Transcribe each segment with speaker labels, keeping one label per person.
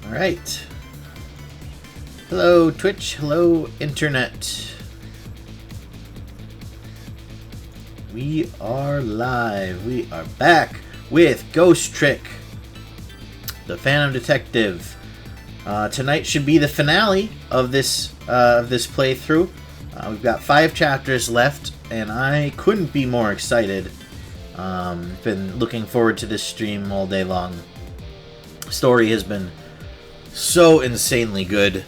Speaker 1: Alright. Hello, Twitch. Hello, Internet. We are live. We are back with Ghost Trick, the Phantom Detective. Tonight should be the finale of this playthrough. We've got 5 chapters left, and I couldn't be more excited. Been looking forward to this stream all day long. Story has been so insanely good,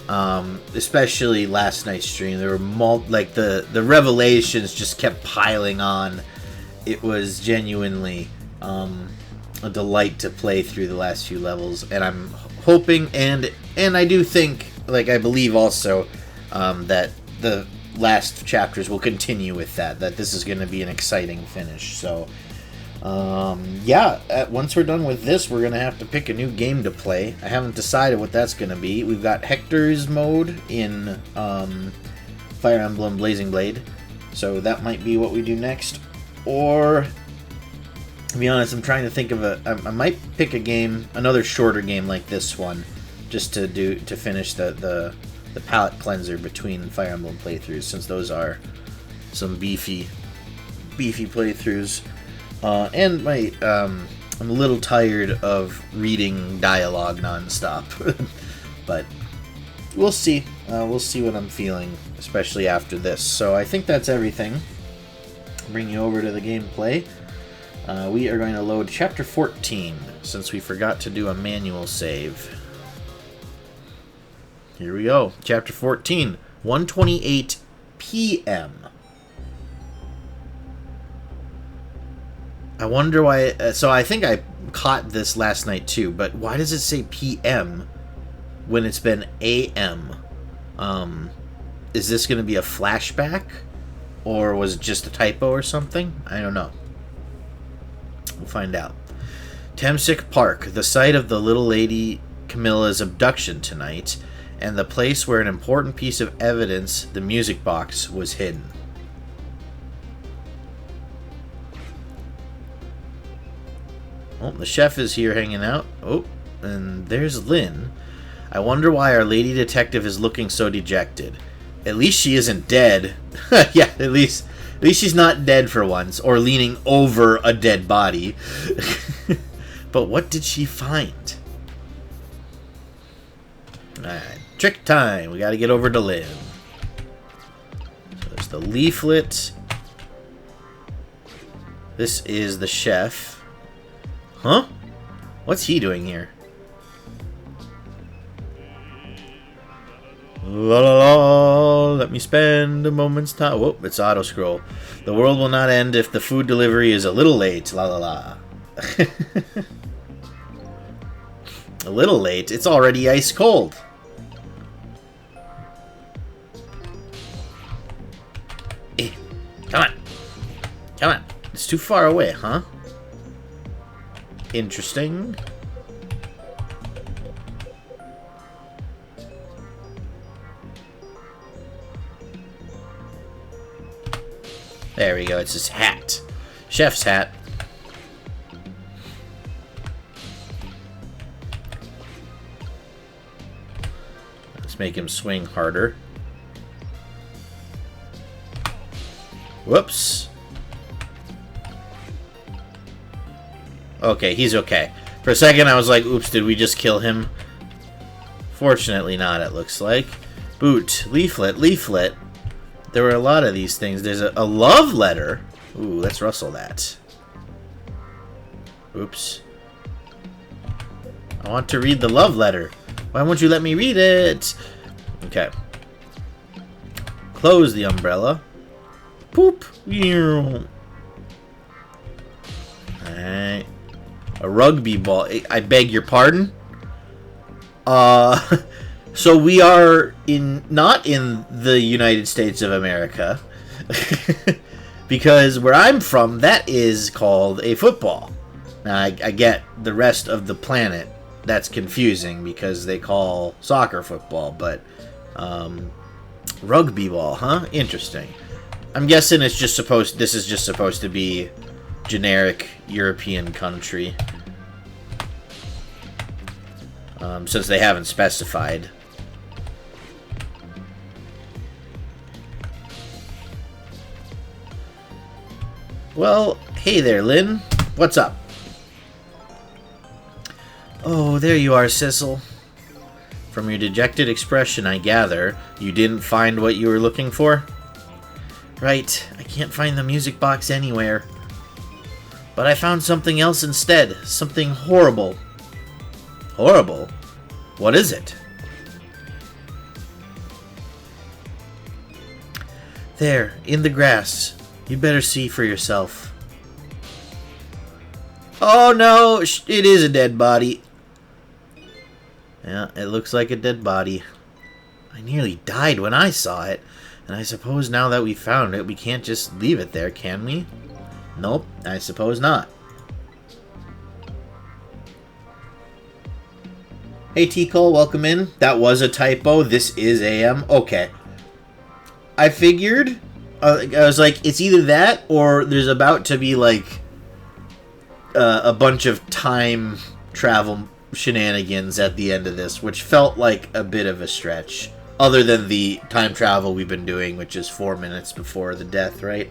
Speaker 1: especially last night's stream. There were the revelations just kept piling on. It was genuinely a delight to play through the last few levels, and I'm hoping and I do think, I believe also, that the last chapters will continue with that this is going to be an exciting finish. So once we're done with this, we're going to have to pick a new game to play. I haven't decided what that's going to be. We've got Hector's mode in Fire Emblem Blazing Blade, so that might be what we do next. Or, to be honest, I'm trying to think of I might pick a game, another shorter game like this one, just to finish the palate cleanser between Fire Emblem playthroughs, since those are some beefy playthroughs. And I'm a little tired of reading dialogue nonstop, but we'll see. We'll see what I'm feeling, especially after this. So I think that's everything. Bring you over to the gameplay. We are going to load Chapter 14, since we forgot to do a manual save. Here we go. Chapter 14, 1:28 p.m. I wonder why... so I think I caught this last night too, but why does it say p.m. when it's been a.m.? Is this going to be a flashback? Or was it just a typo or something? I don't know. We'll find out. Temsic Park, the site of the little lady Camilla's abduction tonight, and the place where an important piece of evidence, the music box, was hidden. Oh, the chef is here hanging out. Oh, and there's Lynn. I wonder why our lady detective is looking so dejected. At least she isn't dead. Yeah, at least she's not dead for once, or leaning over a dead body. But what did she find? Alright, trick time. We gotta get over to Lynn. So there's the leaflet. This is the chef. Huh? What's he doing here? La la la, let me spend a moment's time. Whoop, it's auto scroll. The world will not end if the food delivery is a little late. La la la. A little late? It's already ice cold. Come on. Come on. It's too far away, huh? Interesting. There we go. It's his hat. Chef's hat. Let's make him swing harder. Whoops. Okay, he's okay. For a second I was like, oops, did we just kill him? Fortunately not, it looks like. Boot. Leaflet. Leaflet. There were a lot of these things. There's a love letter. Ooh, let's rustle that. Oops. I want to read the love letter. Why won't you let me read it? Okay. Close the umbrella. Poop. Alright. A rugby ball. I beg your pardon? So we are not in the United States of America. Because where I'm from, that is called a football. Now, I get the rest of the planet, that's confusing because they call soccer football, but rugby ball, huh? Interesting. I'm guessing this is just supposed to be generic European country. since they haven't specified. Well, hey there, Lynn. What's up? Oh, there you are, Sissel. From your dejected expression, I gather you didn't find what you were looking for? Right, I can't find the music box anywhere. But I found something else instead. Something horrible. Horrible? What is it? There, in the grass. You'd better see for yourself. Oh no, it is a dead body. Yeah, it looks like a dead body. I nearly died when I saw it, and I suppose now that we found it, we can't just leave it there, can we? Nope, I suppose not. Hey T-Cole, welcome in. That was a typo. This is AM. Okay. I figured... I was like, it's either that or there's about to be like a bunch of time travel shenanigans at the end of this, which felt like a bit of a stretch. Other than the time travel we've been doing, which is 4 minutes before the death, right?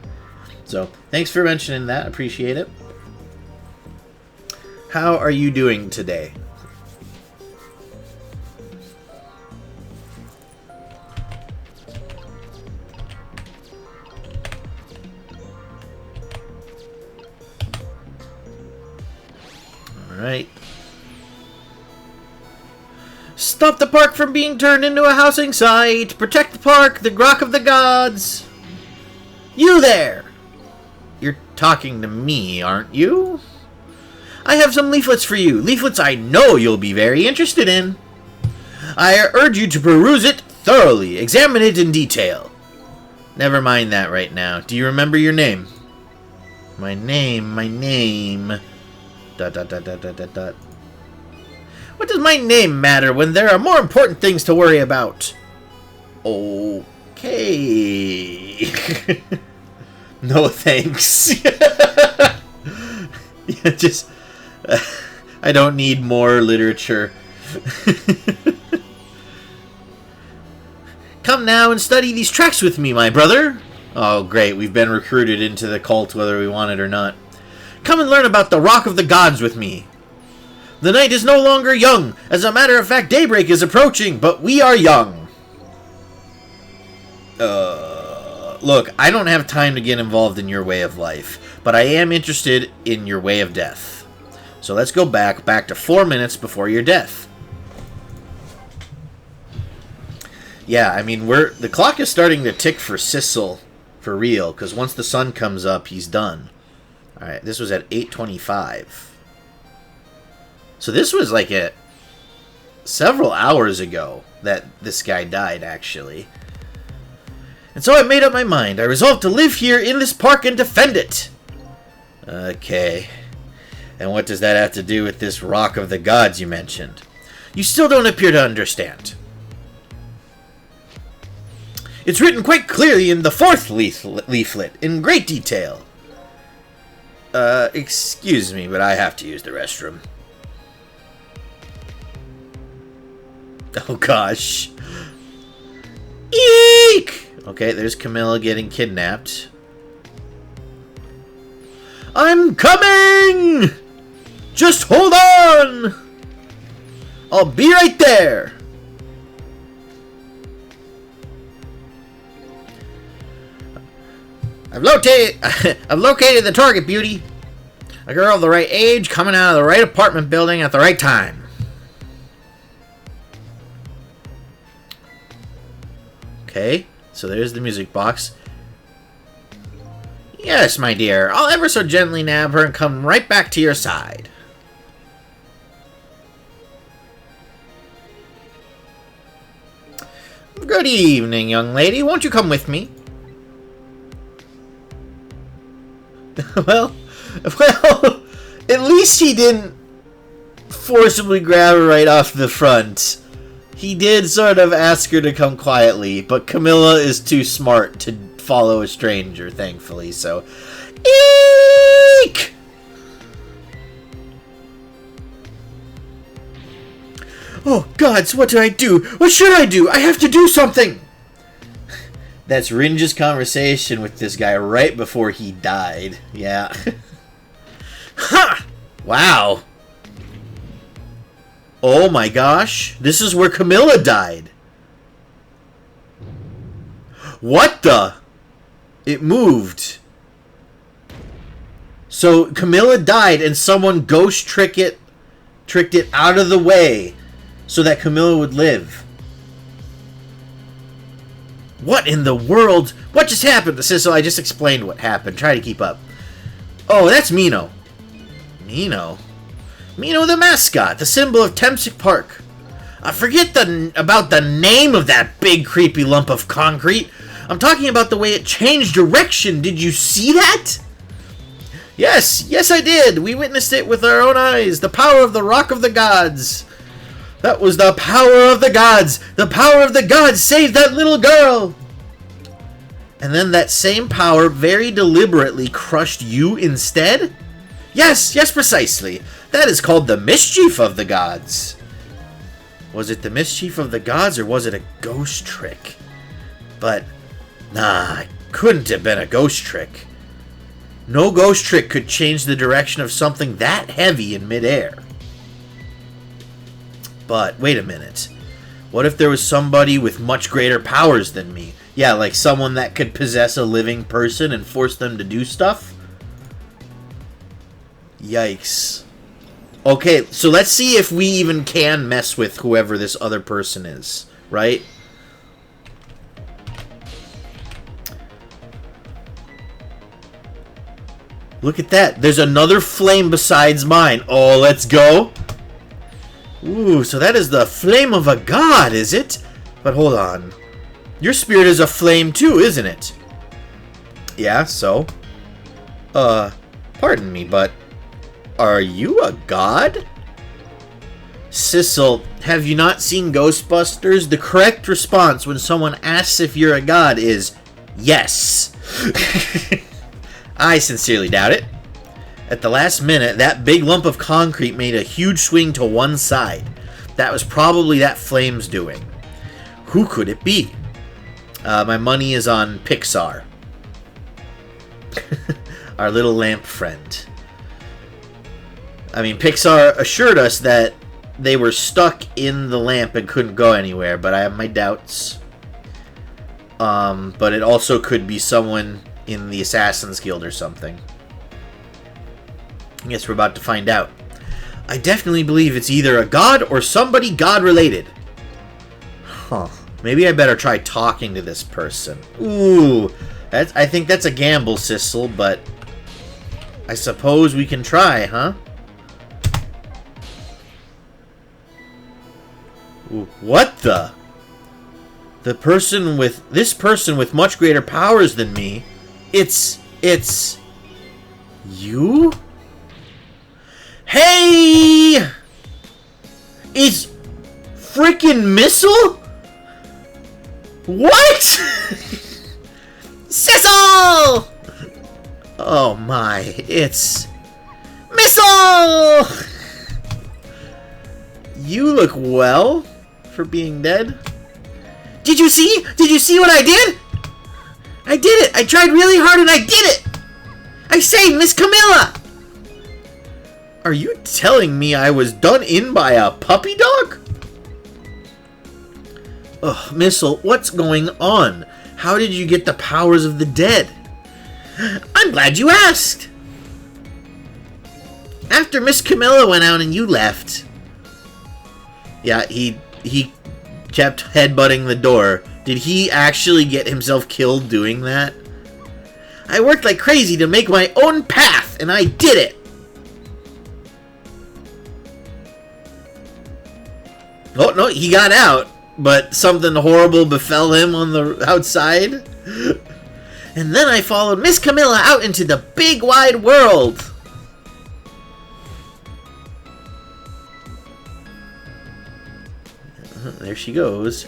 Speaker 1: So, thanks for mentioning that. Appreciate it. How are you doing today? Alright. Stop the park from being turned into a housing site! Protect the park, the Rock of the Gods! You there! You're talking to me, aren't you? I have some leaflets for you. Leaflets I know you'll be very interested in. I urge you to peruse it thoroughly. Examine it in detail. Never mind that right now. Do you remember your name? My name... ... What does my name matter when there are more important things to worry about? Okay. No thanks. Yeah, just... I don't need more literature. Come now and study these tracks with me, my brother. Oh, great. We've been recruited into the cult whether we want it or not. Come and learn about the Rock of the Gods with me. The night is no longer young. As a matter of fact, daybreak is approaching, but we are young. Look, I don't have time to get involved in your way of life, but I am interested in your way of death. So let's go back to 4 minutes before your death. Yeah, I mean, the clock is starting to tick for Sissel for real, because once the sun comes up, he's done. Alright, this was at 8:25. So this was like several hours ago that this guy died, actually. And so I made up my mind. I resolved to live here in this park and defend it. Okay. And what does that have to do with this Rock of the Gods you mentioned? You still don't appear to understand. It's written quite clearly in the 4th leaflet, in great detail. Excuse me, but I have to use the restroom. Oh, gosh. Eek! Okay, there's Camilla getting kidnapped. I'm coming! Just hold on! I'll be right there! I've located the target, beauty. A girl of the right age, coming out of the right apartment building at the right time. Okay, so there's the music box. Yes, my dear. I'll ever so gently nab her and come right back to your side. Good evening, young lady. Won't you come with me? Well, at least he didn't forcibly grab her right off the front. He did sort of ask her to come quietly, but Camilla is too smart to follow a stranger, thankfully, so... Eek! Oh, gods, what do I do? What should I do? I have to do something! That's Rinja's conversation with this guy right before he died. Yeah. Ha! Wow. Oh my gosh. This is where Camilla died. What the? It moved. So Camilla died and someone ghost tricked it out of the way so that Camilla would live. What in the world? What just happened? So I just explained what happened. Try to keep up. Oh, that's Mino. Mino the mascot, the symbol of Temsic Park. I forget about the name of that big creepy lump of concrete. I'm talking about the way it changed direction. Did you see that? Yes, I did. We witnessed it with our own eyes. The power of the Rock of the Gods. That was the power of the gods. The power of the gods saved that little girl. And then that same power very deliberately crushed you instead? Yes, precisely. That is called the mischief of the gods. Was it the mischief of the gods or was it a ghost trick? But, nah, it couldn't have been a ghost trick. No ghost trick could change the direction of something that heavy in midair. But, wait a minute. What if there was somebody with much greater powers than me? Yeah, like someone that could possess a living person and force them to do stuff? Yikes. Okay, so let's see if we even can mess with whoever this other person is, right? Look at that. There's another flame besides mine. Oh, let's go. Ooh, so that is the flame of a god, is it? But hold on. Your spirit is a flame too, isn't it? Yeah, so? Pardon me, but are you a god? Sissel, have you not seen Ghostbusters? The correct response when someone asks if you're a god is yes. I sincerely doubt it. At the last minute, that big lump of concrete made a huge swing to one side. That was probably that flame's doing. Who could it be? My money is on Pixar. Our little lamp friend. I mean, Pixar assured us that they were stuck in the lamp and couldn't go anywhere, but I have my doubts. But it also could be someone in the Assassin's Guild or something. I guess we're about to find out. I definitely believe it's either a god or somebody god-related. Huh. Maybe I better try talking to this person. Ooh. I think that's a gamble, Sissel, but I suppose we can try, huh? Ooh, what the? This person with much greater powers than me. It's you? Hey! It's freaking Missile? What? Sissel! Oh my, it's Missile! You look well for being dead. Did you see? Did you see what I did? I did it! I tried really hard and I did it! I saved Miss Camilla! Are you telling me I was done in by a puppy dog? Ugh, Missile, what's going on? How did you get the powers of the dead? I'm glad you asked! After Miss Camilla went out and you left. Yeah, he kept headbutting the door. Did he actually get himself killed doing that? I worked like crazy to make my own path, and I did it! Oh, no, he got out, but something horrible befell him on the outside. And then I followed Miss Camilla out into the big wide world. There she goes.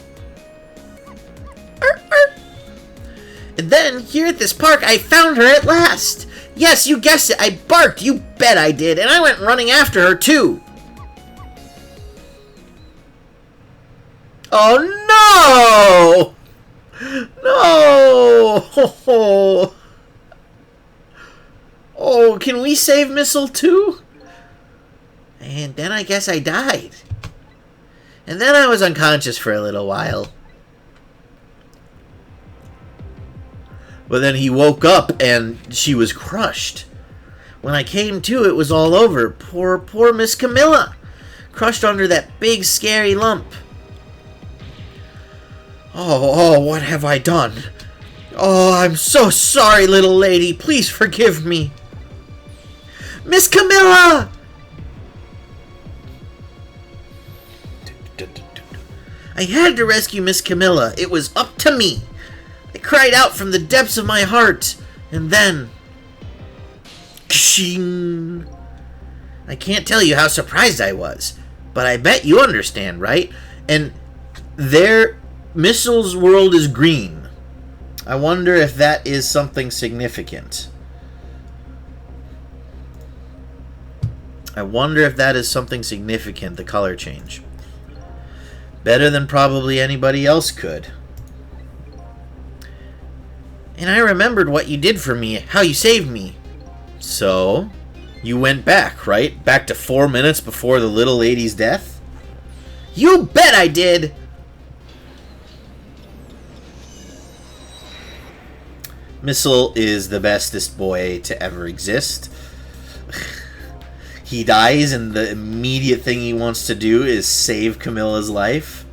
Speaker 1: And then, here at this park, I found her at last. Yes, you guessed it, I barked, you bet I did, and I went running after her, too. Oh no! No! Oh, can we save Missile too? And then I guess I died. And then I was unconscious for a little while. But then he woke up and she was crushed. When I came to, it was all over. Poor Miss Camilla. Crushed under that big scary lump. Oh, what have I done? Oh, I'm so sorry, little lady. Please forgive me. Miss Camilla! I had to rescue Miss Camilla. It was up to me. I cried out from the depths of my heart. And then... Kshing! I can't tell you how surprised I was. But I bet you understand, right? And their Missile's world is green. I wonder if that is something significant. I wonder if that is something significant, the color change. Better than probably anybody else could. And I remembered what you did for me, how you saved me. So, you went back, right? Back to 4 minutes before the little lady's death? You bet I did! Missile is the bestest boy to ever exist. He dies and the immediate thing he wants to do is save Camilla's life.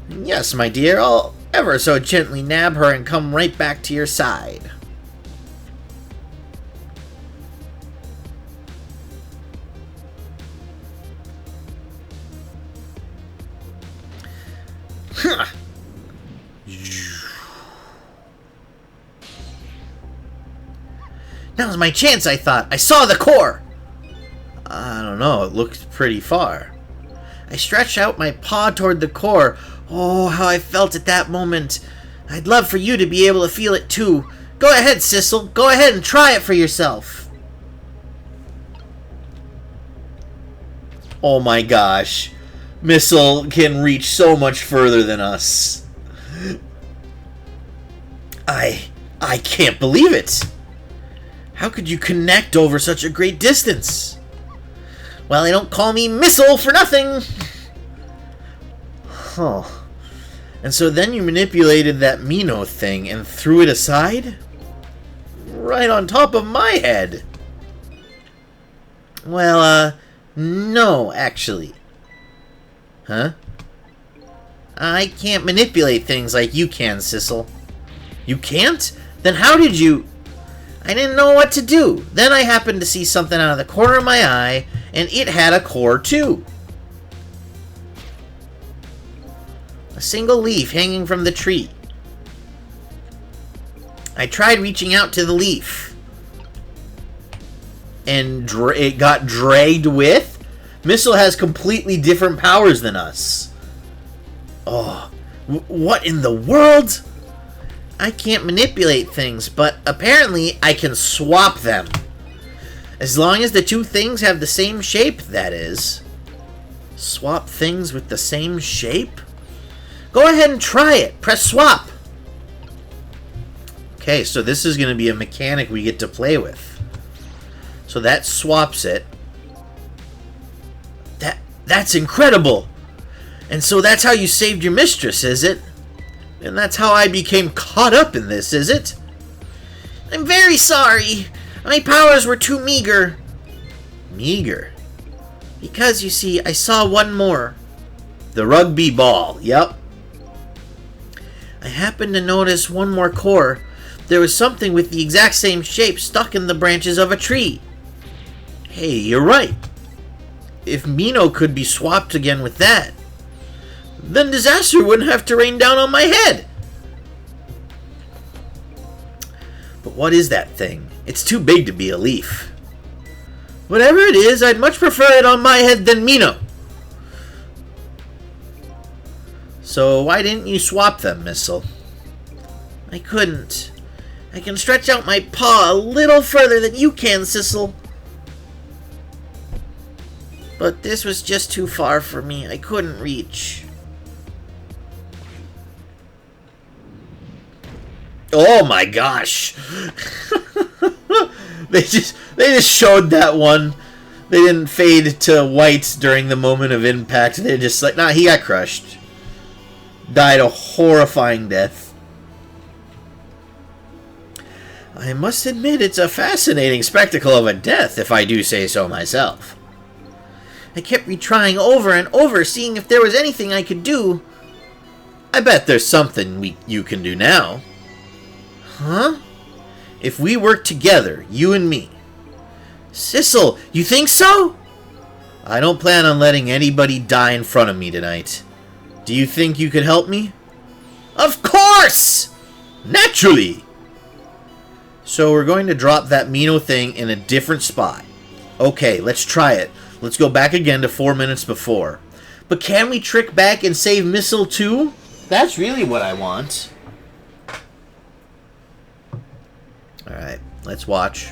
Speaker 1: Yes, my dear, I'll ever so gently nab her and come right back to your side. Now's my chance, I thought. I saw the core. I don't know, it looked pretty far. I stretched out my paw toward the core. Oh, how I felt at that moment. I'd love for you to be able to feel it too. Go ahead, Sissel. Go ahead and try it for yourself. Oh my gosh. Missile can reach so much further than us. I can't believe it. How could you connect over such a great distance? Well, they don't call me Missile for nothing. Huh. And so then you manipulated that Mino thing and threw it aside? Right on top of my head. Well, no, actually. Huh? I can't manipulate things like you can, Sissel. You can't? Then how did you... I didn't know what to do. Then I happened to see something out of the corner of my eye, and it had a core too. A single leaf hanging from the tree. I tried reaching out to the leaf. And it got dragged with? Missile has completely different powers than us. Oh, what in the world? I can't manipulate things, but apparently I can swap them. As long as the two things have the same shape, that is. Swap things with the same shape? Go ahead and try it. Press swap. Okay, so this is going to be a mechanic we get to play with. So that swaps it. That's incredible! And so that's how you saved your mistress, is it? And that's how I became caught up in this, is it? I'm very sorry. My powers were too meager. Meager? Because, you see, I saw one more. The rugby ball, yep. I happened to notice one more core. There was something with the exact same shape stuck in the branches of a tree. Hey, you're right. If Mino could be swapped again with that, then disaster wouldn't have to rain down on my head. But what is that thing? It's too big to be a leaf. Whatever it is, I'd much prefer it on my head than Mino. So why didn't you swap them, Missile? I couldn't. I can stretch out my paw a little further than you can, Sissel. But this was just too far for me. I couldn't reach. Oh my gosh. They just showed that one. They didn't fade to white during the moment of impact. They're just like, nah, he got crushed. Died a horrifying death. I must admit it's a fascinating spectacle of a death, if I do say so myself. I kept retrying over and over, seeing if there was anything I could do. I bet there's something you can do now. Huh? If we work together, you and me. Sissel, you think so? I don't plan on letting anybody die in front of me tonight. Do you think you could help me? Of course! Naturally! So we're going to drop that Mino thing in a different spot. Okay, let's try it. Let's go back again to 4 minutes before. But can we trick back and save Missile too? That's really what I want. Alright, let's watch.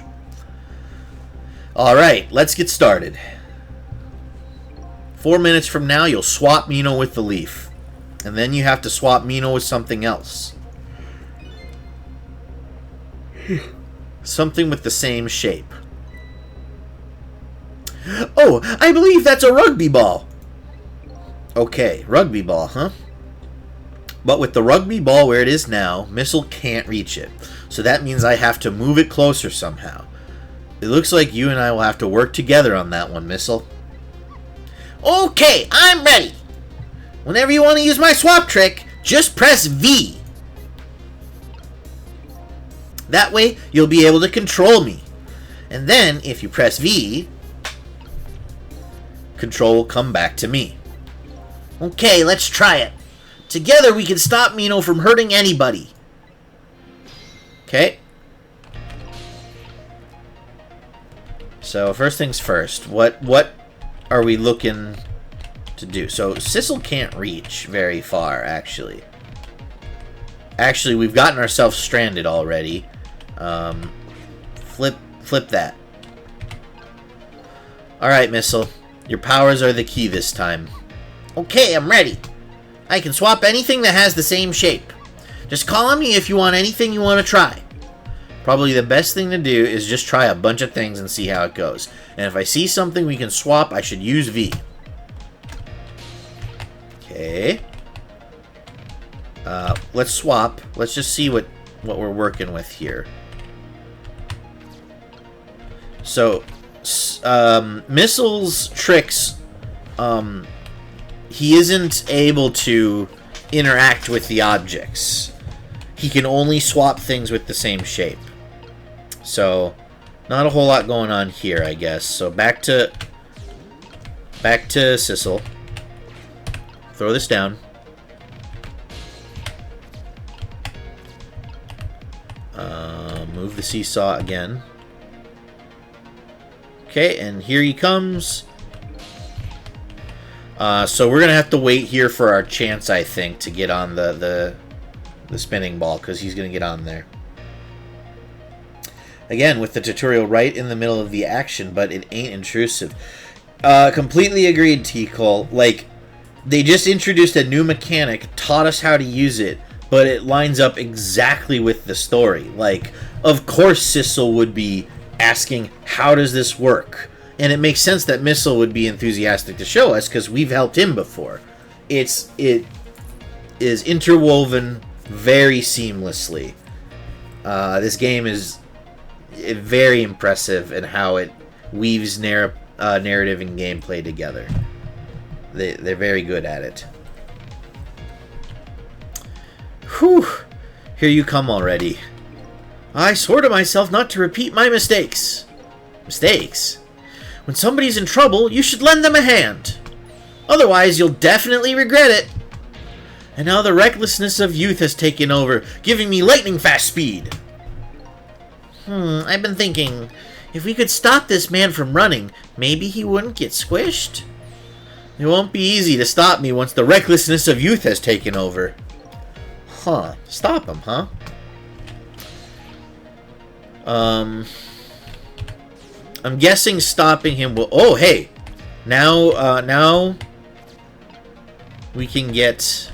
Speaker 1: Alright, let's get started. 4 minutes from now, you'll swap Mino with the leaf. And then you have to swap Mino with something else. Something with the same shape. Oh, I believe that's a rugby ball. Okay, rugby ball, huh? But with the rugby ball where it is now, Missile can't reach it. So that means I have to move it closer somehow. It looks like you and I will have to work together on that one, Missile. Okay, I'm ready. Whenever you want to use my swap trick, just press V. That way, you'll be able to control me. And then, if you press V, control will come back to me. Okay, let's try it. Together, we can stop Mino from hurting anybody. Okay. So, first things first. What are we looking to do? So, Sissel can't reach very far, actually. Actually, we've gotten ourselves stranded already. Flip that. Alright, Missile. Your powers are the key this time. Okay, I'm ready. I can swap anything that has the same shape. Just call on me if you want anything you want to try. Probably the best thing to do is just try a bunch of things and see how it goes. And if I see something we can swap, I should use V. Okay. Let's swap. Let's just see what we're working with here. So, Missile's tricks, he isn't able to interact with the objects. He can only swap things with the same shape. So, not a whole lot going on here, I guess. So, back to Sissel. Throw this down. Move the seesaw again. Okay, and here he comes. So we're gonna have to wait here for our chance, I think, to get on the spinning ball, because he's gonna get on there. Again, with the tutorial right in the middle of the action, but it ain't intrusive. Completely agreed, T-Cole. Like, they just introduced a new mechanic, taught us how to use it, but it lines up exactly with the story. Like, of course Sissel would be asking, how does this work? And it makes sense that Missile would be enthusiastic to show us, because we've helped him before. It is interwoven very seamlessly. This game is very impressive in how it weaves narrative and gameplay together. They're very good at it. Whew! Here you come already. I swore to myself not to repeat my mistakes. Mistakes? When somebody's in trouble, you should lend them a hand. Otherwise, you'll definitely regret it. And now the recklessness of youth has taken over, giving me lightning-fast speed. I've been thinking, if we could stop this man from running, maybe he wouldn't get squished? It won't be easy to stop me once the recklessness of youth has taken over. Huh. Stop him, huh? I'm guessing stopping him will... Oh, hey! Now we can get...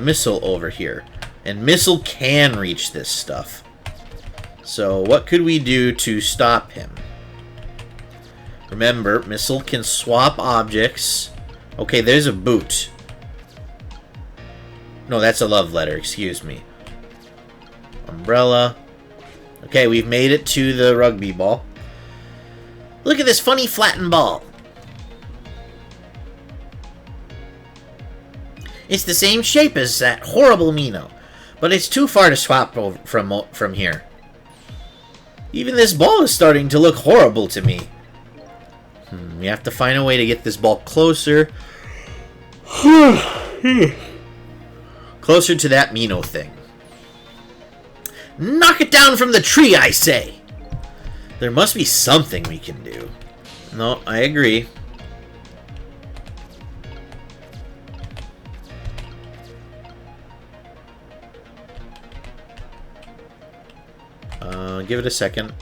Speaker 1: Missile over here. And Missile can reach this stuff. So what could we do to stop him? Remember, Missile can swap objects. Okay, there's a boot. No, that's a love letter, excuse me. Umbrella. Okay, we've made it to the rugby ball. Look at this funny flattened ball. It's the same shape as that horrible Mino, but it's too far to swap from here. Even this ball is starting to look horrible to me. We have to find a way to get this ball closer. Closer to that Mino thing. Knock it down from the tree, I say! There must be something we can do. No, I agree. Give it a second.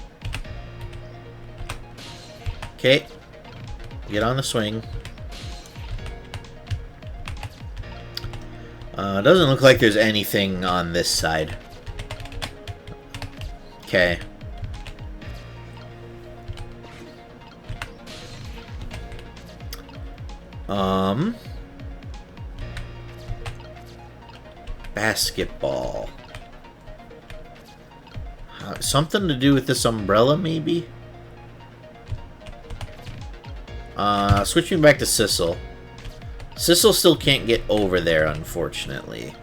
Speaker 1: Okay. Get on the swing. Doesn't look like there's anything on this side. Okay. Basketball. Something to do with this umbrella, maybe? Switching back to Sissel. Sissel still can't get over there, unfortunately.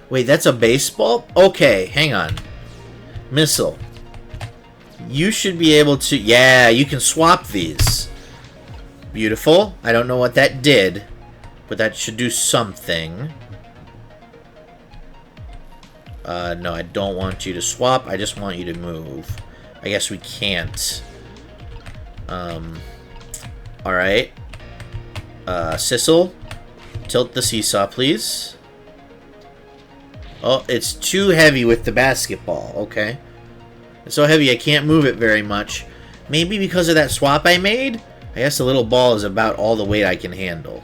Speaker 1: Wait, that's a baseball? Okay, hang on. Missile. You should be able to... Yeah, you can swap these. Beautiful. I don't know what that did, but that should do something. No, I don't want you to swap. I just want you to move. I guess we can't. Alright. Sissel, tilt the seesaw, please. Oh, it's too heavy with the basketball. Okay. It's so heavy I can't move it very much. Maybe because of that swap I made? I guess the little ball is about all the weight I can handle.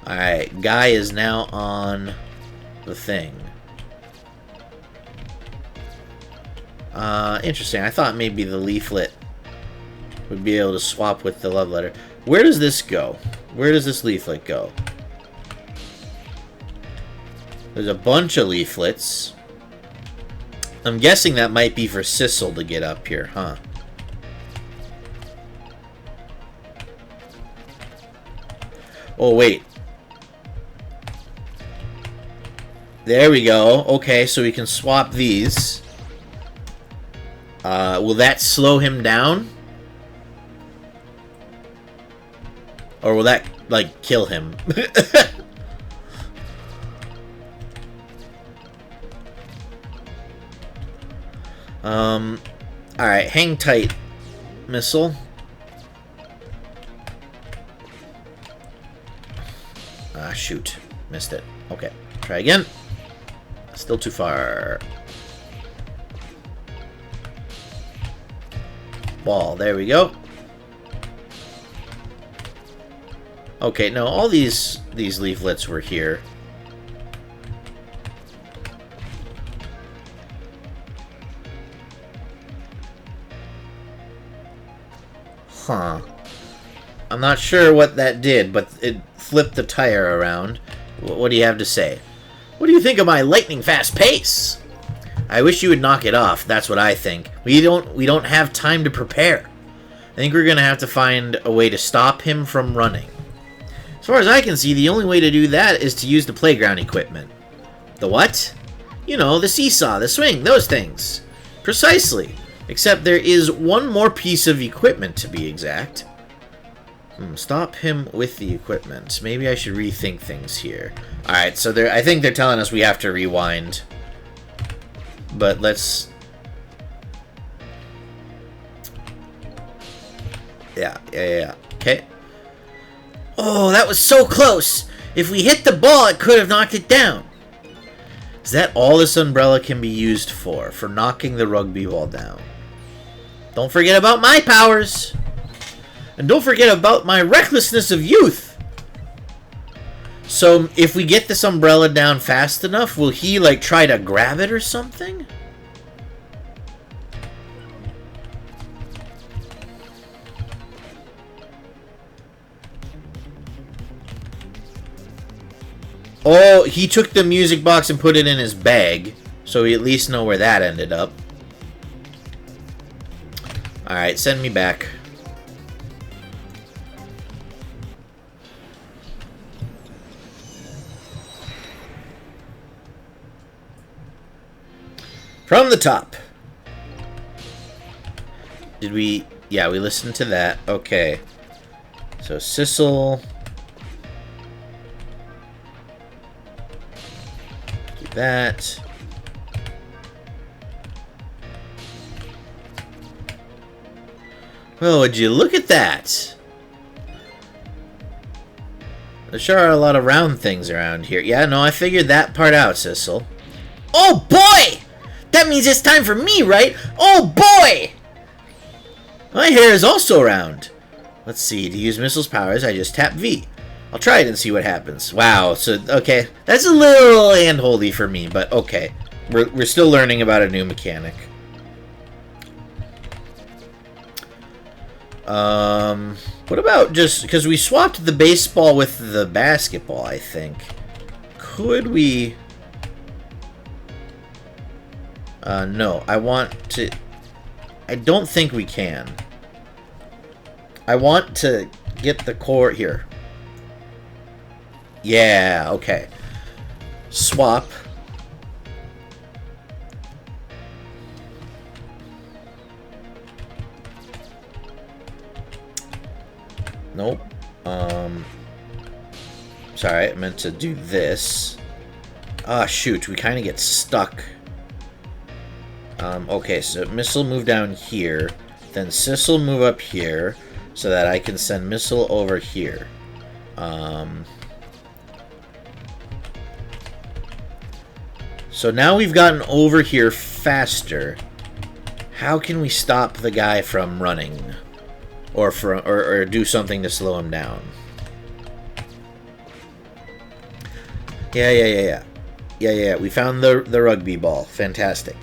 Speaker 1: Alright, Guy is now on the thing. Interesting. I thought maybe the leaflet would be able to swap with the love letter. Where does this go? Where does this leaflet go? There's a bunch of leaflets. I'm guessing that might be for Sissel to get up here, huh? Oh, wait. There we go. Okay, so we can swap these. Will that slow him down? Or will that, like, kill him? Alright, hang tight, Missile. Ah, shoot. Missed it. Okay, try again. Still too far. Ball, there we go. Okay, no, all these leaflets were here. Huh. I'm not sure what that did, but it flipped the tire around. What do you have to say? What do you think of my lightning fast pace? I wish you would knock it off. That's what I think. We don't have time to prepare. I think we're gonna have to find a way to stop him from running. As far as I can see, the only way to do that is to use the playground equipment. The what? You know, the seesaw, the swing, those things. Precisely. Except there is one more piece of equipment, to be exact. Stop him with the equipment. Maybe I should rethink things here. Alright, so I think they're telling us we have to rewind. But let's... Yeah. Okay. Oh, that was so close! If we hit the ball, it could have knocked it down. Is that all this umbrella can be used for? For knocking the rugby ball down? Don't forget about my powers! And don't forget about my recklessness of youth! So, if we get this umbrella down fast enough, will he, like, try to grab it or something? Oh, he took the music box and put it in his bag. So we at least know where that ended up. Alright, send me back. From the top. Did we... Yeah, we listened to that. Okay. So, Sissel... that. Well, would you look at that? There sure are a lot of round things around here. Yeah, no, I figured that part out, Sissel. Oh, boy! That means it's time for me, right? Oh, boy! My hair is also round. Let's see. To use Missil's powers, I just tap V. I'll try it and see what happens. Wow, so, okay. That's a little hand-holdy for me, but okay. We're still learning about a new mechanic. What about just... Because we swapped the baseball with the basketball, I think. Could we... no. I want to... I don't think we can. I want to get the core here. Yeah, okay. Swap. Nope. Sorry, I meant to do this. Ah, shoot, we kind of get stuck. Okay, so Missile move down here. Then Sissel move up here so that I can send Missile over here. So now we've gotten over here faster. How can we stop the guy from running? Or do something to slow him down? Yeah. We found the rugby ball. Fantastic.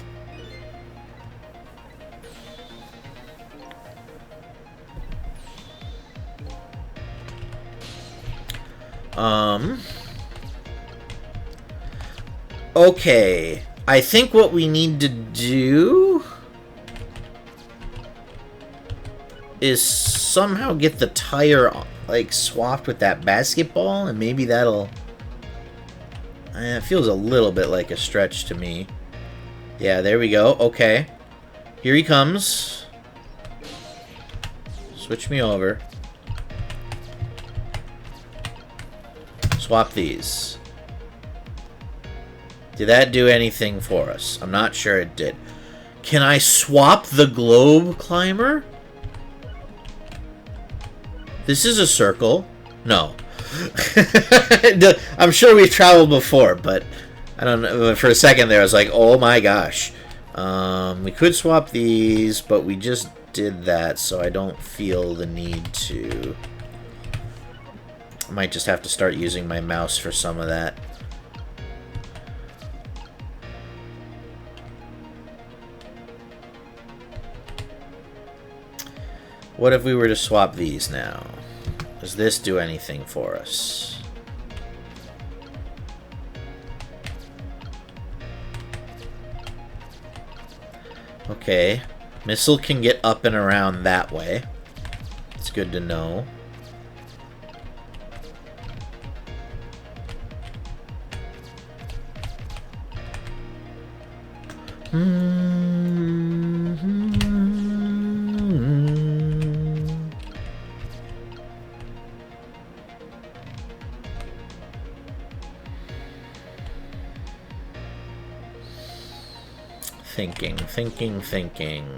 Speaker 1: Okay. I think what we need to do is somehow get the tire, like, swapped with that basketball, and maybe that'll... it feels a little bit like a stretch to me. Yeah, there we go. Okay. Here he comes. Switch me over. Swap these. Did that do anything for us? I'm not sure it did. Can I swap the globe climber? This is a circle. No. I'm sure we've traveled before, but I don't know. For a second there, I was like, oh my gosh. We could swap these, but we just did that, so I don't feel the need to. I might just have to start using my mouse for some of that. What if we were to swap these now? Does this do anything for us? Okay. Missile can get up and around that way. It's good to know. Thinking.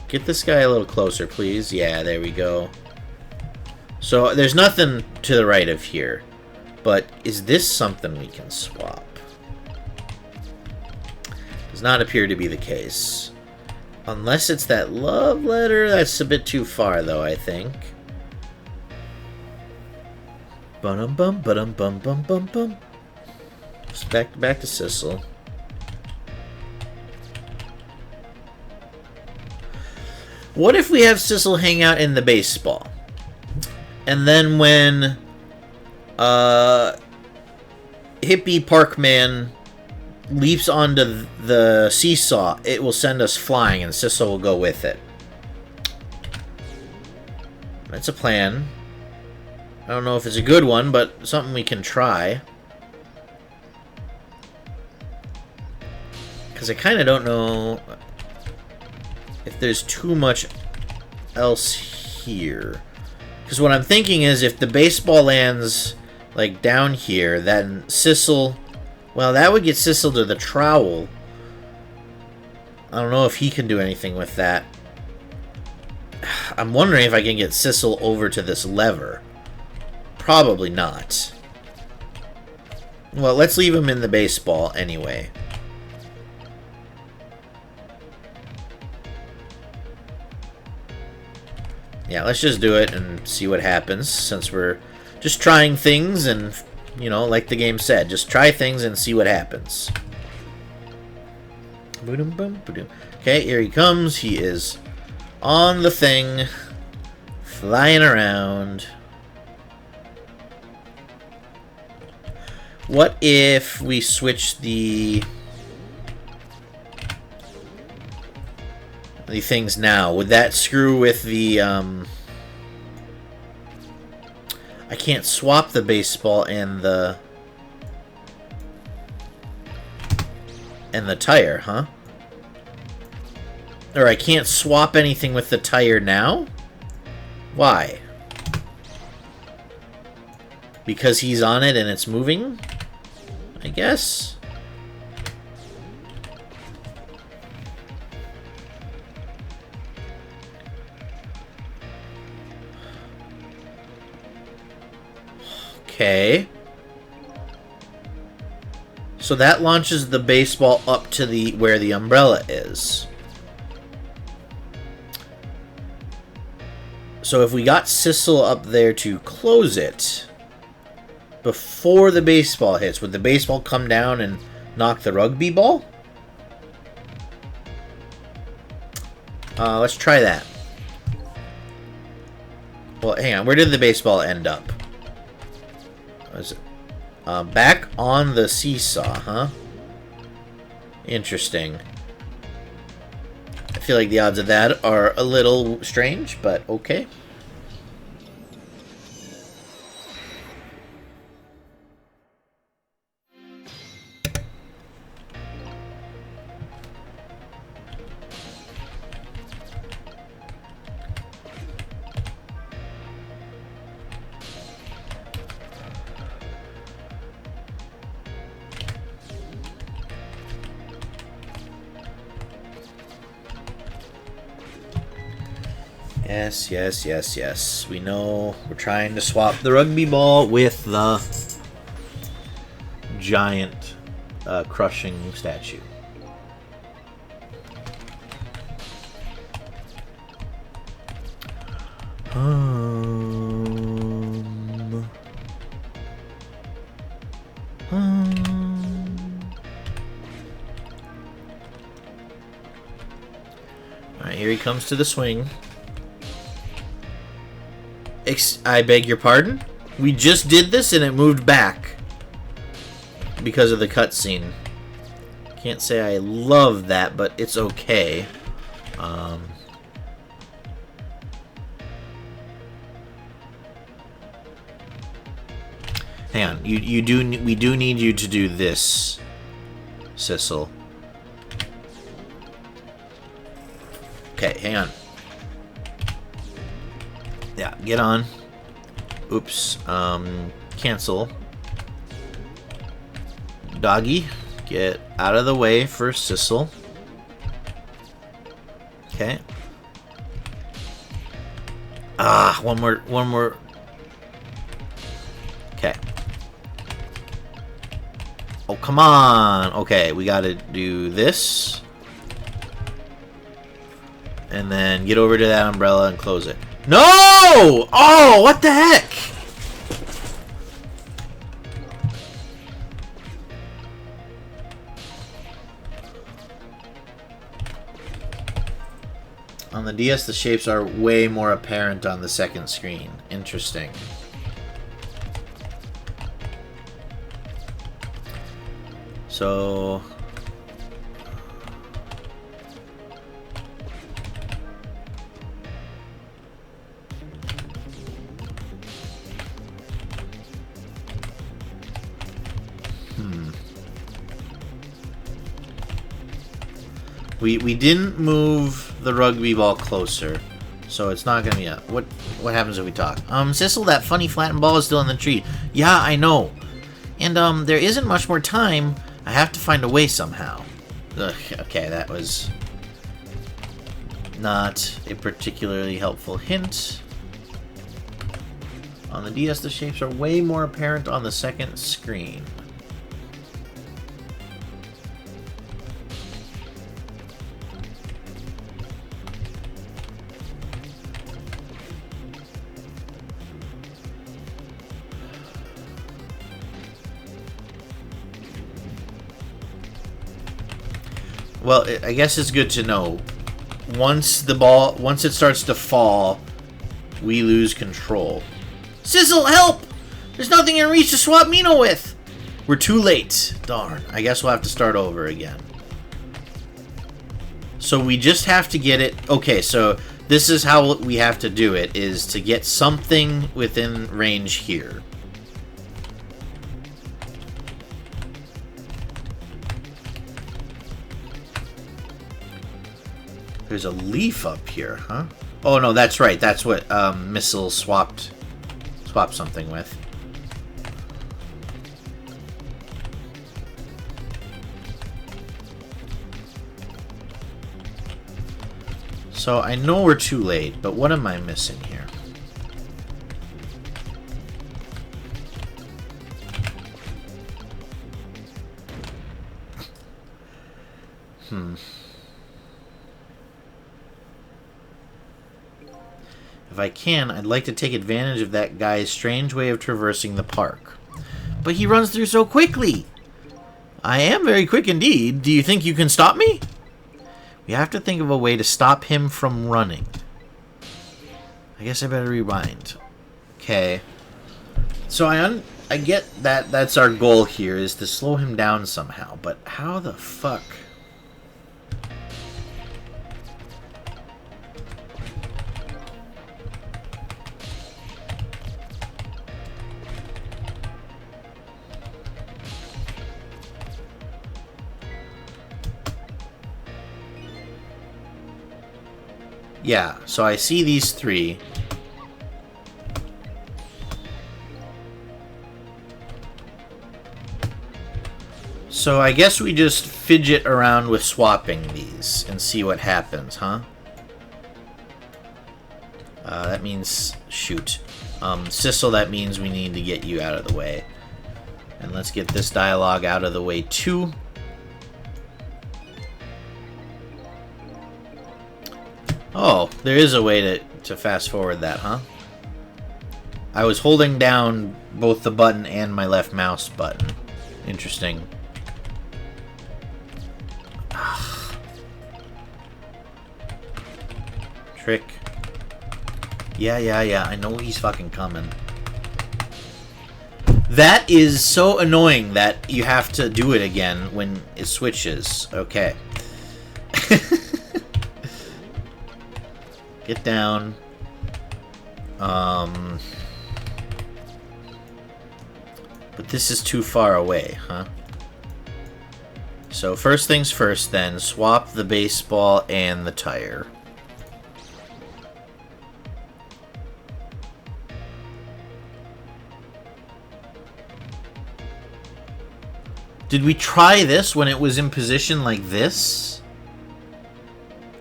Speaker 1: Get this guy a little closer, please. Yeah, there we go. So, there's nothing to the right of here. But, is this something we can swap? Does not appear to be the case. Unless it's that love letter. That's a bit too far, though, I think. Bum bum bum bum bum bum. Just back to Sissel. What if we have Sissel hang out in the baseball? And then when Hippie Parkman leaps onto the seesaw, it will send us flying and Sissel will go with it. That's a plan. I don't know if it's a good one, but something we can try. Because I kind of don't know if there's too much else here. Because what I'm thinking is if the baseball lands like down here, then Sissel, well, that would get Sissel to the trowel. I don't know if he can do anything with that. I'm wondering if I can get Sissel over to this lever. Probably not. Well, let's leave him in the baseball anyway. Yeah, let's just do it and see what happens, since we're just trying things and, you know, like the game said, just try things and see what happens. Okay, here he comes. He is on the thing, flying around. What if we switch the things now? Would that screw with the I can't swap the baseball and the tire, huh? Or I can't swap anything with the tire now? Why? Because he's on it and it's moving? I guess. Okay. So that launches the baseball up to the where the umbrella is. So if we got Sissel up there to close it before the baseball hits, would the baseball come down and knock the rugby ball? Let's try that. Well, hang on. Where did the baseball end up? Was it back on the seesaw, huh? Interesting. I feel like the odds of that are a little strange, but okay. Yes, yes, yes, yes. We know we're trying to swap the rugby ball with the giant crushing statue. Alright, here he comes to the swing. I beg your pardon? We just did this and it moved back because of the cutscene. Can't say I love that, but it's okay. Hang on, we do need you to do this, Sissel. Okay, hang on. Yeah, get on. Oops. Cancel. Doggy, get out of the way for Sissel. Okay. Ah, one more. Oh, come on. Okay, we gotta do this. And then get over to that umbrella and close it. No! Oh, what the heck? On the DS, the shapes are way more apparent on the second screen. Interesting. So... We didn't move the rugby ball closer, so it's not gonna be a... What happens if we talk? Sissel, that funny flattened ball is still in the tree. Yeah, I know. And, there isn't much more time. I have to find a way somehow. Ugh, okay, that was not a particularly helpful hint. On the DS, the shapes are way more apparent on the second screen. Well, I guess it's good to know. Once it starts to fall, we lose control. Sizzle, help! There's nothing in reach to swap Mino with! We're too late. Darn. I guess we'll have to start over again. So we just have to get it... Okay, so this is how we have to do it, is to get something within range here. There's a leaf up here, huh? Oh, no, that's right. That's what Missile swapped something with. So I know we're too late, but what am I missing here? If I can, I'd like to take advantage of that guy's strange way of traversing the park. But he runs through so quickly! I am very quick indeed. Do you think you can stop me? We have to think of a way to stop him from running. I guess I better rewind. Okay. So I get that that's our goal here, is to slow him down somehow. But how the fuck... Yeah, so I see these three. So I guess we just fidget around with swapping these and see what happens, huh? That means... Shoot. Sissel, that means we need to get you out of the way. And let's get this dialogue out of the way, too. Oh, there is a way to fast forward that, huh? I was holding down both the button and my left mouse button. Interesting. Trick. Yeah, I know he's fucking coming. That is so annoying that you have to do it again when it switches. Okay. Get down. But this is too far away, huh? So first things first then, swap the baseball and the tire. Did we try this when it was in position like this?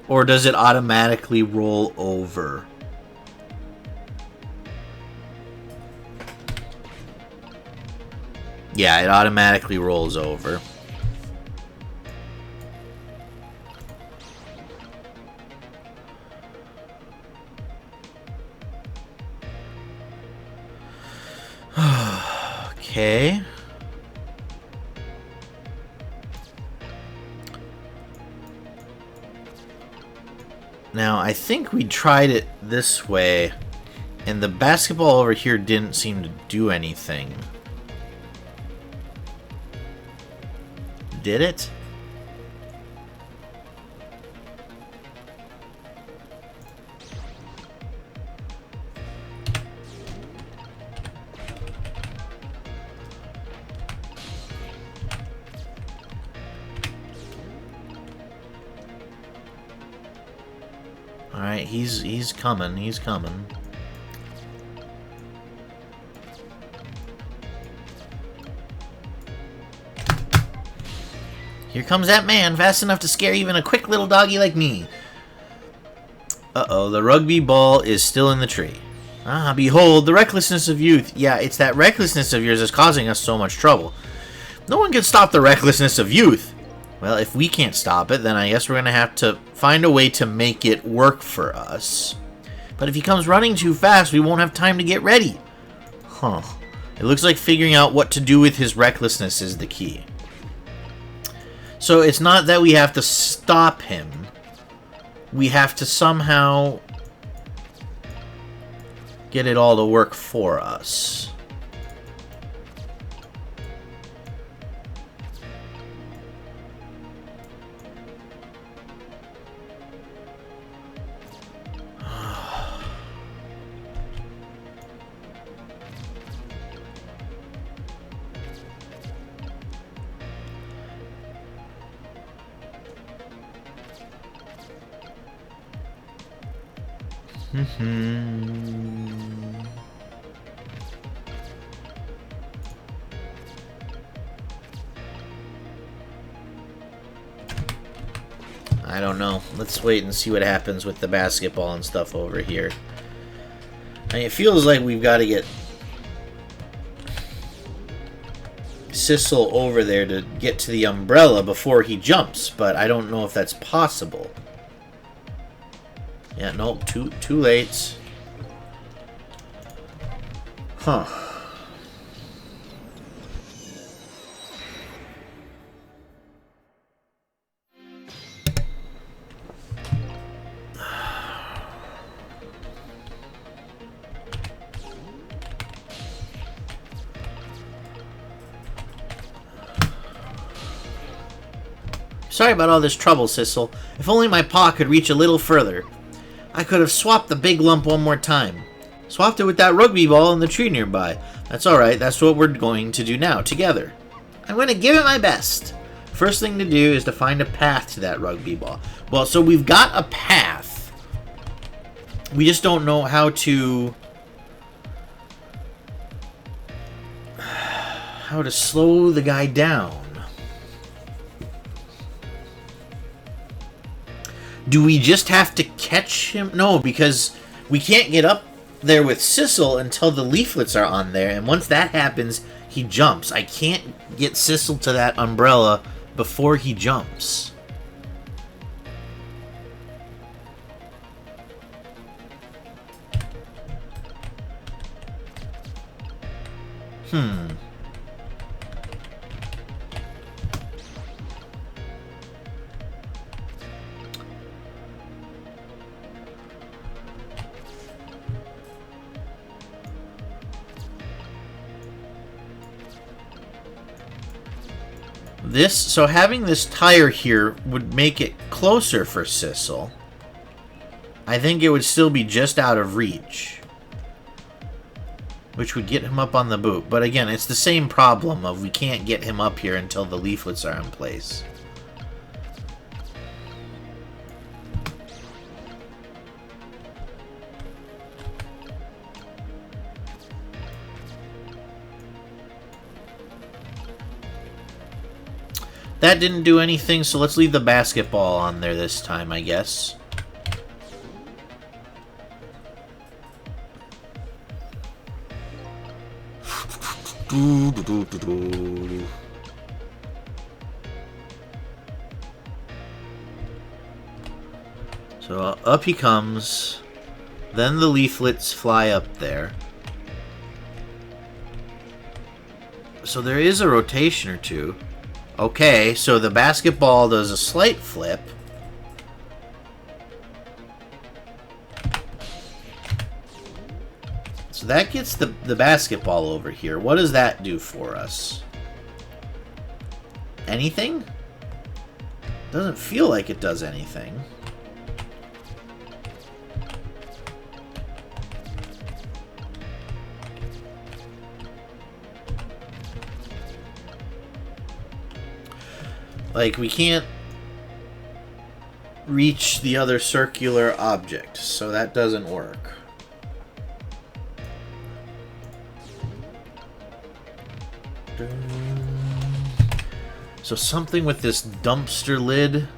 Speaker 1: Or does it automatically roll over? Yeah, it automatically rolls over. Okay. Now, I think we tried it this way, and the basketball over here didn't seem to do anything. Did it? Alright, he's coming, he's coming. Here comes that man, fast enough to scare even a quick little doggy like me. Uh-oh, the rugby ball is still in the tree. Ah, behold, the recklessness of youth. Yeah, it's that recklessness of yours that's causing us so much trouble. No one can stop the recklessness of youth. Well, if we can't stop it, then I guess we're going to have to find a way to make it work for us. But if he comes running too fast, we won't have time to get ready. Huh. It looks like figuring out what to do with his recklessness is the key. So it's not that we have to stop him. We have to somehow get it all to work for us. I don't know. Let's wait and see what happens with the basketball and stuff over here. I mean, it feels like we've got to get Sissel over there to get to the umbrella before he jumps, but I don't know if that's possible. Yeah, nope, too late. Huh. Sorry about all this trouble, Sissel. If only my paw could reach a little further. I could have swapped the big lump one more time. Swapped it with that rugby ball in the tree nearby. That's alright, that's what we're going to do now, together. I'm going to give it my best. First thing to do is to find a path to that rugby ball. Well, so we've got a path. We just don't know how to slow the guy down. Do we just have to catch him? No, because we can't get up there with Sissel until the leaflets are on there, and once that happens, he jumps. I can't get Sissel to that umbrella before he jumps. So having this tire here would make it closer for Sissel. I think it would still be just out of reach, which would get him up on the boot. But again, it's the same problem of we can't get him up here until the leaflets are in place. That didn't do anything, so let's leave the basketball on there this time, I guess. So up he comes. Then the leaflets fly up there. So there is a rotation or two. Okay, so the basketball does a slight flip. So that gets the basketball over here. What does that do for us? Anything? Doesn't feel like it does anything. Like, we can't reach the other circular object, so that doesn't work. So something with this dumpster lid.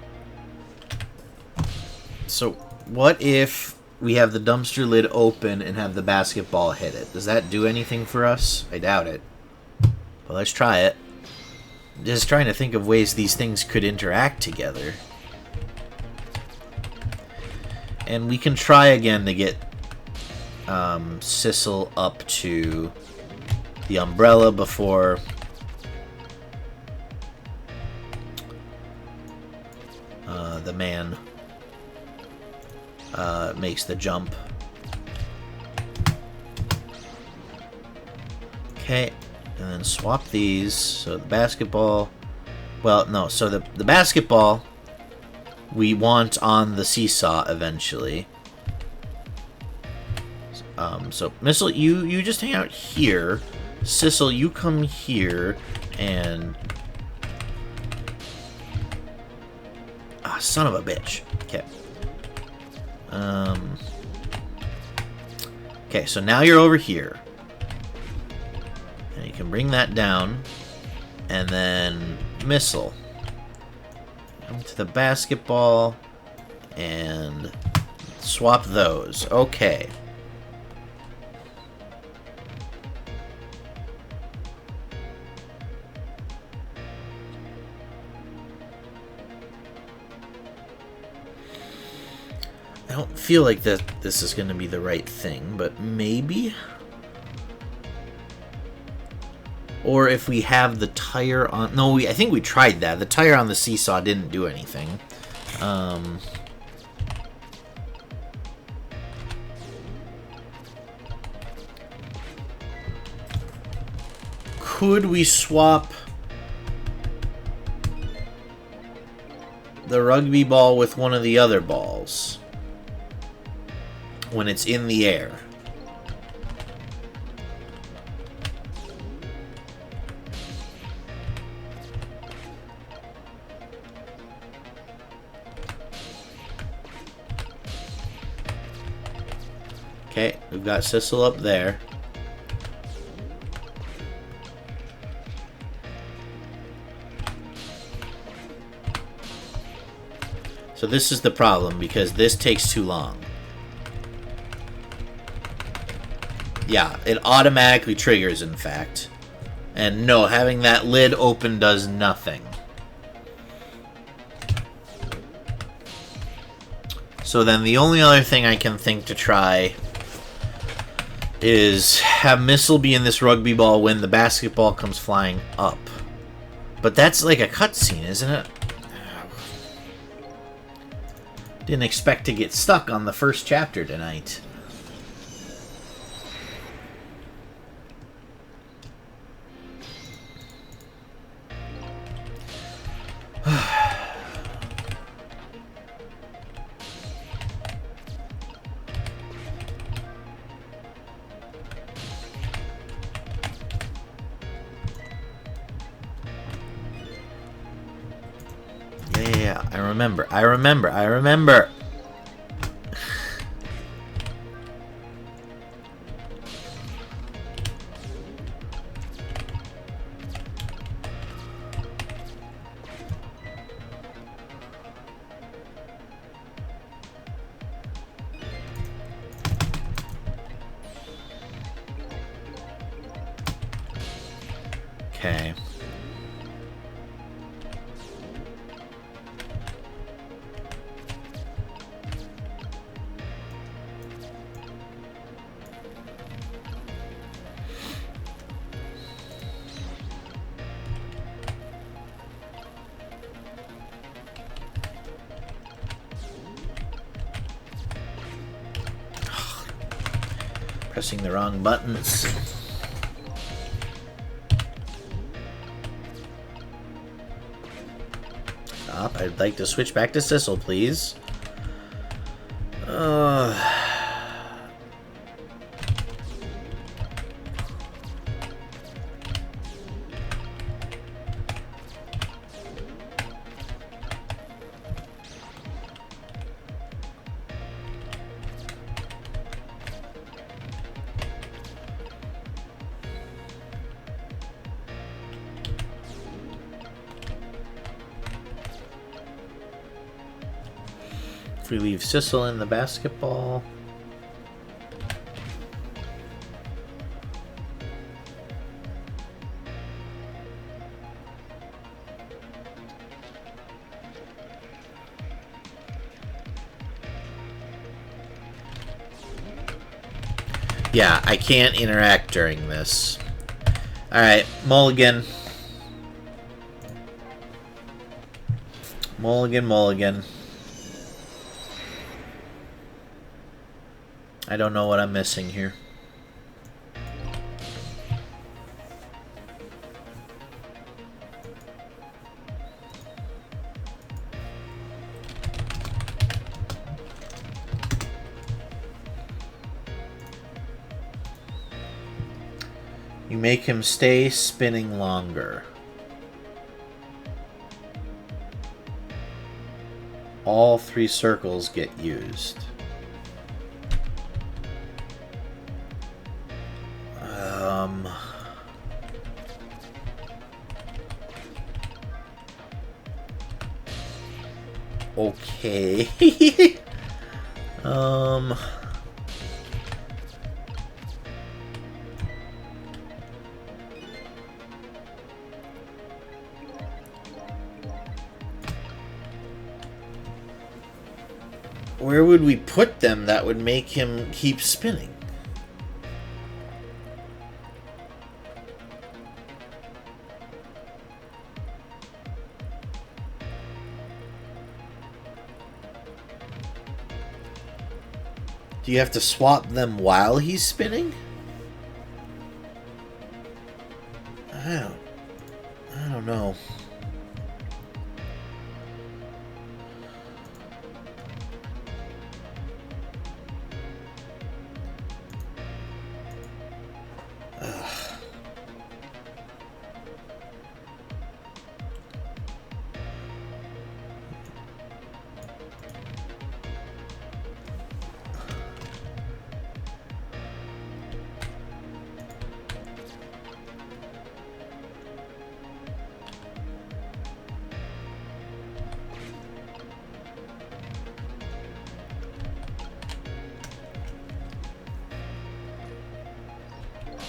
Speaker 1: So what if we have the dumpster lid open and have the basketball hit it? Does that do anything for us? I doubt it. But let's try it. Just trying to think of ways these things could interact together. And we can try again to get Sissel up to the umbrella before the man makes the jump. Okay. And then swap these. So the basketball... Well, no. So the basketball we want on the seesaw eventually. So Missile, you just hang out here. Sissel, you come here. And... Ah, son of a bitch. Okay. Okay, so now you're over here. And you can bring that down. And then Missile. Come to the basketball. And swap those. Okay. I don't feel like that this is going to be the right thing, but maybe? Or if we have the tire on... No, I think we tried that. The tire on the seesaw didn't do anything. Could we swap the rugby ball with one of the other balls when it's in the air? Okay, we've got Sissel up there. So this is the problem, because this takes too long. Yeah, it automatically triggers, in fact. And no, having that lid open does nothing. So then the only other thing I can think to try is have Missile be in this rugby ball when the basketball comes flying up. But that's like a cutscene, isn't it? Didn't expect to get stuck on the first chapter tonight. Yeah, I remember. Okay. Pressing the wrong buttons. Stop. I'd like to switch back to Sissel, please. We leave Sissel in the basketball. Yeah, I can't interact during this. Alright, mulligan. Mulligan, mulligan. I don't know what I'm missing here. You make him stay spinning longer. All 3 circles get used. Okay. Where would we put them that would make him keep spinning? Do you have to swap them while he's spinning? I don't know.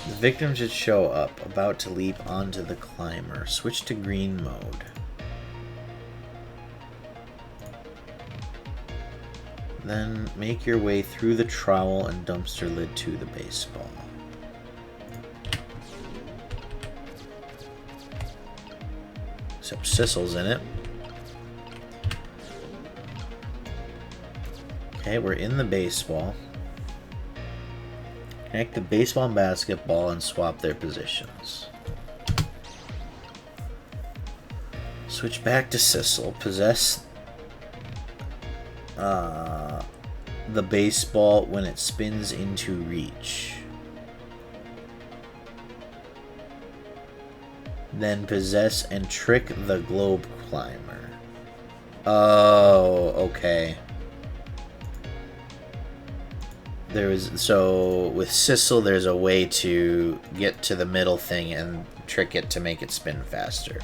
Speaker 1: The victim should show up, about to leap onto the climber. Switch to green mode. Then make your way through the trowel and dumpster lid to the baseball. Except Sissel's in it. Okay, we're in the baseball. Connect the baseball and basketball and swap their positions. Switch back to Sissel. Possess the baseball when it spins into reach. Then possess and trick the globe climber. Oh, okay. So with Sissel, there's a way to get to the middle thing and trick it to make it spin faster.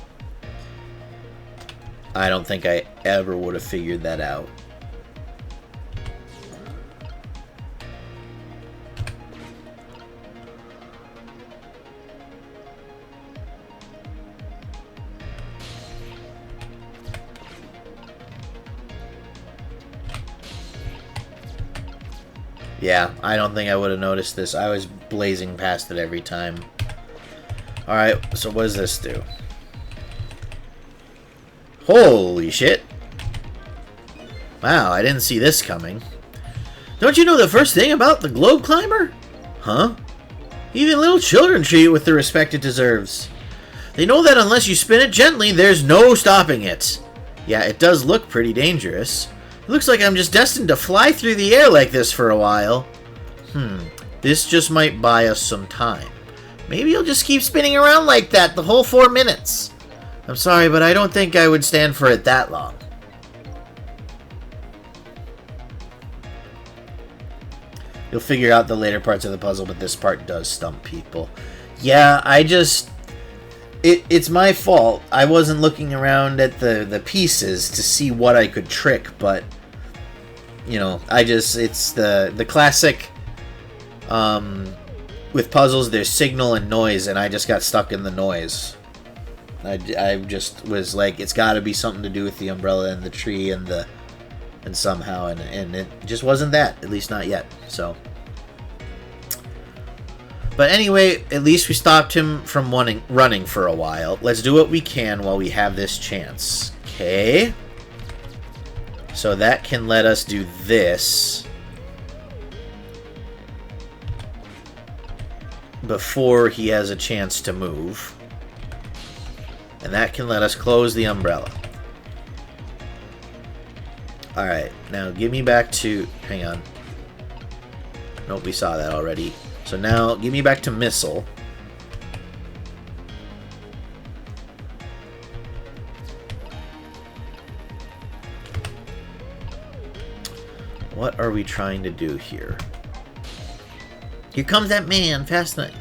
Speaker 1: I don't think I ever would have figured that out. Yeah, I don't think I would have noticed this. I was blazing past it every time. Alright, so what does this do? Holy shit! Wow, I didn't see this coming. Don't you know the first thing about the globe climber? Huh? Even little children treat it with the respect it deserves. They know that unless you spin it gently, there's no stopping it. Yeah, it does look pretty dangerous. It looks like I'm just destined to fly through the air like this for a while. This just might buy us some time. Maybe you'll just keep spinning around like that the whole 4 minutes. I'm sorry, but I don't think I would stand for it that long. You'll figure out the later parts of the puzzle, but this part does stump people. Yeah, it's my fault. I wasn't looking around at the pieces to see what I could trick, but you know, it's the classic with puzzles, there's signal and noise, and I just got stuck in the noise. I just was like, it's got to be something to do with the umbrella and the tree and somehow, and it just wasn't that, at least not yet. So, but anyway, at least we stopped him from running for a while. Let's do what we can while we have this chance. Okay. So that can let us do this before he has a chance to move. And that can let us close the umbrella. Alright, now give me back to... Hang on. Nope, we saw that already. So now, give me back to missile. What are we trying to do here? Here comes that man, fast night.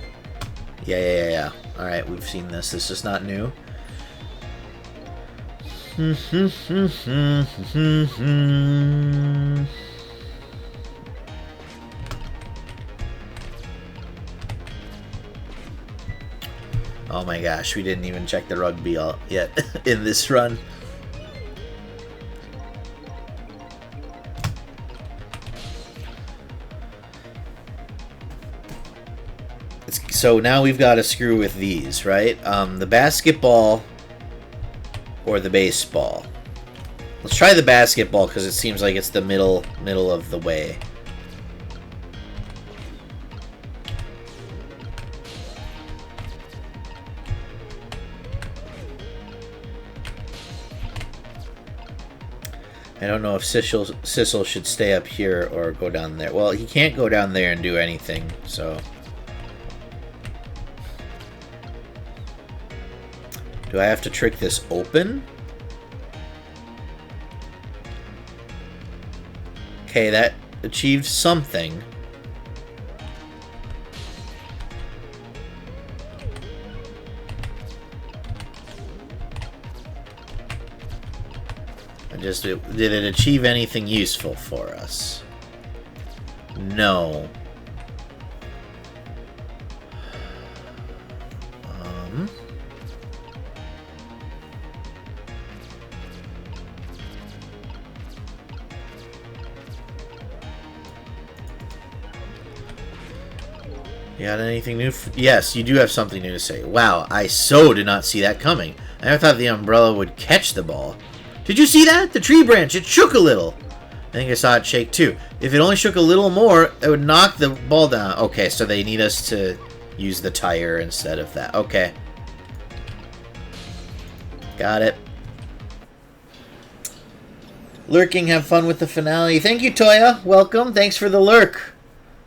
Speaker 1: Yeah. Alright, we've seen this. This is not new. Oh my gosh, we didn't even check the rugby yet in this run. So now we've got to screw with these, right? The basketball or the baseball. Let's try the basketball because it seems like it's the middle of the way. I don't know if Sissel should stay up here or go down there. Well, he can't go down there and do anything, so... Do I have to trick this open? Okay, that achieved something. Did it achieve anything useful for us? No. You got anything new? Yes, you do have something new to say. Wow, I so did not see that coming. I never thought the umbrella would catch the ball. Did you see that? The tree branch, it shook a little. I think I saw it shake too. If it only shook a little more, it would knock the ball down. Okay, so they need us to use the tire instead of that. Okay. Got it. Lurking, have fun with the finale. Thank you, Toya. Welcome. Thanks for the lurk.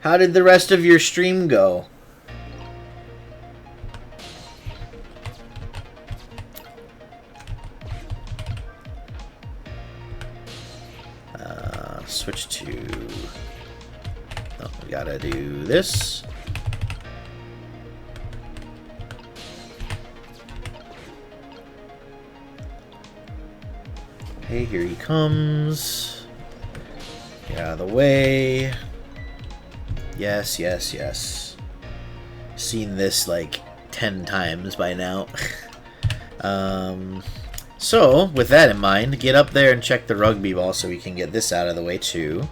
Speaker 1: How did the rest of your stream go? Switch to... Oh, we gotta do this. Okay, here he comes. Get out of the way. Yes. Seen this like 10 times by now. So, with that in mind, get up there and check the rugby ball so we can get this out of the way too.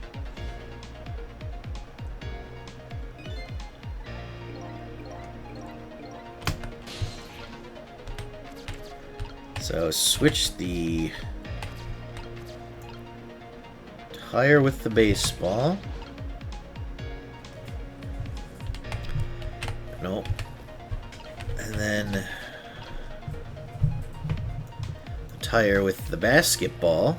Speaker 1: So switch the tire with the baseball. Nope. And then the tire with the basketball.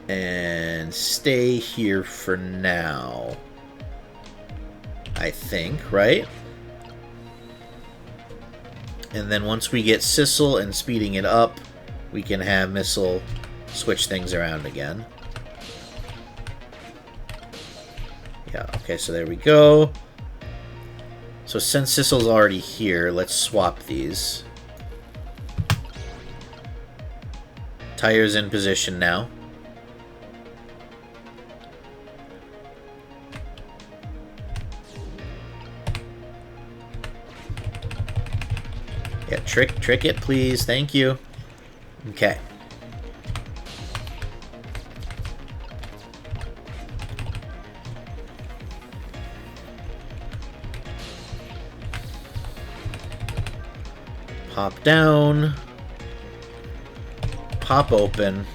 Speaker 1: And stay here for now. I think, right? And then once we get Sissel and speeding it up, we can have Missile switch things around again. Yeah, okay, so there we go. So since Sissel's already here, let's swap these. Tire's in position now. Yeah, trick it, please. Thank you. Okay. Pop down. Pop open.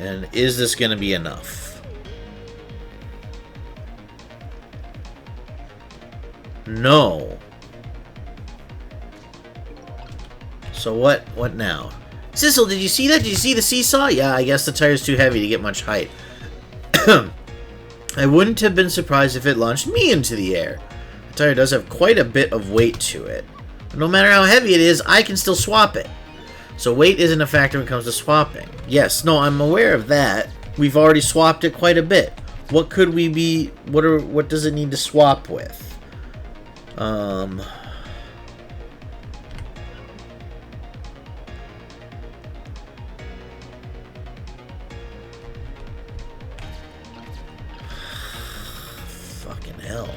Speaker 1: And is this going to be enough? No. So what now? Sissel, did you see that? Did you see the seesaw? Yeah, I guess the tire's too heavy to get much height. I wouldn't have been surprised if it launched me into the air. The tire does have quite a bit of weight to it. But no matter how heavy it is, I can still swap it. So weight isn't a factor when it comes to swapping. Yes, no, I'm aware of that. We've already swapped it quite a bit. What could we be... What does it need to swap with? Fucking hell.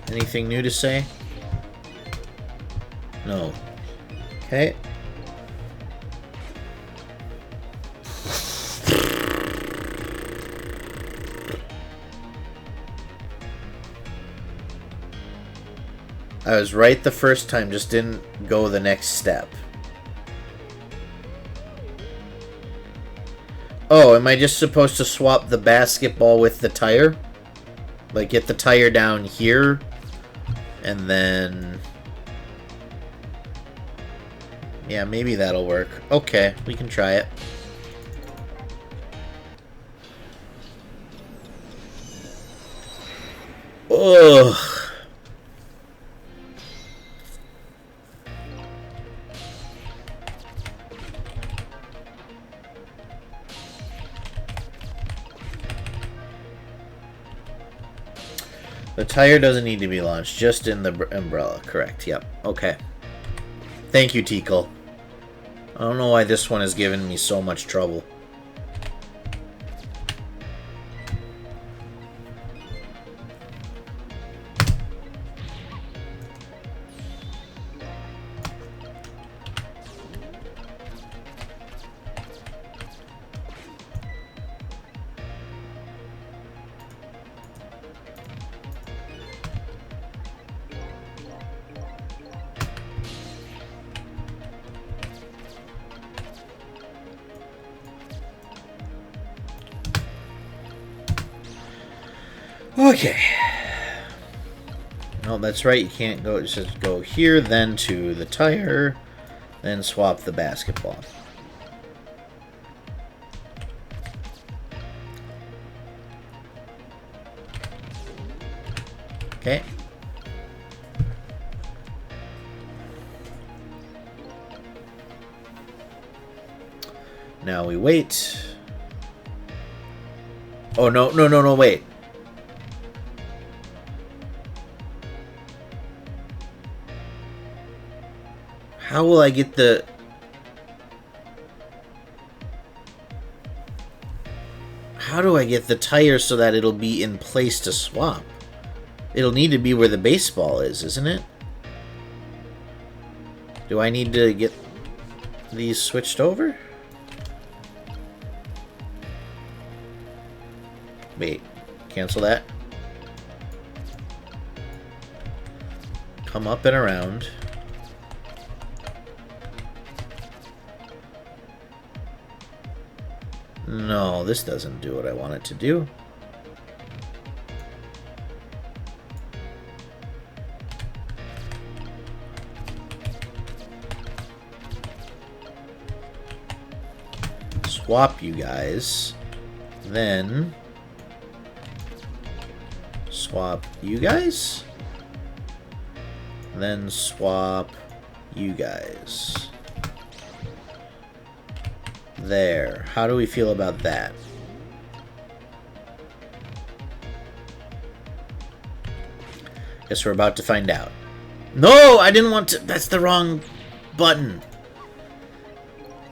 Speaker 1: Anything new to say? No. Okay. I was right the first time, just didn't go the next step. Oh, am I just supposed to swap the basketball with the tire? Like, get the tire down here, and then... Yeah, maybe that'll work. Okay, we can try it. Ugh. The tire doesn't need to be launched, just in the umbrella. Correct, yep. Okay. Thank you, Tikal. I don't know why this one has given me so much trouble. Okay. No, that's right. You can't go. Just go here, then to the tire, then swap the basketball. Okay. Now we wait. Oh, no, wait. How will I get the... how do I get the tire so that it'll be in place to swap? It'll need to be where the baseball is, isn't it? Do I need to get these switched over? Wait, cancel that. Come up and around. No, this doesn't do what I want it to do. Swap you guys. Then swap you guys. Then swap you guys. There. How do we feel about that? Guess we're about to find out. No, I didn't want to. That's the wrong button.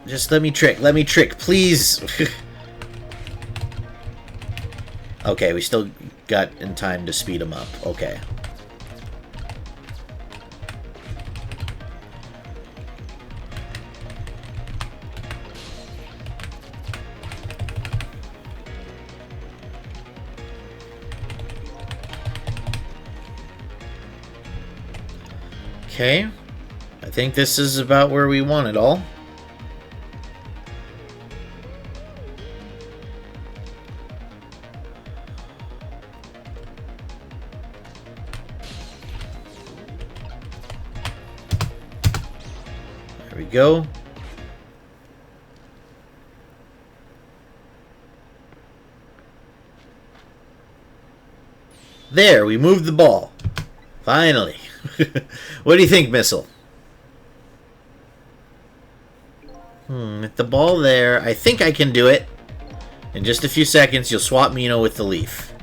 Speaker 1: Just let me trick, please. Okay, we still got in time to speed him up. Okay. Okay, I think this is about where we want it all. There we go. There, we moved the ball. Finally. What do you think, Missile? With the ball there, I think I can do it. In just a few seconds, you'll swap Mino with the leaf.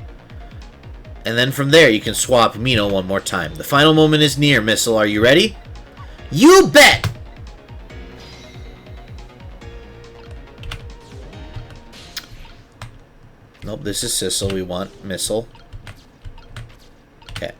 Speaker 1: And then from there, you can swap Mino one more time. The final moment is near, Missile. Are you ready? You bet! Nope, this is Sissel. We want Missile. Okay.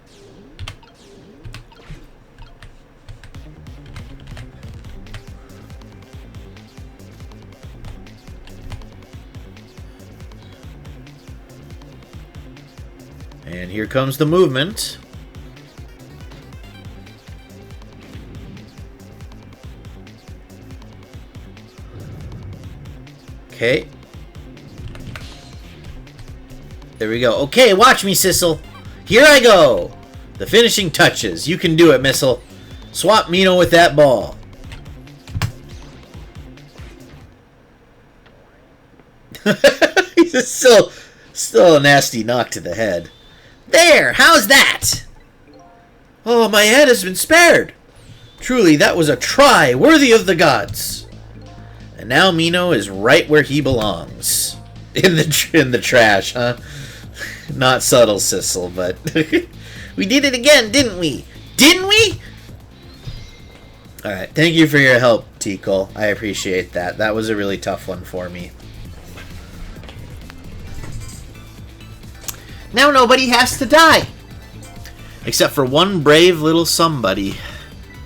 Speaker 1: And here comes the movement. Okay. There we go. Okay, watch me, Sissel. Here I go. The finishing touches. You can do it, Missile. Swap Mino with that ball. He's still a nasty knock to the head. There! How's that? Oh, my head has been spared. Truly, that was a try worthy of the gods. And now Mino is right where he belongs. In the trash, huh? Not subtle, Sissel, but... We did it again, didn't we? Didn't we? Alright, thank you for your help, Tikal. I appreciate that. That was a really tough one for me. Now nobody has to die. Except for one brave little somebody.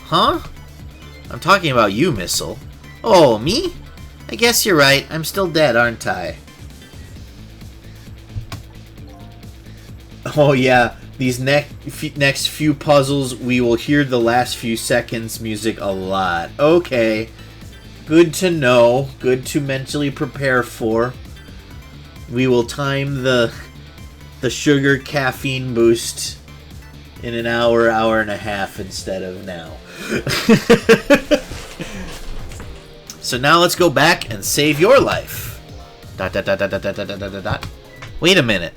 Speaker 1: Huh? I'm talking about you, Missile. Oh, me? I guess you're right. I'm still dead, aren't I? Oh, yeah. These next few puzzles, we will hear the last few seconds music a lot. Okay. Good to know. Good to mentally prepare for. We will time the sugar caffeine boost in an hour and a half instead of now. So now let's go back and save your life. ... Wait a minute.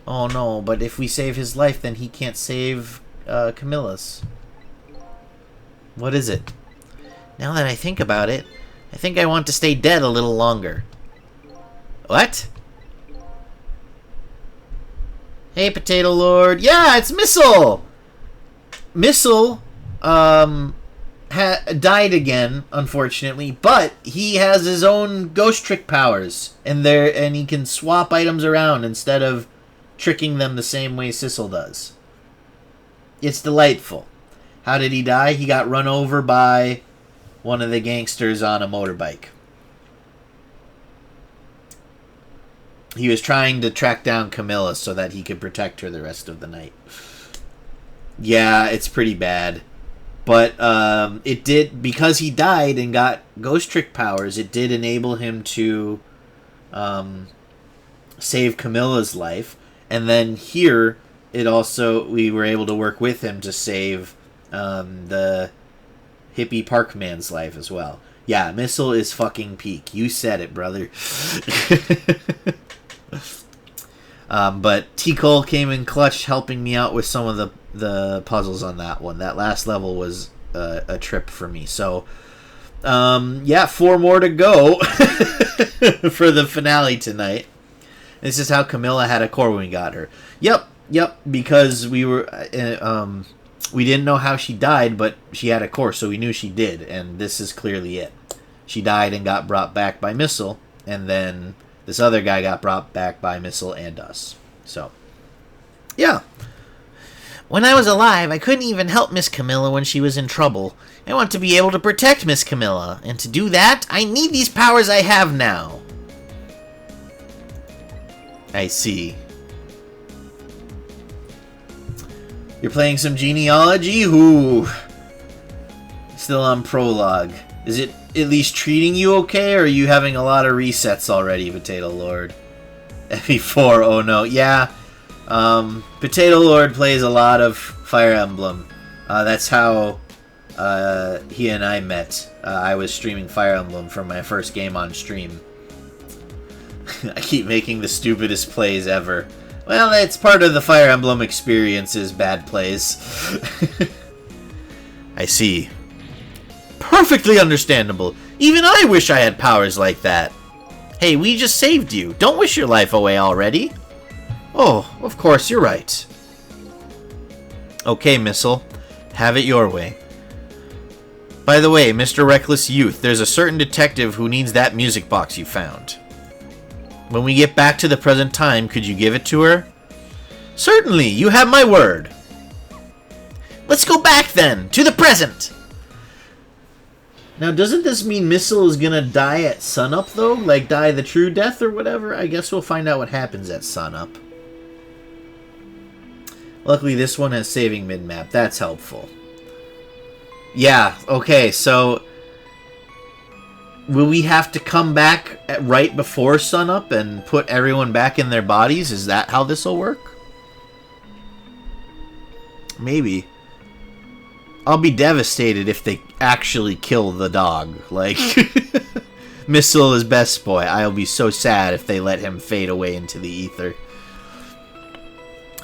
Speaker 1: Oh no, but if we save his life, then he can't save Camilla's. What is it? Now that I think about it, I think I want to stay dead a little longer. What? Hey, Potato Lord. Yeah, it's Missile! Missile, died again, unfortunately, but he has his own ghost trick powers, and he can swap items around instead of tricking them the same way Sissel does. It's delightful. How did he die? He got run over by one of the gangsters on a motorbike. He was trying to track down Camilla so that he could protect her the rest of the night. Yeah, it's pretty bad. But it did, because he died and got ghost trick powers, it did enable him to save Camilla's life. And then here, we were able to work with him to save the hippie parkman's life as well. Yeah, Missile is fucking peak. You said it, brother. But T. Cole came in clutch, helping me out with some of the puzzles on that one. That last level was a trip for me. So, yeah, 4 more to go for the finale tonight. This is how Camilla had a core when we got her. Yep, because we didn't know how she died, but she had a core, so we knew she did, and this is clearly it. She died and got brought back by Missile, and then this other guy got brought back by Missile and us. So, yeah. When I was alive, I couldn't even help Miss Camilla when she was in trouble. I want to be able to protect Miss Camilla, and to do that, I need these powers I have now. I see. You're playing some genealogy? Ooh. Still on prologue. Is it at least treating you okay, or are you having a lot of resets already, Potato Lord? FE4, oh no. Yeah. Potato Lord plays a lot of Fire Emblem. That's how he and I met. I was streaming Fire Emblem for my first game on stream. I keep making the stupidest plays ever. Well, it's part of the Fire Emblem experience's bad plays. I see. Perfectly understandable. Even I wish I had powers like that. Hey, we just saved you. Don't wish your life away already. Oh, of course, you're right. Okay, Missile. Have it your way. By the way, Mr. Reckless Youth, there's a certain detective who needs that music box you found. When we get back to the present time, could you give it to her? Certainly, you have my word. Let's go back then, to the present. Now, doesn't this mean Missile is gonna die at sunup, though? Like, die the true death or whatever? I guess we'll find out what happens at sunup. Luckily, this one has saving mid-map. That's helpful. Yeah, okay, so will we have to come back right before sunup and put everyone back in their bodies? Is that how this will work? Maybe. I'll be devastated if they actually kill the dog. Like, Missile is best boy. I'll be so sad if they let him fade away into the ether.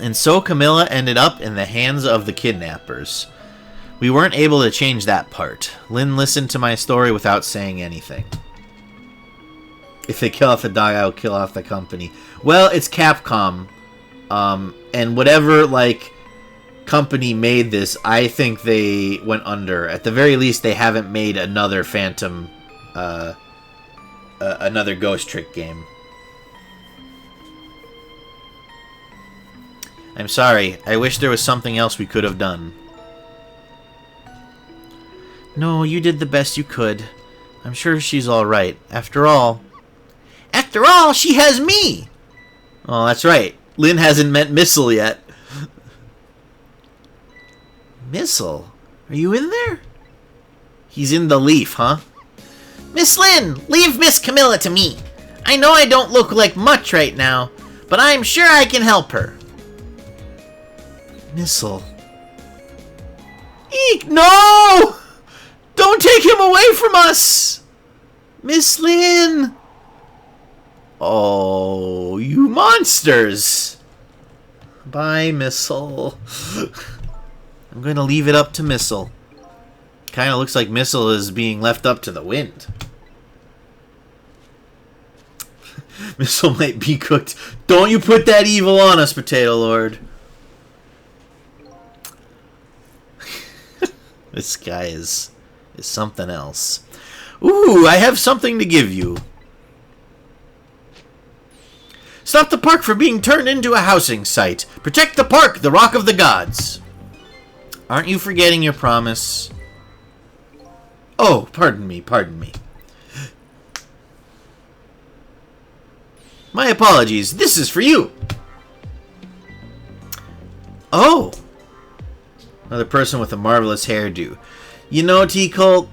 Speaker 1: And so Camilla ended up in the hands of the kidnappers. We weren't able to change that part. Lynn listened to my story without saying anything. If they kill off the dog, I'll kill off the company. Well, it's Capcom. And whatever, like, company made this, I think they went under. At the very least, they haven't made another Phantom, another Ghost Trick game. I'm sorry. I wish there was something else we could have done. No, you did the best you could. I'm sure she's alright. After all, she has me! Oh, that's right. Lynn hasn't met Missile yet. Missile? Are you in there? He's in the leaf, huh? Miss Lynn, leave Miss Camilla to me. I know I don't look like much right now, but I'm sure I can help her. Missile. Eek, no! Don't take him away from us! Miss Lynn! Oh, you monsters! Bye, Missile. I'm going to leave it up to Missile. Kind of looks like Missile is being left up to the wind. Missile might be cooked. Don't you put that evil on us, Potato Lord. This guy is is something else. Ooh, I have something to give you. Stop the park from being turned into a housing site. Protect the park, the Rock of the Gods. Aren't you forgetting your promise? Oh, pardon me, pardon me. My apologies. This is for you. Oh. Another person with a marvelous hairdo. You know, T-Cult,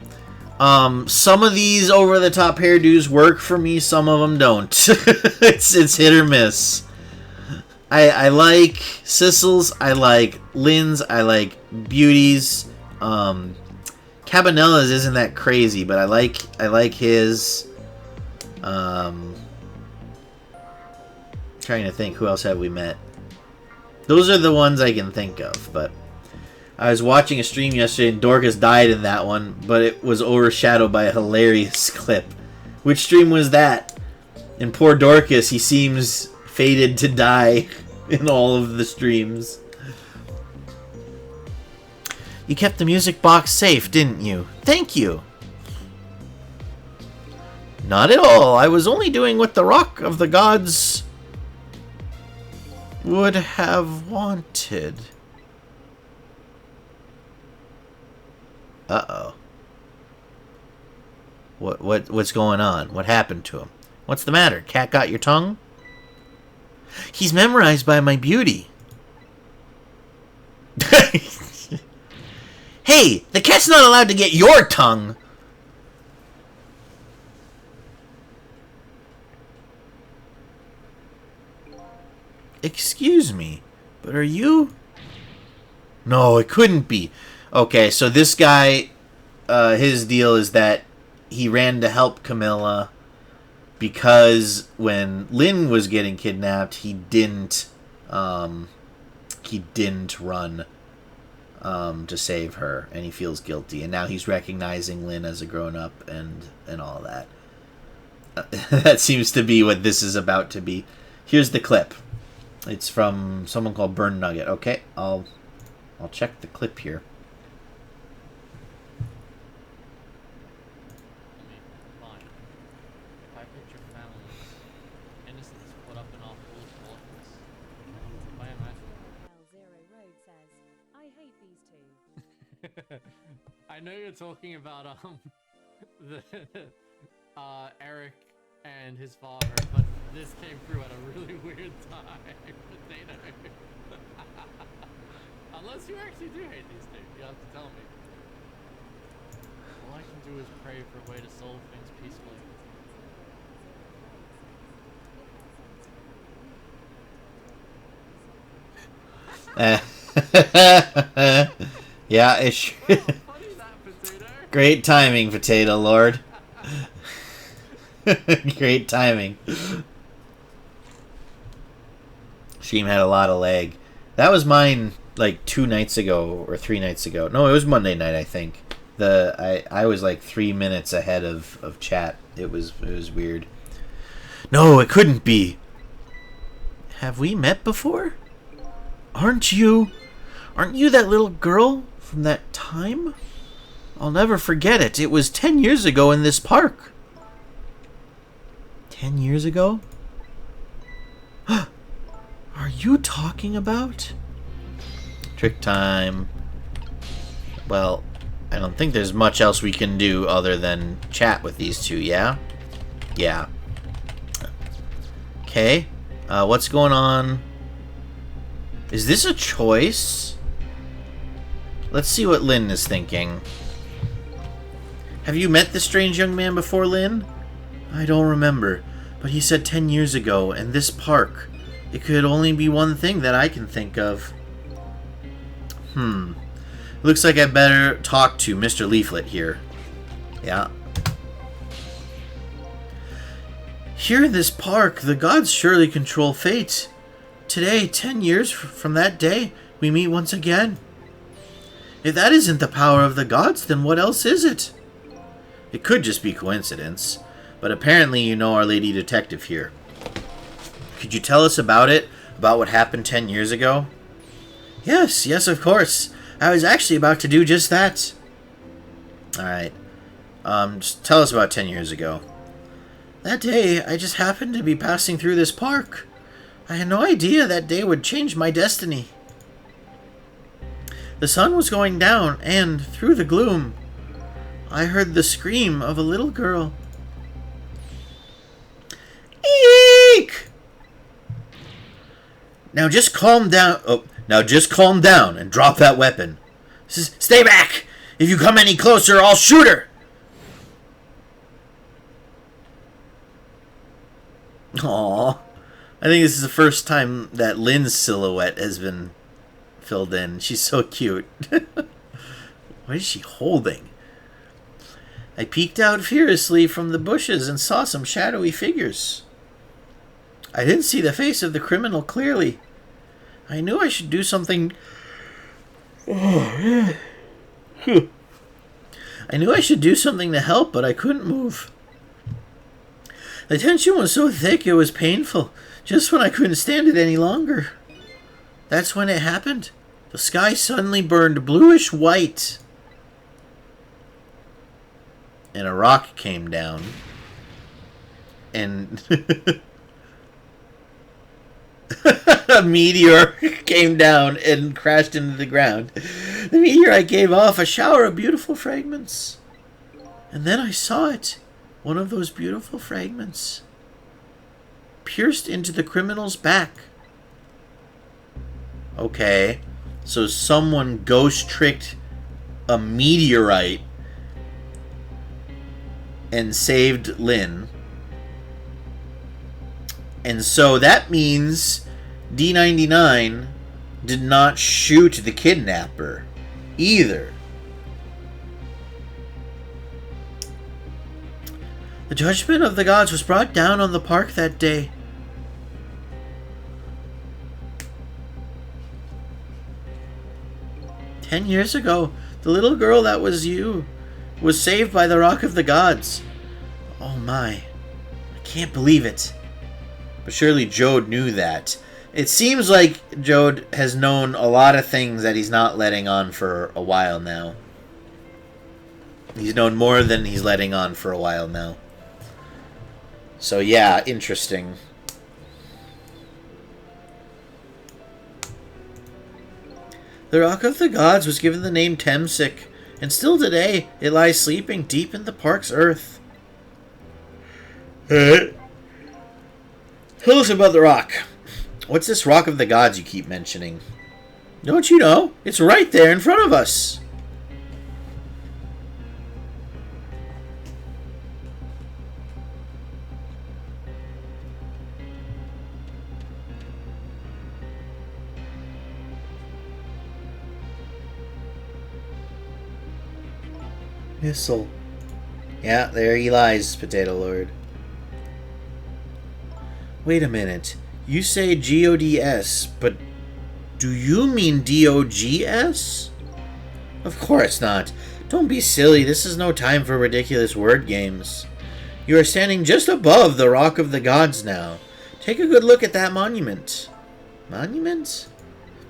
Speaker 1: some of these over-the-top hairdos work for me, some of them don't. it's hit or miss. I like Sissel's, I like Lynn's, I like Beauty's. Cabanella's isn't that crazy, but I like his. Trying to think, who else have we met? Those are the ones I can think of, but I was watching a stream yesterday and Dorcas died in that one, but it was overshadowed by a hilarious clip. Which stream was that? And poor Dorcas, he seems fated to die in all of the streams. You kept the music box safe, didn't you? Thank you! Not at all. I was only doing what the Rock of the Gods would have wanted. Uh-oh. What's going on? What happened to him? What's the matter? Cat got your tongue? He's memorized by my beauty. Hey, the cat's not allowed to get your tongue. Excuse me, but are you? No, it couldn't be. Okay, so this guy, his deal is that he ran to help Camilla because when Lynn was getting kidnapped, he didn't run to save her, and he feels guilty. And now he's recognizing Lynn as a grown-up and all that. That seems to be what this is about to be. Here's the clip. It's from someone called Burn Nugget. Okay, I'll check the clip here.
Speaker 2: I know you're talking about the Eric and his father, but this came through at a really weird time. Potato. Unless you actually do hate these two, you have to tell me. All I can do is pray for a way to solve things peacefully.
Speaker 1: Yeah, it's sure. Great timing, Potato Lord. Great timing. Stream had a lot of lag. That was mine like 2 nights ago or 3 nights ago. No, it was Monday night, I think. I was like 3 minutes ahead of chat. It was weird. No, it couldn't be. Have we met before? Aren't you that little girl from that time? I'll never forget it. It was 10 years ago in this park. 10 years ago? Are you talking about? Trick time. Well, I don't think there's much else we can do other than chat with these two, yeah? Yeah. Okay. What's going on? Is this a choice? Let's see what Lynn is thinking. Have you met this strange young man before, Lynn? I don't remember, but he said 10 years ago, and this park. It could only be one thing that I can think of. Looks like I better talk to Mr. Leaflet here. Yeah. Here in this park, the gods surely control fate. Today, 10 years from that day, we meet once again. If that isn't the power of the gods, then what else is it? It could just be coincidence, but apparently you know our lady detective here. Could you tell us about it? About what happened 10 years ago? Yes, of course. I was actually about to do just that. Alright. Just tell us about 10 years ago. That day, I just happened to be passing through this park. I had no idea that day would change my destiny. The sun was going down, and, through the gloom, I heard the scream of a little girl. Eek! Now just calm down. Oh, now just calm down and drop that weapon. Stay back! If you come any closer, I'll shoot her! Aww. I think this is the first time that Lynn's silhouette has been filled in. She's so cute. What is she holding? I peeked out furiously from the bushes and saw some shadowy figures. I didn't see the face of the criminal clearly. I knew I should do something... I knew I should do something to help, but I couldn't move. The tension was so thick it was painful, just when I couldn't stand it any longer. That's when it happened. The sky suddenly burned bluish white. And a rock came down. And a meteor came down and crashed into the ground. The meteorite gave off a shower of beautiful fragments. And then I saw it. One of those beautiful fragments pierced into the criminal's back. Okay, so someone ghost tricked a meteorite and saved Lynn. And so that means D99 did not shoot the kidnapper either. The judgment of the gods was brought down on the park that day. "10 years ago, the little girl that was you was saved by the Rock of the Gods." Oh my. I can't believe it. But surely Jode knew that. It seems like Jode has known a lot of things that he's not letting on for a while now. He's known more than he's letting on for a while now. So yeah, interesting. The Rock of the Gods was given the name Temsic, and still today it lies sleeping deep in the park's earth. Tell us about the rock. What's this Rock of the Gods you keep mentioning? Don't you know? It's right there in front of us. Missile. Yeah, there he lies, Potato Lord. Wait a minute. You say GODS, but do you mean DOGS? Of course not. Don't be silly. This is no time for ridiculous word games. You are standing just above the Rock of the Gods now. Take a good look at that monument. Monument?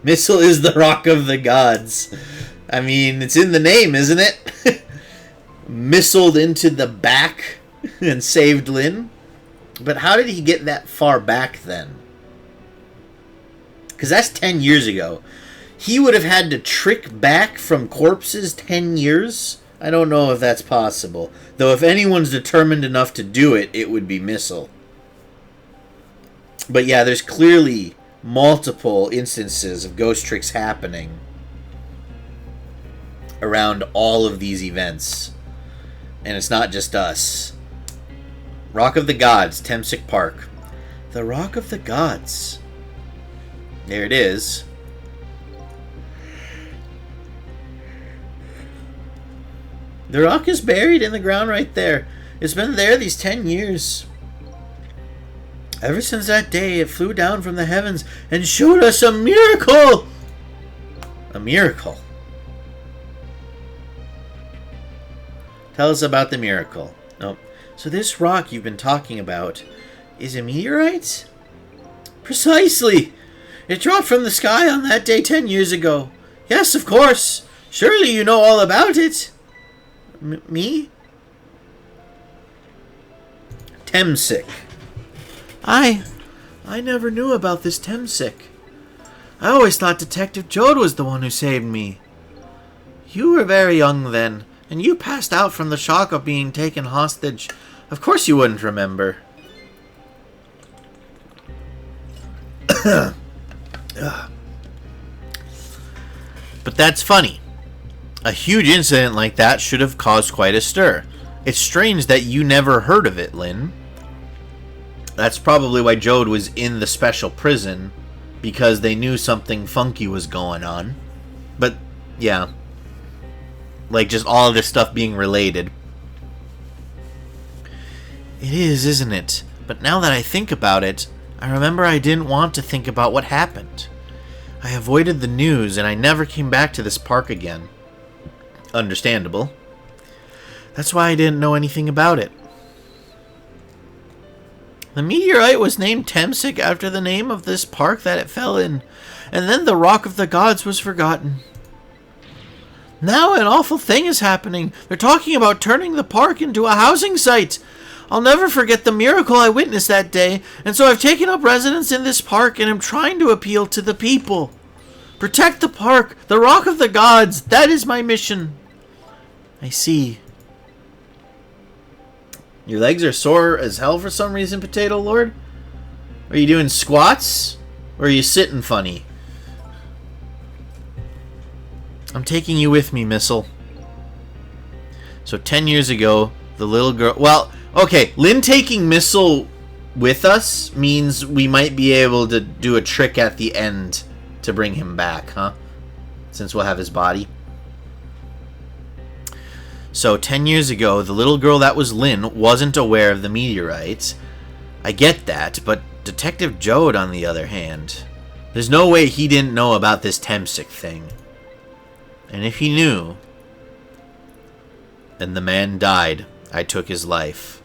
Speaker 1: Missile is the Rock of the Gods. I mean, it's in the name, isn't it? Missiled into the back and saved Lynn. But how did he get that far back then? Because that's 10 years ago. He would have had to trick back from corpses 10 years? I don't know if that's possible. Though if anyone's determined enough to do it, it would be Missile. But yeah, there's clearly multiple instances of ghost tricks happening around all of these events. And it's not just us. Rock of the Gods, Temsic Park. The Rock of the Gods. There it is. The rock is buried in the ground right there. It's been there these 10 years. Ever since that day, it flew down from the heavens and showed us a miracle. A miracle. Tell us about the miracle. Oh, so this rock you've been talking about is a meteorite? Precisely. It dropped from the sky on that day 10 years ago. Yes, of course. Surely you know all about it. Me? Temsick. I never knew about this Temsick. I always thought Detective Jode was the one who saved me. You were very young then, and you passed out from the shock of being taken hostage. Of course you wouldn't remember. But that's funny. A huge incident like that should have caused quite a stir. It's strange that you never heard of it, Lynn. That's probably why Jode was in the special prison, because they knew something funky was going on. But, yeah. Like, just all of this stuff being related. It is, isn't it? But now that I think about it, I remember I didn't want to think about what happened. I avoided the news, and I never came back to this park again. Understandable. That's why I didn't know anything about it. The meteorite was named Temsick after the name of this park that it fell in, and then the Rock of the Gods was forgotten. Now an awful thing is happening. They're talking about turning the park into a housing site. I'll never forget the miracle I witnessed that day, and so I've taken up residence in this park and am trying to appeal to the people. Protect the park, the Rock of the Gods. That is my mission. I see. Your legs are sore as hell for some reason, Potato Lord? Are you doing squats? Or are you sitting funny? I'm taking you with me, Missile. So 10 years ago, the little girl... Well, okay, Lynn taking Missile with us means we might be able to do a trick at the end to bring him back, huh? Since we'll have his body. So 10 years ago, the little girl that was Lynn wasn't aware of the meteorites. I get that, but Detective Jode, on the other hand, there's no way he didn't know about this Temsick thing. And if he knew, then the man died. I took his life.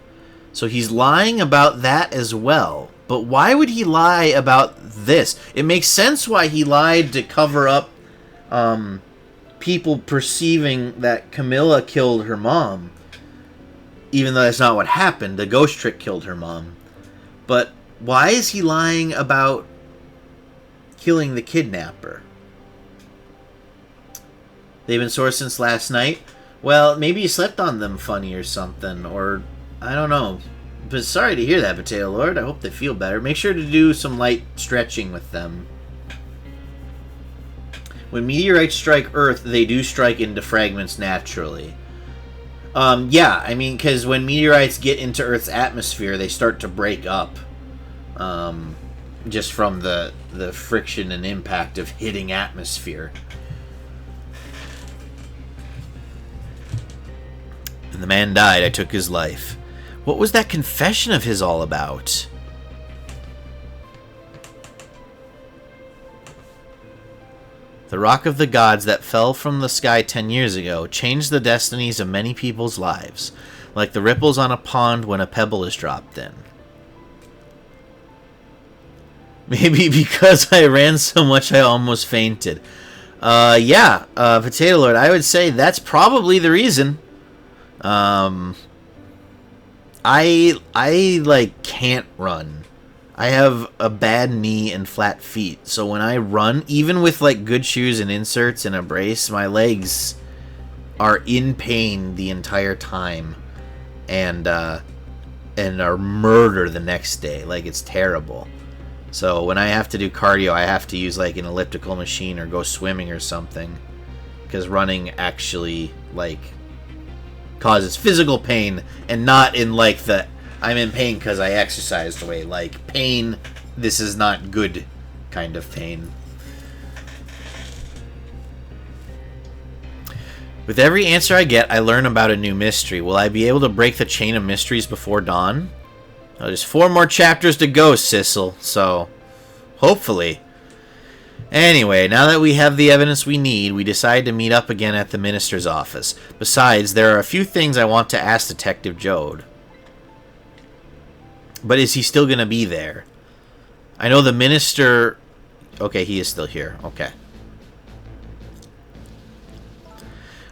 Speaker 1: So he's lying about that as well. But why would he lie about this? It makes sense why he lied to cover up people perceiving that Camilla killed her mom. Even though that's not what happened. The ghost trick killed her mom. But why is he lying about killing the kidnapper? They've been sore since last night. Well, maybe you slept on them funny or something. Or, I don't know. But sorry to hear that, Potato Lord. I hope they feel better. Make sure to do some light stretching with them. When meteorites strike Earth, they do strike into fragments naturally. Yeah, I mean, because when meteorites get into Earth's atmosphere, they start to break up. Just from the friction and impact of hitting atmosphere. And the man died. I took his life. What was that confession of his all about? The Rock of the Gods that fell from the sky 10 years ago changed the destinies of many people's lives, like the ripples on a pond when a pebble is dropped in. Maybe because I ran so much I almost fainted. Yeah, Potato Lord, I would say that's probably the reason. I like can't run. I have a bad knee and flat feet, so when I run, even with like good shoes and inserts and a brace, my legs are in pain the entire time, and are murder the next day. Like, it's terrible. So when I have to do cardio, I have to use like an elliptical machine or go swimming or something, because running actually like causes physical pain, and not in like the I'm in pain because I exercised away. Like, pain, this is not good kind of pain. With every answer I get, I learn about a new mystery. Will I be able to break the chain of mysteries before dawn? Oh, there's 4 more chapters to go, Sissel, so hopefully. Anyway, now that we have the evidence we need, we decide to meet up again at the minister's office. Besides, there are a few things I want to ask Detective Jode. But is he still going to be there? I know the minister... Okay, he is still here. Okay.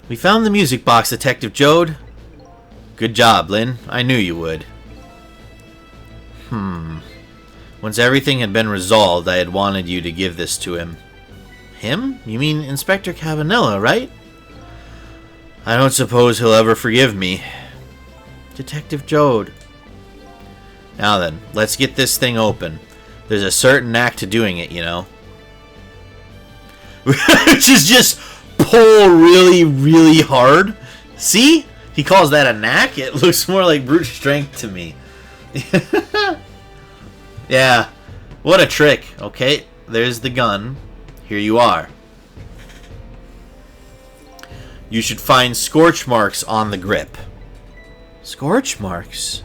Speaker 1: We found the music box, Detective Jode. Good job, Lynn. I knew you would. Once everything had been resolved, I had wanted you to give this to him. Him? You mean Inspector Cavanella, right? I don't suppose he'll ever forgive me. Detective Jode. Now then, let's get this thing open. There's a certain knack to doing it, you know. Which is just pull really, really hard. See? He calls that a knack? It looks more like brute strength to me. Yeah. What a trick. Okay, there's the gun. Here you are. You should find scorch marks on the grip. Scorch marks?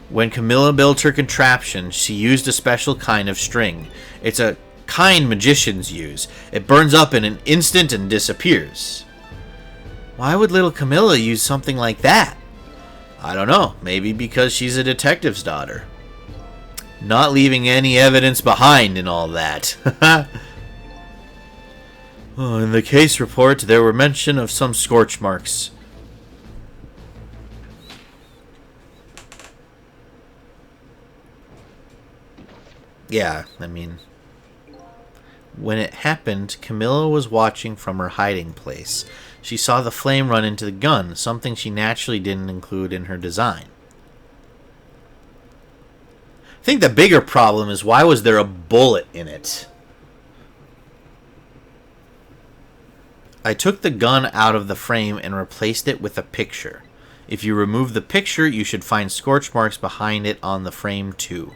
Speaker 1: When Camilla built her contraption, she used a special kind of string. It's a kind magicians use. It burns up in an instant and disappears. Why would little Camilla use something like that? I don't know. Maybe because she's a detective's daughter. Not leaving any evidence behind and all that. In the case report, there were mention of some scorch marks. Yeah, I mean, when it happened, Camilla was watching from her hiding place. She saw the flame run into the gun, something she naturally didn't include in her design. I think the bigger problem is, why was there a bullet in it? I took the gun out of the frame and replaced it with a picture. If you remove the picture, you should find scorch marks behind it on the frame too.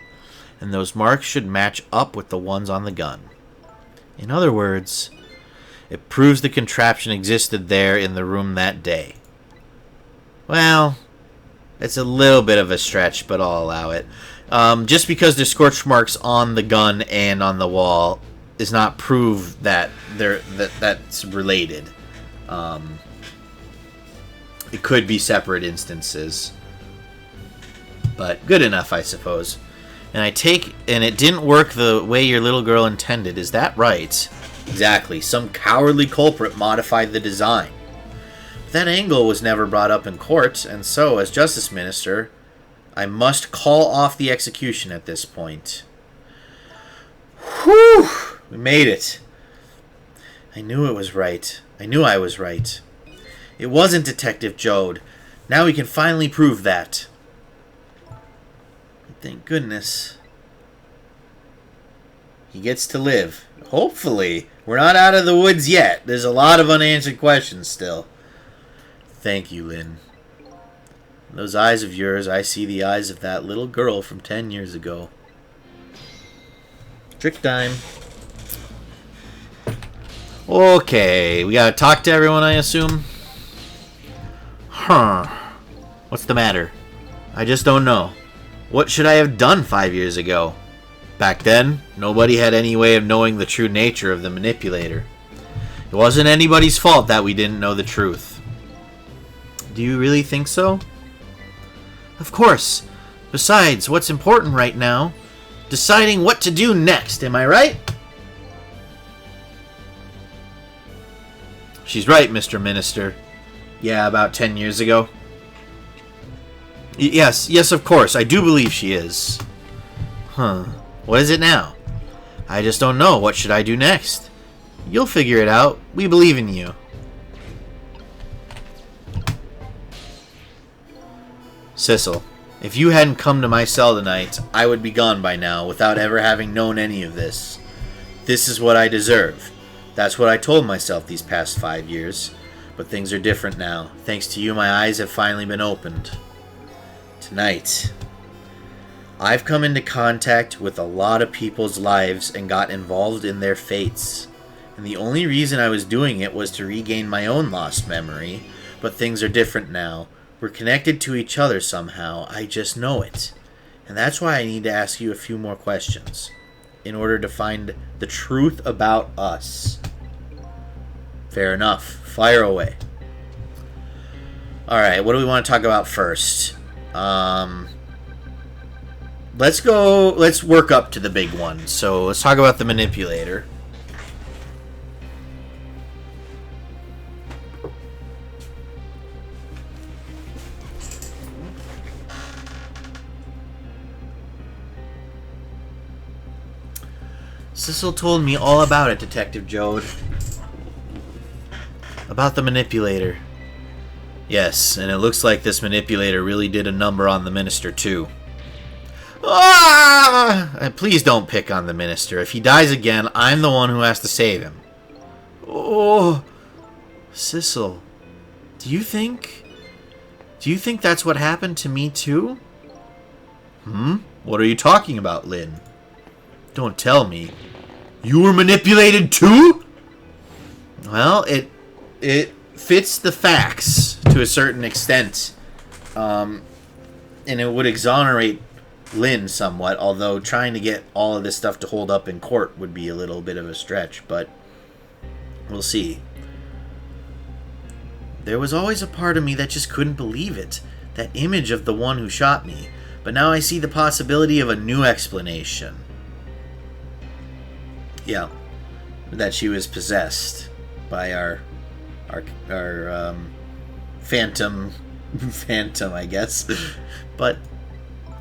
Speaker 1: And those marks should match up with the ones on the gun. In other words, it proves the contraption existed there in the room that day. Well, it's a little bit of a stretch, but I'll allow it. Just because there's scorch marks on the gun and on the wall is not proof that that's related. It could be separate instances, but good enough, I suppose. And it didn't work the way your little girl intended. Is that right? Exactly. Some cowardly culprit modified the design. But that angle was never brought up in court, and so, as Justice Minister, I must call off the execution at this point. Whew! We made it. I knew it was right. I knew I was right. It wasn't Detective Jode. Now we can finally prove that. Thank goodness. He gets to live. Hopefully. We're not out of the woods yet. There's a lot of unanswered questions still. Thank you, Lynn. In those eyes of yours, I see the eyes of that little girl from 10 years ago. Trick time. Okay, we gotta talk to everyone, I assume? What's the matter? I just don't know. What should I have done 5 years ago? Back then, nobody had any way of knowing the true nature of the manipulator. It wasn't anybody's fault that we didn't know the truth. Do you really think so? Of course. Besides, what's important right now? Deciding what to do next, am I right? She's right, Mr. Minister. Yeah, about 10 years ago. Yes, of course. I do believe she is. What is it now? I just don't know. What should I do next? You'll figure it out. We believe in you. Sissel, if you hadn't come to my cell tonight, I would be gone by now without ever having known any of this. This is what I deserve. That's what I told myself these past 5 years. But things are different now. Thanks to you, my eyes have finally been opened. Tonight, I've come into contact with a lot of people's lives and got involved in their fates. And the only reason I was doing it was to regain my own lost memory. But things are different now. We're connected to each other somehow. I just know it. And that's why I need to ask you a few more questions in order to find the truth about us. Fair enough. Fire away. Alright, what do we want to talk about first? Let's work up to the big one. So let's talk about the manipulator. Cecil told me all about it, Detective Jode. About the manipulator. Yes, and it looks like this manipulator really did a number on the minister, too. Ah! Please don't pick on the minister. If he dies again, I'm the one who has to save him. Oh, Cecil, do you think that's what happened to me, too? What are you talking about, Lynn? Don't tell me. You were manipulated too? Well, it fits the facts to a certain extent. And it would exonerate Lynn somewhat, although trying to get all of this stuff to hold up in court would be a little bit of a stretch, but we'll see. There was always a part of me that just couldn't believe it. That image of the one who shot me. But now I see the possibility of a new explanation. Yeah. That she was possessed by our phantom, I guess. But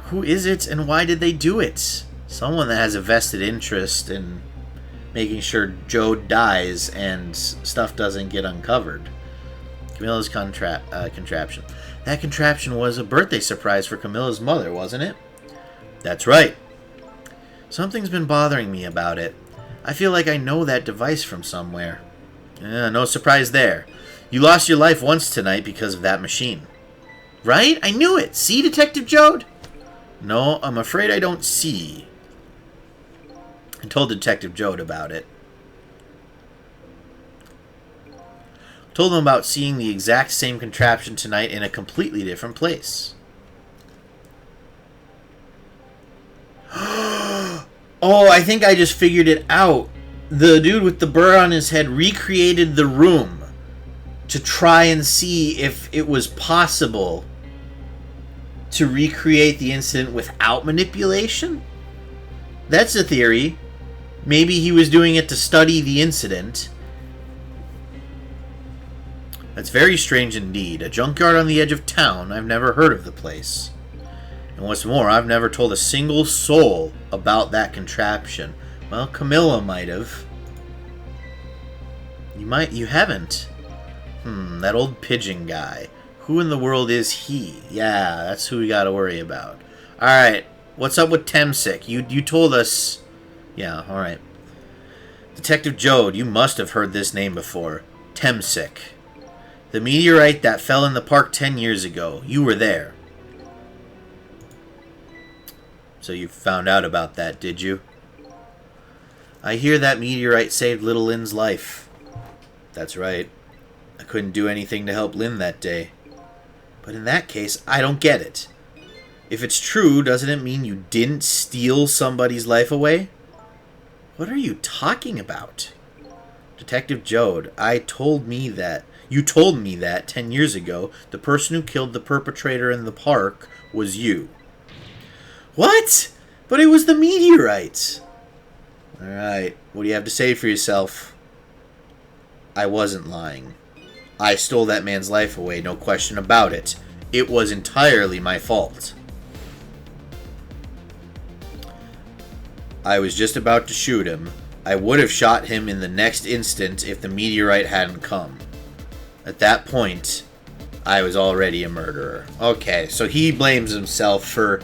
Speaker 1: who is it and why did they do it? Someone that has a vested interest in making sure Joe dies and stuff doesn't get uncovered. Camilla's contraption. That contraption was a birthday surprise for Camilla's mother, wasn't it? That's right. Something's been bothering me about it. I feel like I know that device from somewhere. No surprise there. You lost your life once tonight because of that machine. Right? I knew it. See, Detective Jode? No, I'm afraid I don't see. I told Detective Jode about it. Told him about seeing the exact same contraption tonight in a completely different place. Oh, I think I just figured it out. The dude with the burr on his head recreated the room to try and see if it was possible to recreate the incident without manipulation? That's a theory. Maybe he was doing it to study the incident. That's very strange indeed. A junkyard on the edge of town. I've never heard of the place. And what's more, I've never told a single soul about that contraption. Well, Camilla might have. You haven't. That old pigeon guy. Who in the world is he? Yeah, that's who we gotta worry about. Alright, what's up with Temsic? You told us... Yeah, alright. Detective Jode, you must have heard this name before. Temsic. The meteorite that fell in the park 10 years ago. You were there. So you found out about that, did you? I hear that meteorite saved little Lynn's life. That's right. I couldn't do anything to help Lynn that day. But in that case, I don't get it. If it's true, doesn't it mean you didn't steal somebody's life away? What are you talking about? Detective Jode, you told me that 10 years ago the person who killed the perpetrator in the park was you. What? But it was the meteorite. Alright, what do you have to say for yourself? I wasn't lying. I stole that man's life away, no question about it. It was entirely my fault. I was just about to shoot him. I would have shot him in the next instant if the meteorite hadn't come. At that point, I was already a murderer. Okay, so he blames himself for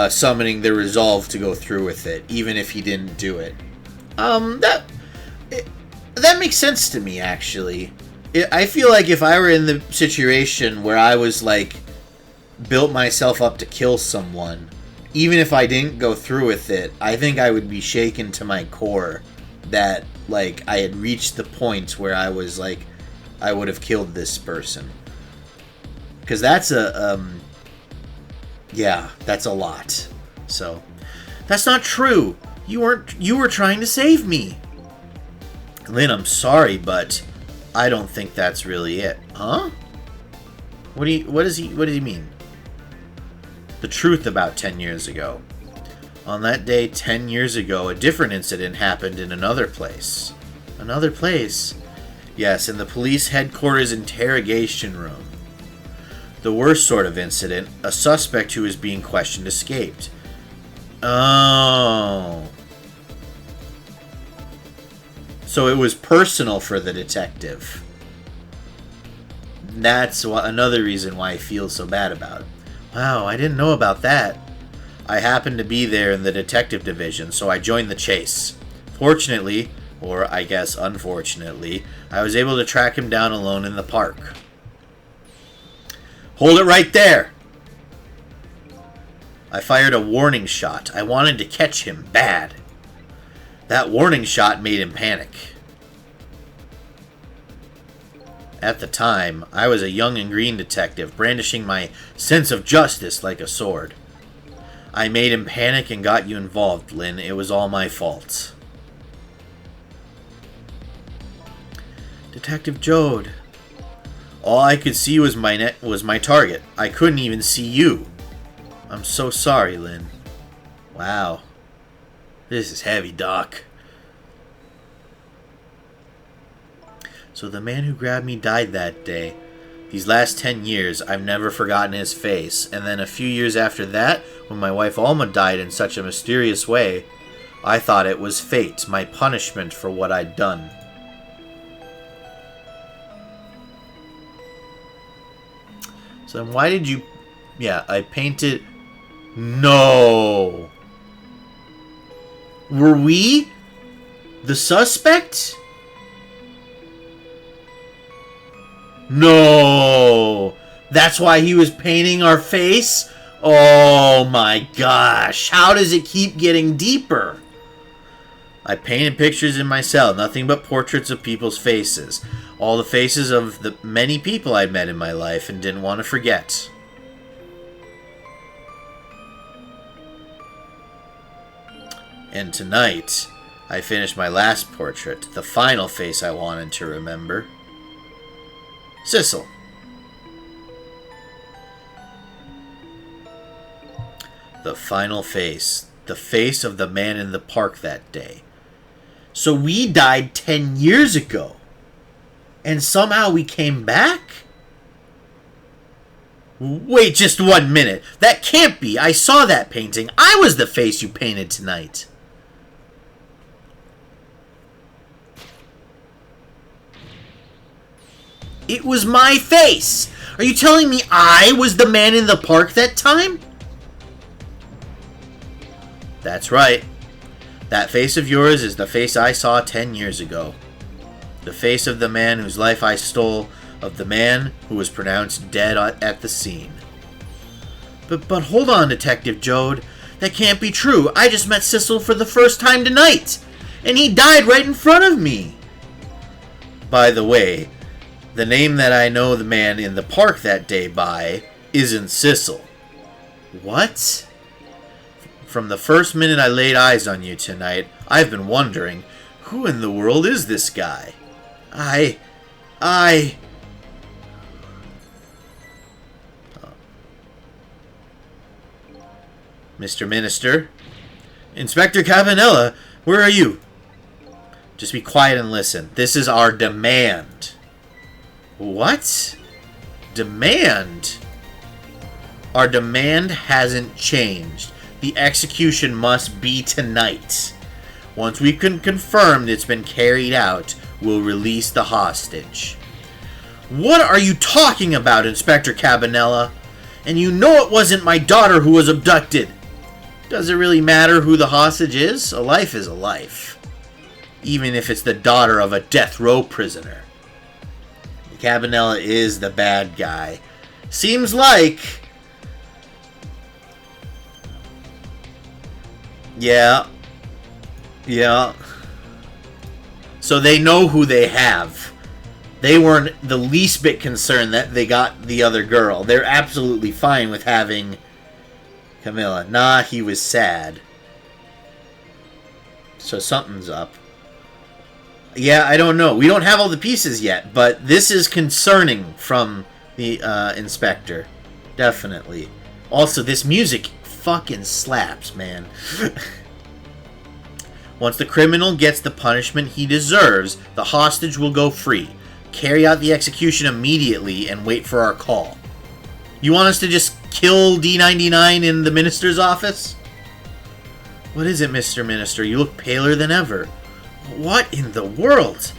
Speaker 1: summoning the resolve to go through with it, even if he didn't do it. That makes sense to me, actually. I feel like if I were in the situation where I was, like, built myself up to kill someone, even if I didn't go through with it, I think I would be shaken to my core that, like, I had reached the point where I was, like, I would have killed this person. Because that's yeah, that's a lot. So, that's not true. You were trying to save me. Lynn, I'm sorry, but I don't think that's really it. Huh? What does he mean? The truth about 10 years ago. On that day 10 years ago, a different incident happened in another place. Another place? Yes, in the police headquarters interrogation room. The worst sort of incident, a suspect who was being questioned escaped. Oh. So it was personal for the detective. That's another reason why I feel so bad about it. Wow, I didn't know about that. I happened to be there in the detective division, so I joined the chase. Fortunately, or I guess unfortunately, I was able to track him down alone in the park. Hold it right there! I fired a warning shot. I wanted to catch him bad. That warning shot made him panic. At the time, I was a young and green detective, brandishing my sense of justice like a sword. I made him panic and got you involved, Lynn. It was all my fault. Detective Jode. All I could see was my target. I couldn't even see you. I'm so sorry, Lynn. Wow. This is heavy, Doc. So the man who grabbed me died that day. These last 10 years, I've never forgotten his face. And then a few years after that, when my wife Alma died in such a mysterious way, I thought it was fate, my punishment for what I'd done. So then why did you... Yeah, I painted... No! Were we the suspect? No! That's why he was painting our face? Oh my gosh. How does it keep getting deeper? I painted pictures in my cell. Nothing but portraits of people's faces. All the faces of the many people I'd met in my life and didn't want to forget. And tonight, I finished my last portrait. The final face I wanted to remember. Cecil. The final face. The face of the man in the park that day. So we died 10 years ago. And somehow we came back? Wait just 1 minute. That can't be. I saw that painting. I was the face you painted tonight. It was my face! Are you telling me I was the man in the park that time? That's right. That face of yours is the face I saw 10 years ago. The face of the man whose life I stole, of the man who was pronounced dead at the scene. But hold on, Detective Jode. That can't be true. I just met Cecil for the first time tonight, and he died right in front of me. By the way, the name that I know the man in the park that day by isn't Cecil. What? From the first minute I laid eyes on you tonight, I've been wondering, who in the world is this guy? Mr. Minister? Inspector Cabanella, where are you? Just be quiet and listen. This is our demand. What? Demand? Our demand hasn't changed. The execution must be tonight. Once we can confirm it's been carried out, we'll release the hostage. What are you talking about, Inspector Cabanella? And you know it wasn't my daughter who was abducted. Does it really matter who the hostage is? A life is a life. Even if it's the daughter of a death row prisoner. Cabanella is the bad guy. Seems like... Yeah. So they know who they have. They weren't the least bit concerned that they got the other girl. They're absolutely fine with having Camilla. Nah, he was sad. So something's up. Yeah, I don't know. We don't have all the pieces yet, but this is concerning from the inspector. Definitely. Also, this music fucking slaps, man. Once the criminal gets the punishment he deserves, the hostage will go free. Carry out the execution immediately and wait for our call. You want us to just kill D99 in the minister's office? What is it, Mr. Minister? You look paler than ever. What in the world?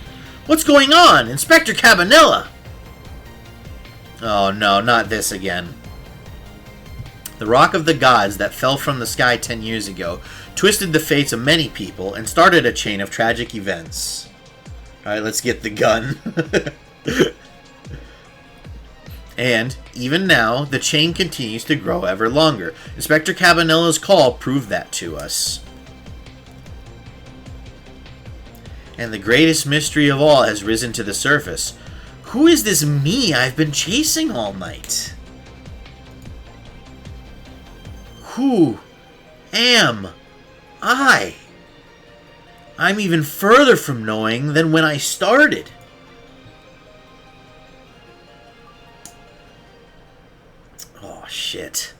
Speaker 1: What's going on? Inspector Cabanilla! Oh no, not this again. The rock of the gods that fell from the sky 10 years ago twisted the fates of many people and started a chain of tragic events. Alright, let's get the gun. And, even now, the chain continues to grow ever longer. Inspector Cabanilla's call proved that to us. And the greatest mystery of all has risen to the surface. Who is this me I've been chasing all night? Who am I? I'm even further from knowing than when I started. Oh, shit.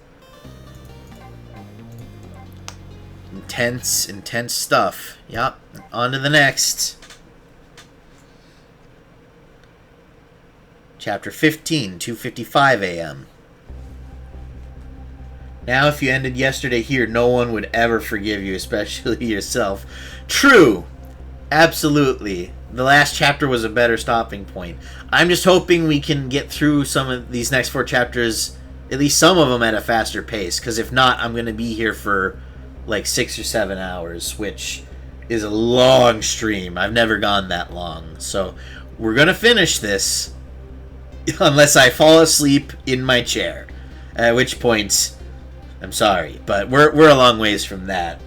Speaker 1: Intense stuff. Yep. On to the next. Chapter 15, 2:55 a.m. Now, if you ended yesterday here, no one would ever forgive you, especially yourself. True. Absolutely. The last chapter was a better stopping point. I'm just hoping we can get through some of these next 4 chapters, at least some of them, at a faster pace. Because if not, I'm going to be here for like 6 or 7 hours, which is a long stream. I've never gone that long. So we're going to finish this unless I fall asleep in my chair. At which point, I'm sorry, but we're a long ways from that.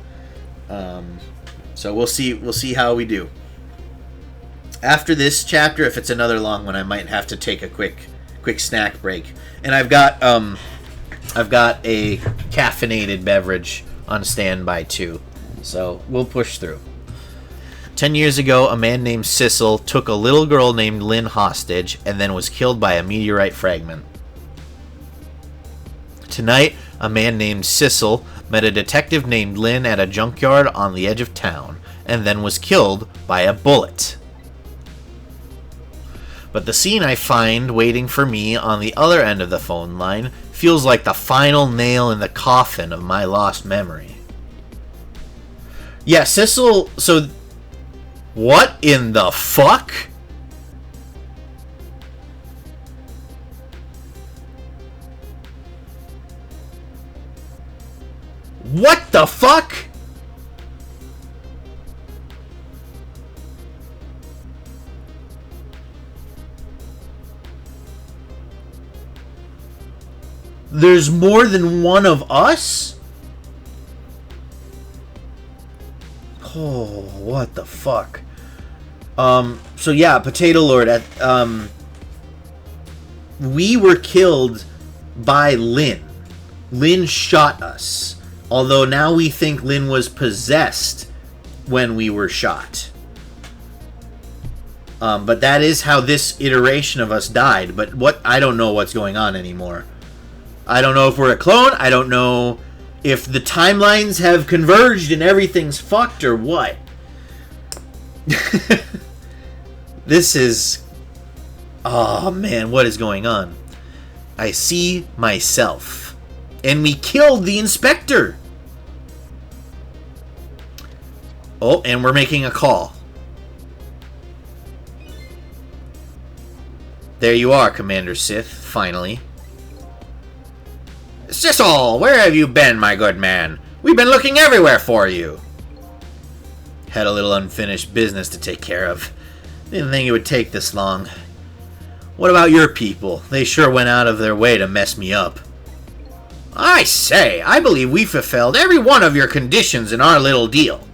Speaker 1: So we'll see how we do. After this chapter, if it's another long one, I might have to take a quick snack break. And I've got a caffeinated beverage on standby too. So we'll push through. 10 years ago, a man named Sissel took a little girl named Lynn hostage and then was killed by a meteorite fragment. Tonight, a man named Sissel met a detective named Lynn at a junkyard on the edge of town and then was killed by a bullet. But the scene I find waiting for me on the other end of the phone line feels like the final nail in the coffin of my lost memory. Yeah, Sissel, so what in the fuck? What the fuck? There's more than one of us? Oh, what the fuck? So yeah, Potato Lord, we were killed by Lynn. Lynn shot us. Although now we think Lynn was possessed when we were shot. But that is how this iteration of us died. But I don't know what's going on anymore. I don't know if we're a clone. I don't know if the timelines have converged and everything's fucked or what. This is... Oh man, what is going on? I see myself. And we killed the inspector. Oh, and we're making a call. There you are, Commander Sith, finally. Sissel, where have you been, my good man? We've been looking everywhere for you. Had a little unfinished business to take care of. Didn't think it would take this long. What about your people? They sure went out of their way to mess me up. I say, I believe we fulfilled every one of your conditions in our little deal.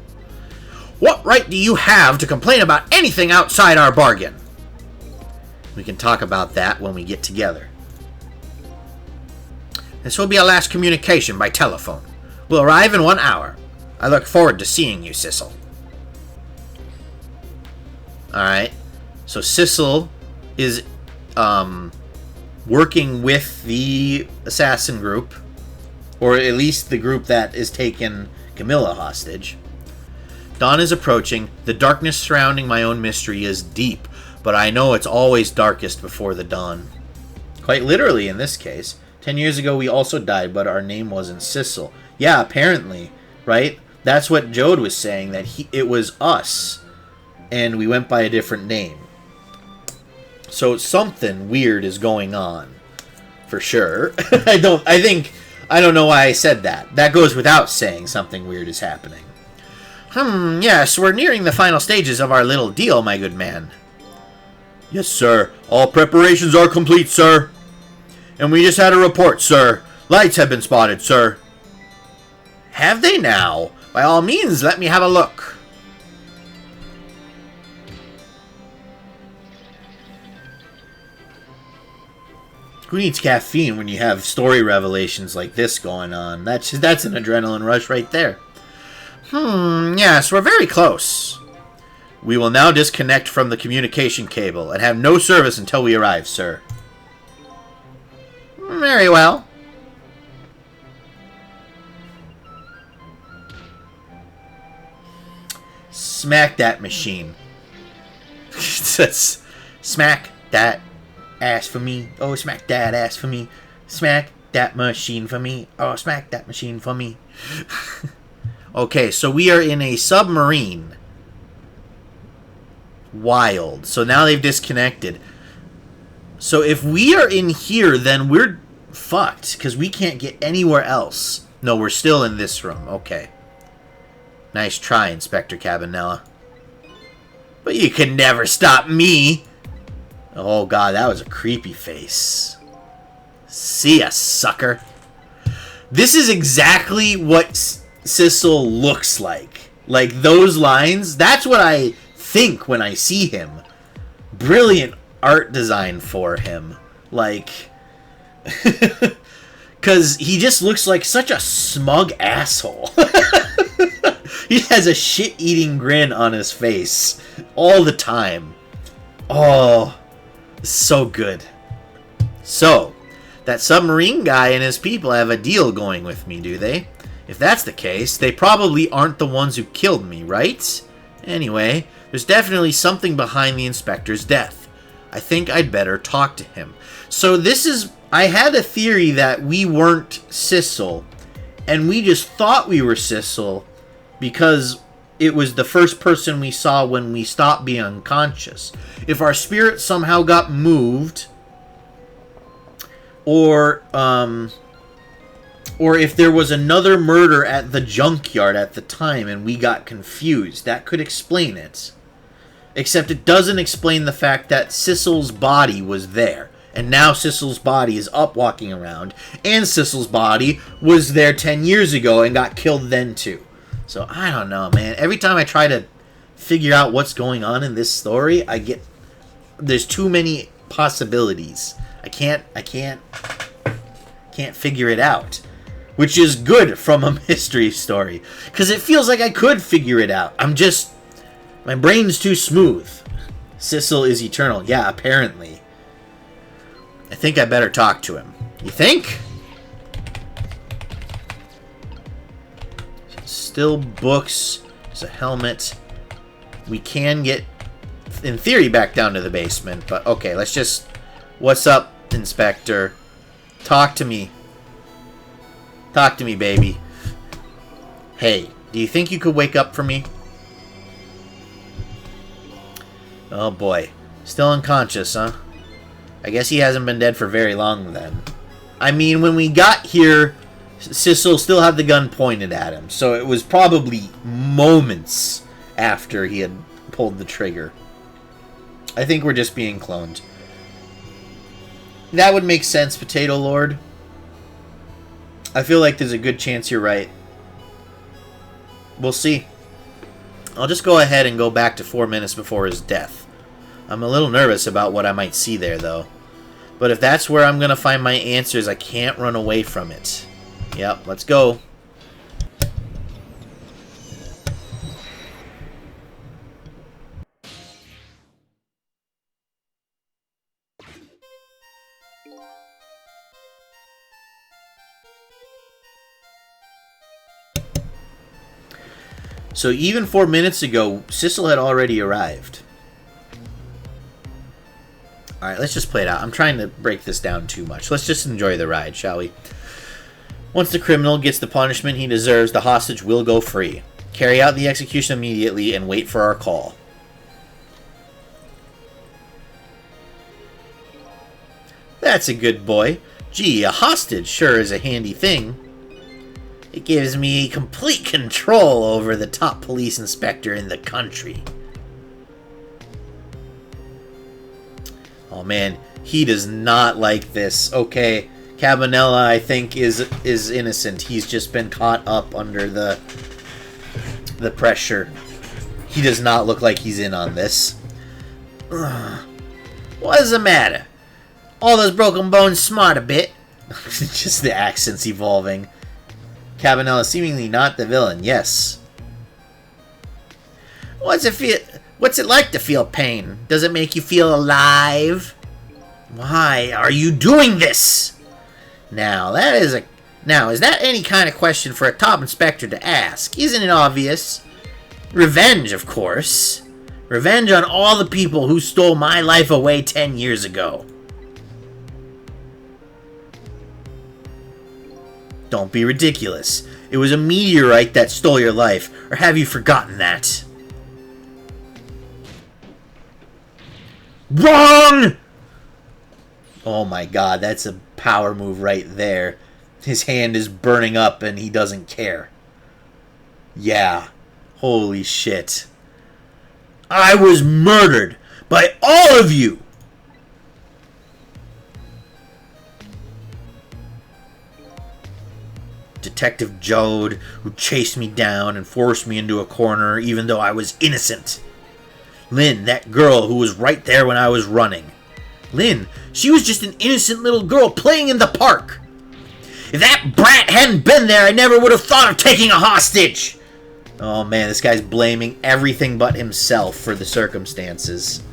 Speaker 1: What right do you have to complain about anything outside our bargain? We can talk about that when we get together. This will be our last communication by telephone. We'll arrive in 1 hour. I look forward to seeing you, Sissel. Alright. So Sissel is working with the assassin group. Or at least the group that is taking Camilla hostage. Dawn is approaching. The darkness surrounding my own mystery is deep. But I know it's always darkest before the dawn. Quite literally in this case. 10 years ago we also died, but our name wasn't Sissel. Yeah, apparently, right? That's what Jode was saying, that it was us. and we went by a different name. So something weird is going on, for sure. I don't know why I said that. That goes without saying something weird is happening. Yes, we're nearing the final stages of our little deal, my good man. Yes, sir. All preparations are complete, sir. And we just had a report, sir. Lights have been spotted, sir. Have they now? By all means, let me have a look. Who needs caffeine when you have story revelations like this going on? That's an adrenaline rush right there. Yes, we're very close. We will now disconnect from the communication cable and have no service until we arrive, sir. Very well. Smack that machine. Smack that ass for me. Oh, smack that ass for me. Smack that machine for me. Oh, smack that machine for me. Okay, so we are in a submarine. Wild. So now they've disconnected. So if we are in here, then we're fucked, because we can't get anywhere else. No, we're still in this room. Okay. Nice try, Inspector Cabanella. But you can never stop me. Oh god, that was a creepy face. See ya, sucker. This is exactly what Sissel looks like. Like, those lines, that's what I think when I see him. Brilliant art design for him. Like, because he just looks like such a smug asshole. He has a shit-eating grin on his face all the time. Oh, so good. So, that submarine guy and his people have a deal going with me, do they? If that's the case, they probably aren't the ones who killed me, right? Anyway, there's definitely something behind the inspector's death. I think I'd better talk to him. So this is... I had a theory that we weren't Sissel, and we just thought we were Sissel because it was the first person we saw when we stopped being unconscious. If our spirit somehow got moved, or if there was another murder at the junkyard at the time and we got confused, that could explain it. Except it doesn't explain the fact that Sissel's body was there. And now Sissel's body is up walking around. And Sissel's body was there 10 years ago and got killed then too. So, I don't know, man. Every time I try to figure out what's going on in this story, there's too many possibilities. I can't figure it out. Which is good from a mystery story. Because it feels like I could figure it out. My brain's too smooth. Sissel is eternal. Yeah, apparently. I think I better talk to him. You think? Still books. There's a helmet. We can get, in theory, back down to the basement. But okay, let's just... What's up, Inspector? Talk to me. Talk to me, baby. Hey, do you think you could wake up for me? Oh boy. Still unconscious, huh? I guess he hasn't been dead for very long then. I mean, when we got here, Sissel still had the gun pointed at him. So it was probably moments after he had pulled the trigger. I think we're just being cloned. That would make sense, Potato Lord. I feel like there's a good chance you're right. We'll see. I'll just go ahead and go back to 4 minutes before his death. I'm a little nervous about what I might see there, though. But if that's where I'm going to find my answers, I can't run away from it. Yep, let's go. So even 4 minutes ago, Sissel had already arrived. Alright, let's just play it out. I'm trying to break this down too much. Let's just enjoy the ride, shall we? Once the criminal gets the punishment he deserves, the hostage will go free. Carry out the execution immediately and wait for our call. That's a good boy. Gee, a hostage sure is a handy thing. It gives me complete control over the top police inspector in the country. Oh man, he does not like this. Okay, Cabanela, I think, is innocent. He's just been caught up under the pressure. He does not look like he's in on this. Ugh. What's the matter? All those broken bones smart a bit. Just the accent's evolving. Cabanela seemingly not the villain, yes. What's it like to feel pain? Does it make you feel alive? Why are you doing this? Now, is that any kind of question for a top inspector to ask? Isn't it obvious? Revenge, of course. Revenge on all the people who stole my life away 10 years ago. Don't be ridiculous. It was a meteorite that stole your life, or have you forgotten that? Wrong! Oh my god, that's a power move right there. His hand is burning up and he doesn't care. Yeah. Holy shit. I was murdered by all of you! Detective Jode, who chased me down and forced me into a corner even though I was innocent. Lynn, that girl who was right there when I was running. Lynn, she was just an innocent little girl playing in the park. If that brat hadn't been there, I never would have thought of taking a hostage. Oh man, this guy's blaming everything but himself for the circumstances.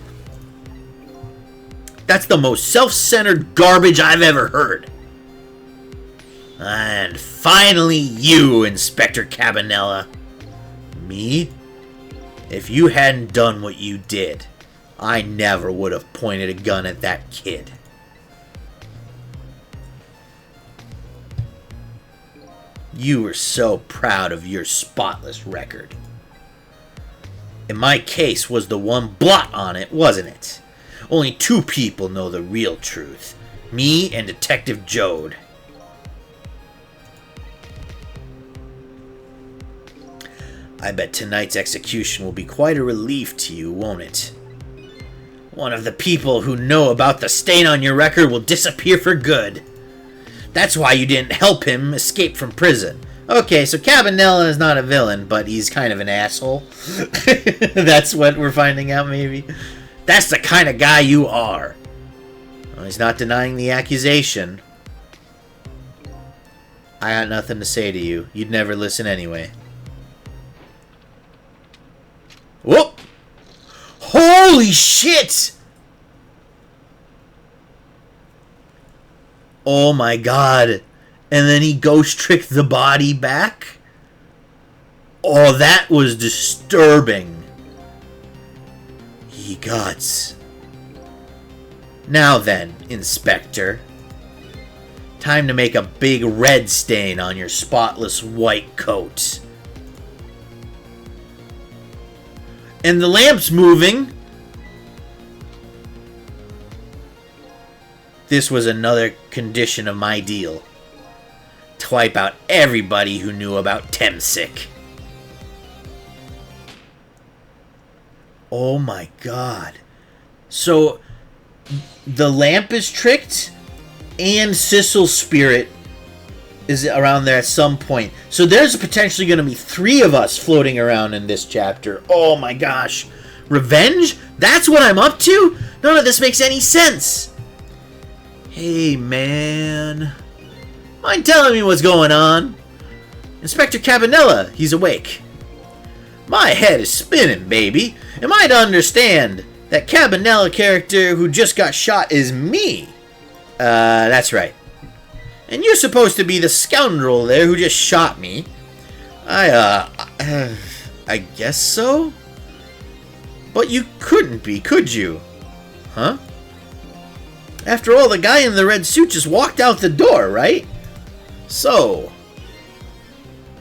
Speaker 1: That's the most self-centered garbage I've ever heard. And finally you, Inspector Cabanela. Me? If you hadn't done what you did, I never would have pointed a gun at that kid. You were so proud of your spotless record. And my case was the one blot on it, wasn't it? Only 2 people know the real truth. Me and Detective Jode. I bet tonight's execution will be quite a relief to you, won't it? One of the people who know about the stain on your record will disappear for good. That's why you didn't help him escape from prison. Okay, so Cabanela is not a villain, but he's kind of an asshole. That's what we're finding out, maybe. That's the kind of guy you are. Well, he's not denying the accusation. I got nothing to say to you. You'd never listen anyway. Whoop! Holy shit! Oh my god. And then he ghost tricked the body back? Oh, that was disturbing. Ye gods. Now then, Inspector. Time to make a big red stain on your spotless white coat. And the lamp's moving. This was another condition of my deal. To wipe out everybody who knew about Temsic. Oh my god. So, the lamp is tricked, and Sissel's spirit is around there at some point. So there's potentially going to be 3 of us floating around in this chapter. Oh my gosh. Revenge? That's what I'm up to? None of this makes any sense. Hey, man. Mind telling me what's going on? Inspector Cabanela, he's awake. My head is spinning, baby. Am I to understand that Cabanela character who just got shot is me? That's right. And you're supposed to be the scoundrel there who just shot me. I guess so? But you couldn't be, could you? Huh? After all, the guy in the red suit just walked out the door, right? So,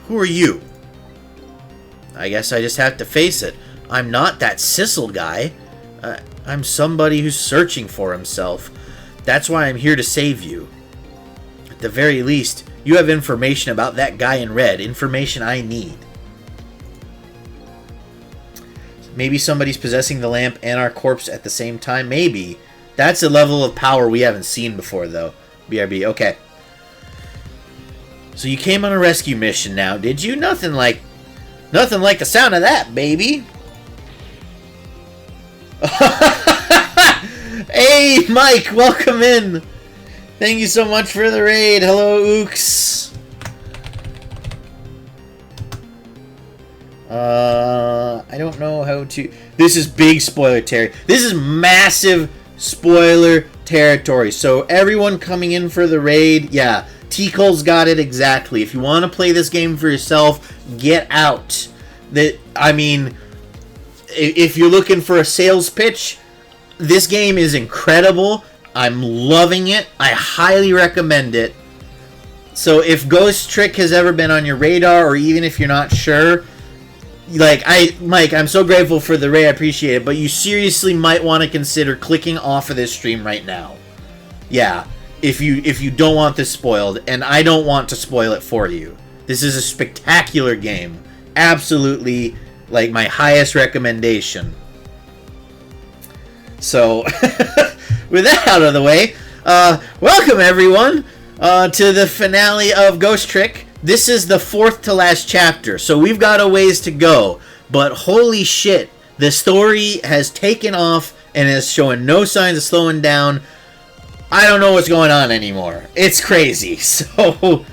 Speaker 1: who are you? I guess I just have to face it. I'm not that Sissel guy. I'm somebody who's searching for himself. That's why I'm here to save you. At the very least, you have information about that guy in red. Information I need. Maybe somebody's possessing the lamp and our corpse at the same time. Maybe. That's a level of power we haven't seen before, though. BRB. Okay. So you came on a rescue mission now, did you? Nothing like the sound of that, baby. Hey, Mike, welcome in. Thank you so much for the raid. Hello, Ooks. I don't know how to... This is big spoiler territory. This is massive spoiler territory. So everyone coming in for the raid, yeah, T-Cole's got it exactly. If you want to play this game for yourself, get out. I mean, if you're looking for a sales pitch, this game is incredible. I'm loving it. I highly recommend it. So if Ghost Trick has ever been on your radar, or even if you're not sure, like, Mike, I'm so grateful for the raid, I appreciate it, but you seriously might want to consider clicking off of this stream right now. Yeah, if you don't want this spoiled, and I don't want to spoil it for you. This is a spectacular game. Absolutely, like, my highest recommendation. So, with that out of the way, welcome everyone to the finale of Ghost Trick. This is the 4th to last chapter, so we've got a ways to go. But holy shit, the story has taken off and is showing no signs of slowing down. I don't know what's going on anymore. It's crazy. So,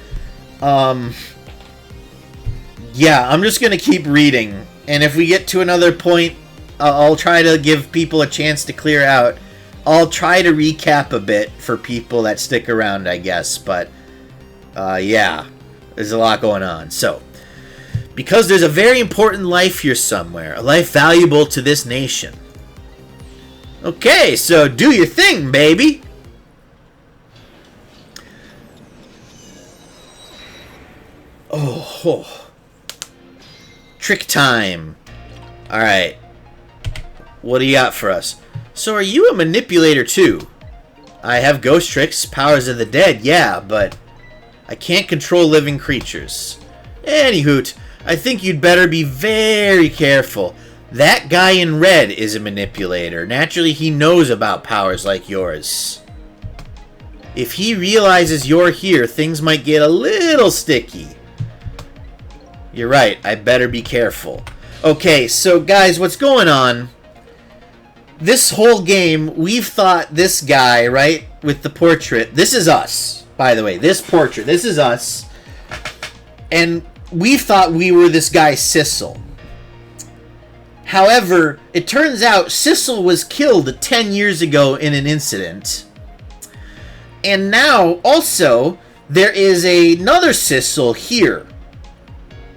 Speaker 1: yeah, I'm just gonna keep reading, and if we get to another point, I'll try to give people a chance to clear out. I'll try to recap a bit for people that stick around, I guess, but yeah, there's a lot going on. So, because there's a very important life here somewhere, a life valuable to this nation. Okay, so do your thing, baby. Oh. Trick time. Alright. What do you got for us? So are you a manipulator too? I have ghost tricks, powers of the dead, yeah, but I can't control living creatures. Anyhoot, I think you'd better be very careful. That guy in red is a manipulator. Naturally, he knows about powers like yours. If he realizes you're here, things might get a little sticky. You're right, I better be careful. Okay, so guys, what's going on? This whole game, we've thought this guy, right, with the portrait, this is us, by the way, this portrait, this is us, and we thought we were this guy Sissel. However, it turns out Sissel was killed 10 years ago in an incident, and now, also, there is another Sissel here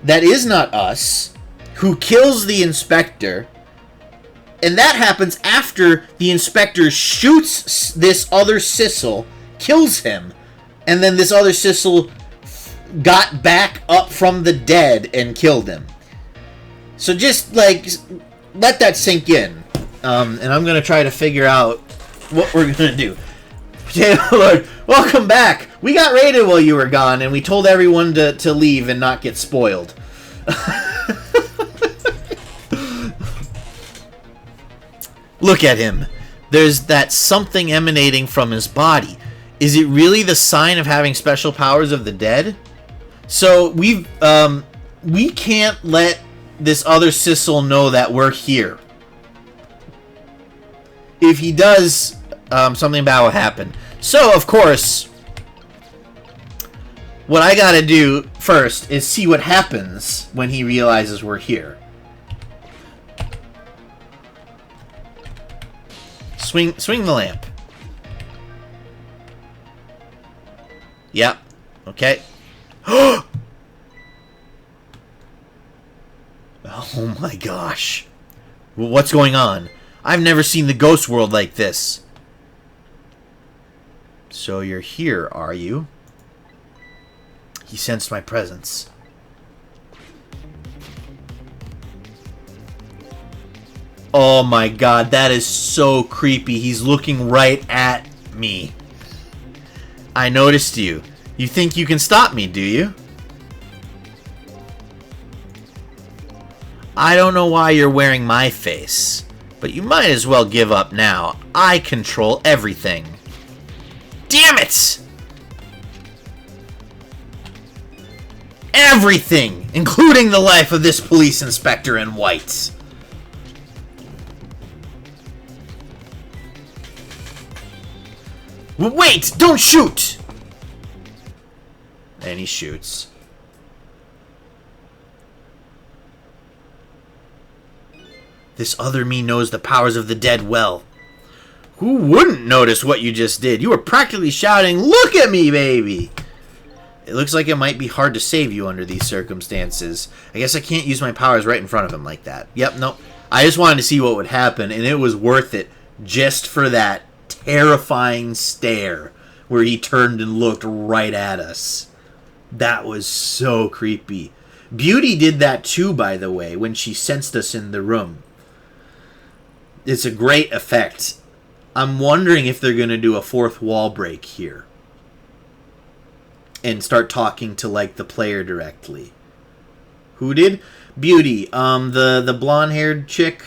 Speaker 1: that is not us, who kills the inspector. And that happens after the inspector shoots this other Sissel, kills him, and then this other Sissel got back up from the dead and killed him. So just, like, let that sink in. And I'm going to try to figure out what we're going to do. Lord, welcome back! We got raided while you were gone, and we told everyone to leave and not get spoiled. Look at him. There's that something emanating from his body. Is it really the sign of having special powers of the dead? So we can't let this other Sissel know that we're here. If he does, something bad will happen. So, of course, what I gotta do first is see what happens when he realizes we're here. Swing the lamp. Yep. Okay. Oh my gosh. What's going on? I've never seen the ghost world like this. So you're here, are you? He sensed my presence. Oh my god, that is so creepy. He's looking right at me. I noticed you. You think you can stop me, do you? I don't know why you're wearing my face, but you might as well give up now. I control everything. Damn it! Everything, including the life of this police inspector in white. Wait! Don't shoot! And he shoots. This other me knows the powers of the dead well. Who wouldn't notice what you just did? You were practically shouting, "Look at me, baby!" It looks like it might be hard to save you under these circumstances. I guess I can't use my powers right in front of him like that. Yep, nope. I just wanted to see what would happen, and it was worth it just for that terrifying stare where he turned and looked right at us. That was so creepy. Beauty did that too, by the way, when she sensed us in the room. It's a great effect. I'm wondering if they're going to do a fourth wall break here and start talking to, like, the player directly. Who did? Beauty. The blonde-haired chick.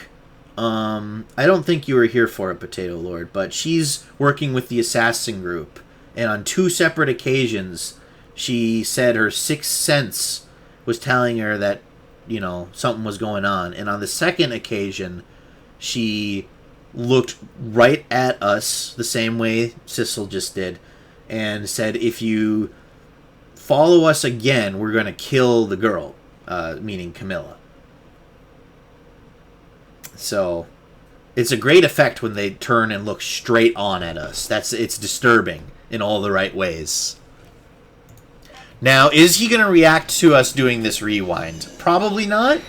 Speaker 1: I don't think you were here for it, Potato Lord, but she's working with the assassin group. And on 2 separate occasions, she said her sixth sense was telling her that, you know, something was going on. And on the second occasion, she looked right at us the same way Sissel just did and said, if you follow us again, we're going to kill the girl, meaning Camilla. So it's a great effect when they turn and look straight on at us. It's disturbing in all the right ways. Now, is he going to react to us doing this rewind? Probably not,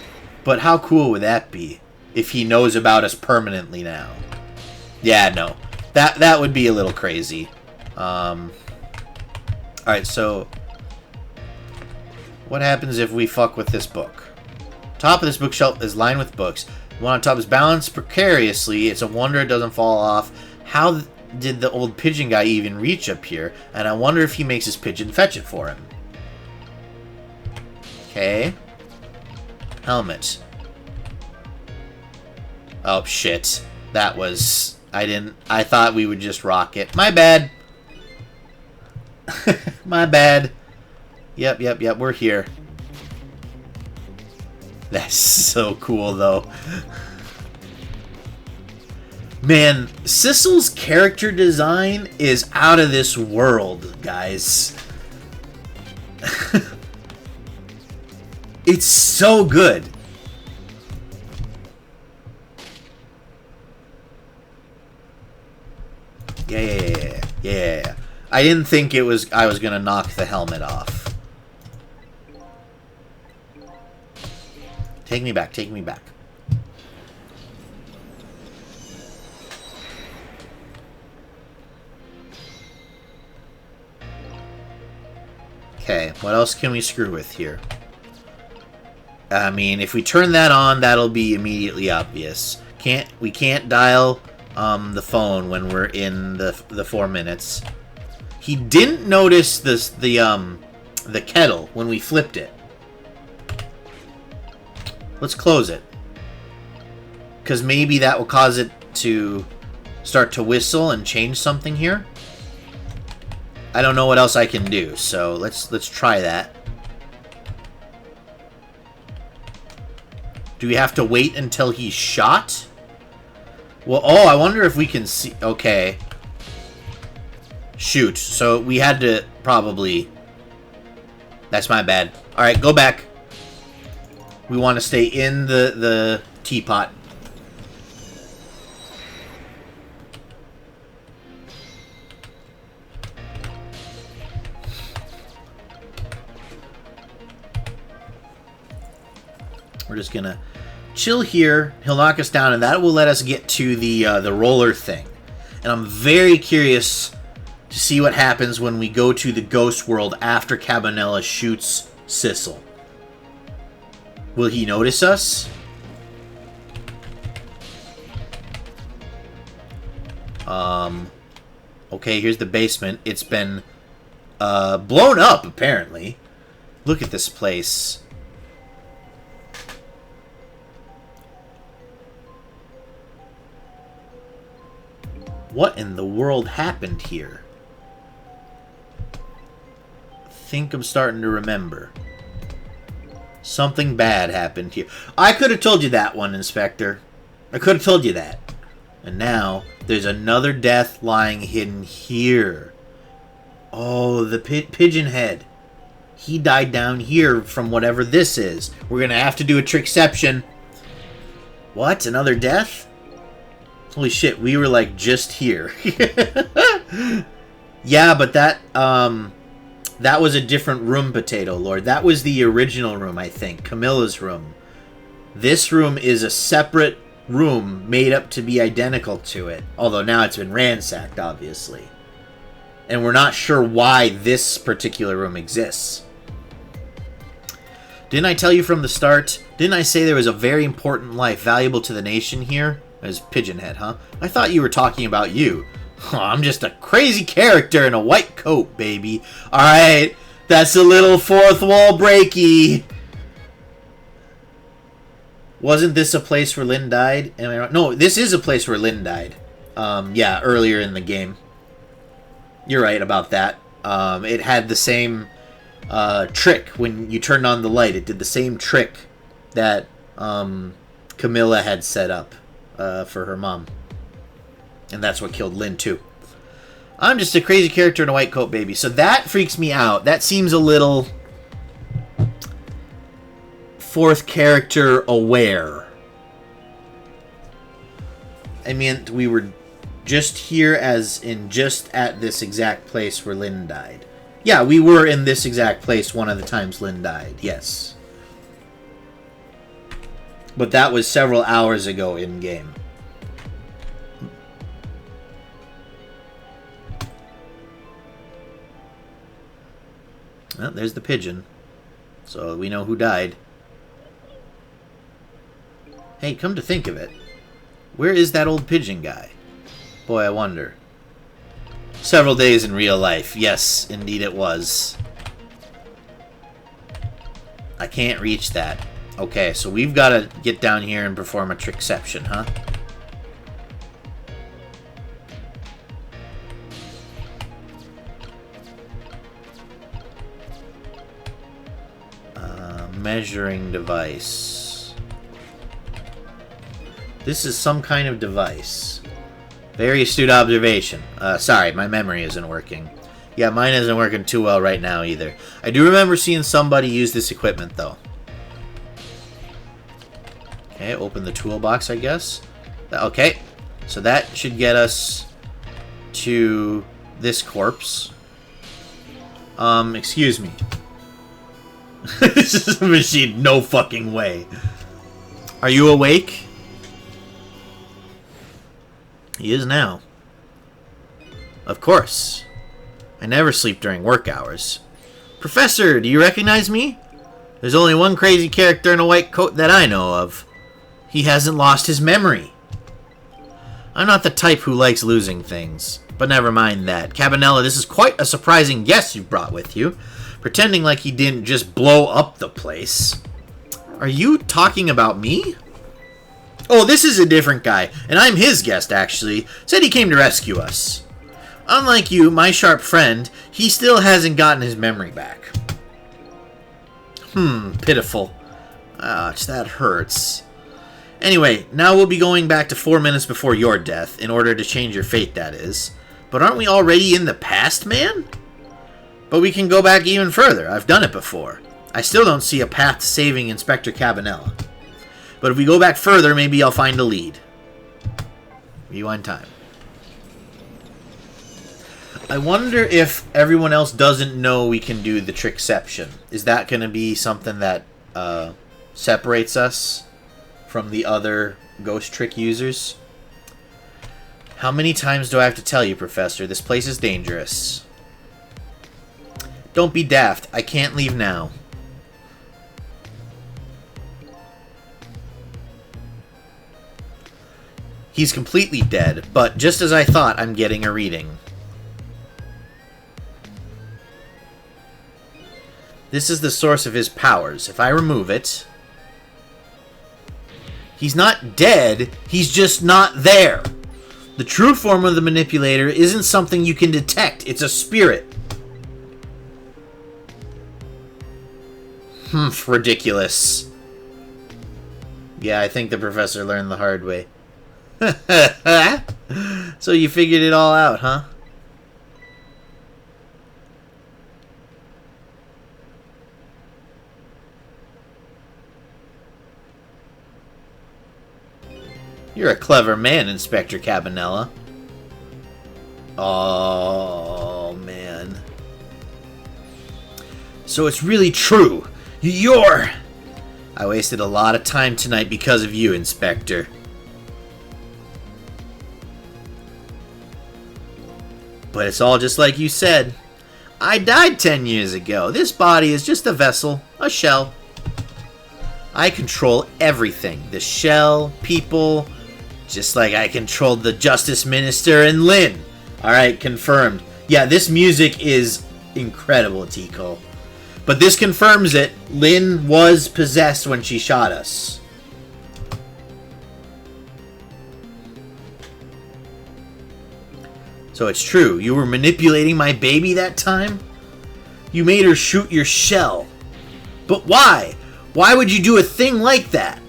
Speaker 1: but how cool would that be if he knows about us permanently now? Yeah, no. That would be a little crazy. Alright, so what happens if we fuck with this book? Top of this bookshelf is lined with books. The one on top is balanced precariously. It's a wonder it doesn't fall off. How did the old pigeon guy even reach up here? And I wonder if he makes his pigeon fetch it for him. Okay. Helmet. Oh, shit. That was... I thought we would just rock it. My bad. My bad. Yep, we're here. That's so cool, though. Man, Sissel's character design is out of this world, guys. It's so good. Yeah. I didn't think I was gonna knock the helmet off. Take me back. Okay, what else can we screw with here? I mean, if we turn that on, that'll be immediately obvious. We can't dial the phone when we're in the 4 minutes. He didn't notice the kettle when we flipped it. Let's close it, because maybe that will cause it to start to whistle and change something here. I don't know what else I can do, so let's try that. Do we have to wait until he's shot? Well, oh, I wonder if we can see... Okay. Shoot. So we had to probably... That's my bad. Alright, go back. We want to stay in the teapot. We're just gonna chill here. He'll knock us down, and that will let us get to the roller thing. And I'm very curious to see what happens when we go to the ghost world after Cabanela shoots Sissel. Will he notice us? Okay, here's the basement. It's been blown up, apparently. Look at this place. What in the world happened here? I think I'm starting to remember. Something bad happened here. I could have told you that one, Inspector. I could have told you that. And now, there's another death lying hidden here. Oh, the pigeon head. He died down here from whatever this is. We're going to have to do a trickception. What? Another death? Holy shit, we were like just here. Yeah, but that was a different room, Potato Lord. That was the original room, I think. Camilla's room. This room is a separate room made up to be identical to it. Although now it's been ransacked, obviously. And we're not sure why this particular room exists. Didn't I tell you from the start? Didn't I say there was a very important life valuable to the nation here? As Pigeonhead, huh? I thought you were talking about you. Oh, I'm just a crazy character in a white coat, baby. Alright, that's a little fourth wall breaky. Wasn't this a place where Lynn died? Am I right? No, this is a place where Lynn died. Yeah, earlier in the game. You're right about that. It had the same trick when you turned on the light. It did the same trick that Camilla had set up for her mom. And that's what killed Lynn, too. I'm just a crazy character in a white coat, baby. So that freaks me out. That seems a little fourth character aware. I mean, we were just here as in just at this exact place where Lynn died. Yeah, we were in this exact place one of the times Lynn died, yes. But that was several hours ago in-game. Well, there's the pigeon. So we know who died. Hey, come to think of it, where is that old pigeon guy? Boy, I wonder. Several days in real life. Yes, indeed it was. I can't reach that. Okay, so we've got to get down here and perform a trickception, huh? Measuring device. This is some kind of device. Very astute observation. Sorry, my memory isn't working. Yeah, mine isn't working too well right now either. I do remember seeing somebody use this equipment, though. Okay, open the toolbox, I guess. Okay, so that should get us to this corpse. Excuse me. This is a machine. No fucking way. Are you awake? He is now. Of course. I never sleep during work hours. Professor, do you recognize me? There's only one crazy character in a white coat that I know of. He hasn't lost his memory. I'm not the type who likes losing things. But never mind that. Cabanella, this is quite a surprising guest you've brought with you. Pretending like he didn't just blow up the place. Are you talking about me? Oh, this is a different guy, and I'm his guest, actually. Said he came to rescue us. Unlike you, my sharp friend, he still hasn't gotten his memory back. Pitiful. Ouch, that hurts. Anyway, now we'll be going back to 4 minutes before your death, in order to change your fate, that is. But aren't we already in the past, man? But we can go back even further. I've done it before. I still don't see a path to saving Inspector Cabanella. But if we go back further, maybe I'll find a lead. Rewind time. I wonder if everyone else doesn't know we can do the trickception. Is that going to be something that separates us from the other ghost trick users? How many times do I have to tell you, Professor? This place is dangerous. Don't be daft. I can't leave now. He's completely dead, but just as I thought, I'm getting a reading. This is the source of his powers. If I remove it... He's not dead, he's just not there. The true form of the manipulator isn't something you can detect, it's a spirit. Ridiculous. Yeah, I think the professor learned the hard way. So you figured it all out, huh? You're a clever man, Inspector Cabanella. Oh, man. So it's really true. You're... I wasted a lot of time tonight because of you, Inspector. But it's all just like you said. I died 10 years ago. This body is just a vessel, a shell. I control everything. The shell, people, just like I controlled the Justice Minister and Lynn. Alright, confirmed. Yeah, this music is incredible, Tico. But this confirms it. Lynn was possessed when she shot us. So it's true. You were manipulating my baby that time? You made her shoot your shell. But why? Why would you do a thing like that?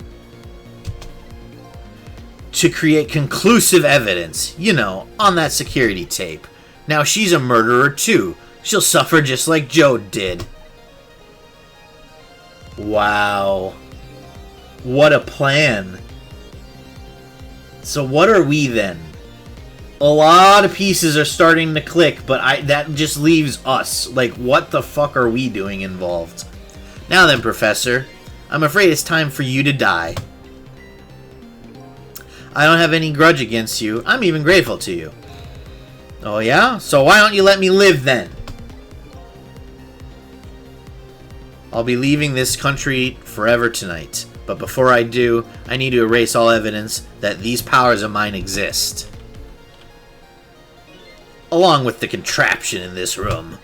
Speaker 1: To create conclusive evidence. You know, on that security tape. Now she's a murderer too. She'll suffer just like Joe did. Wow. What a plan. So what are we then? A lot of pieces are starting to click, but that just leaves us. Like, what the fuck are we doing involved? Now then, Professor, I'm afraid it's time for you to die. I don't have any grudge against you. I'm even grateful to you. Oh yeah? So why don't you let me live then? I'll be leaving this country forever tonight. But before I do, I need to erase all evidence that these powers of mine exist. Along with the contraption in this room.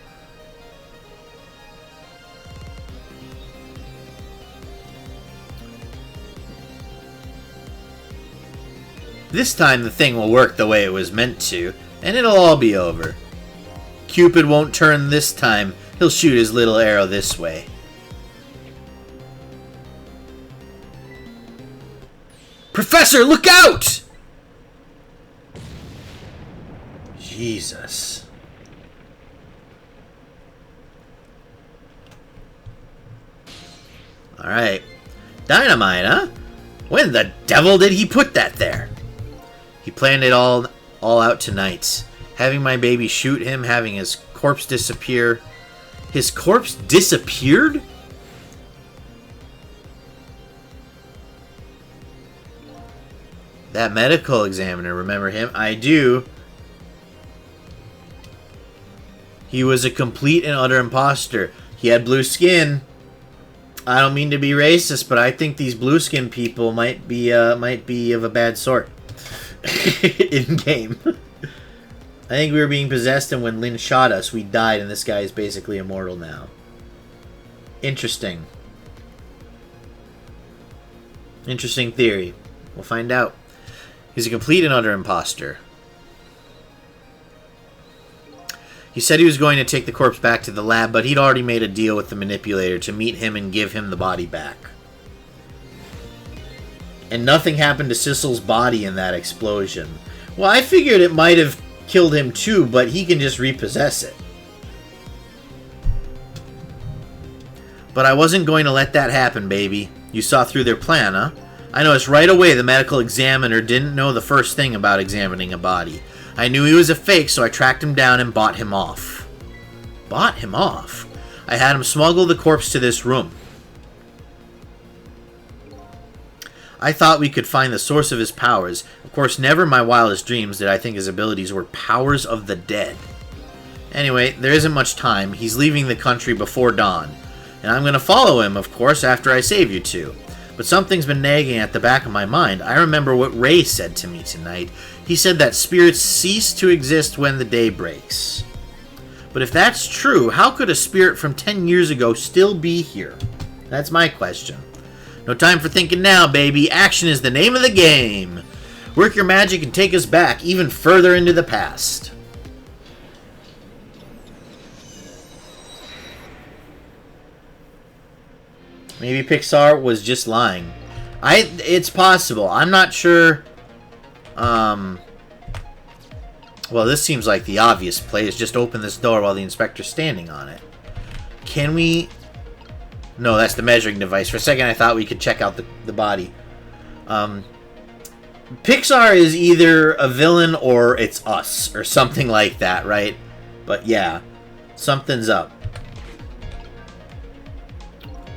Speaker 1: This time the thing will work the way it was meant to, and it'll all be over. Cupid won't turn this time, he'll shoot his little arrow this way. Professor, look out! Jesus. Alright. Dynamite, huh? When the devil did he put that there? He planned it all out tonight. Having my baby shoot him, having his corpse disappear. His corpse disappeared? That medical examiner, remember him? I do. He was a complete and utter imposter. He had blue skin. I don't mean to be racist, but I think these blue skin people might be of a bad sort. In game. I think we were being possessed, and when Lynn shot us, we died, and this guy is basically immortal now. Interesting. Interesting theory. We'll find out. He's a complete and utter imposter. He said he was going to take the corpse back to the lab, but he'd already made a deal with the manipulator to meet him and give him the body back. And nothing happened to Sissel's body in that explosion. Well, I figured it might have killed him too, but he can just repossess it. But I wasn't going to let that happen, baby. You saw through their plan, huh? I noticed right away the medical examiner didn't know the first thing about examining a body. I knew he was a fake, so I tracked him down and bought him off. Bought him off? I had him smuggle the corpse to this room. I thought we could find the source of his powers. Of course, never in my wildest dreams did I think his abilities were powers of the dead. Anyway, there isn't much time. He's leaving the country before dawn. And I'm going to follow him, of course, after I save you two. But something's been nagging at the back of my mind. I remember what Ray said to me tonight. He said that spirits cease to exist when the day breaks. But if that's true, how could a spirit from 10 years ago still be here? That's my question. No time for thinking now, baby. Action is the name of the game. Work your magic and take us back even further into the past. Maybe Pixar was just lying. It's possible. I'm not sure. Well, this seems like the obvious play is just open this door while the inspector's standing on it. Can we... No, that's the measuring device. For a second, I thought we could check out the body. Pixar is either a villain or it's us, or something like that, right? But yeah, something's up.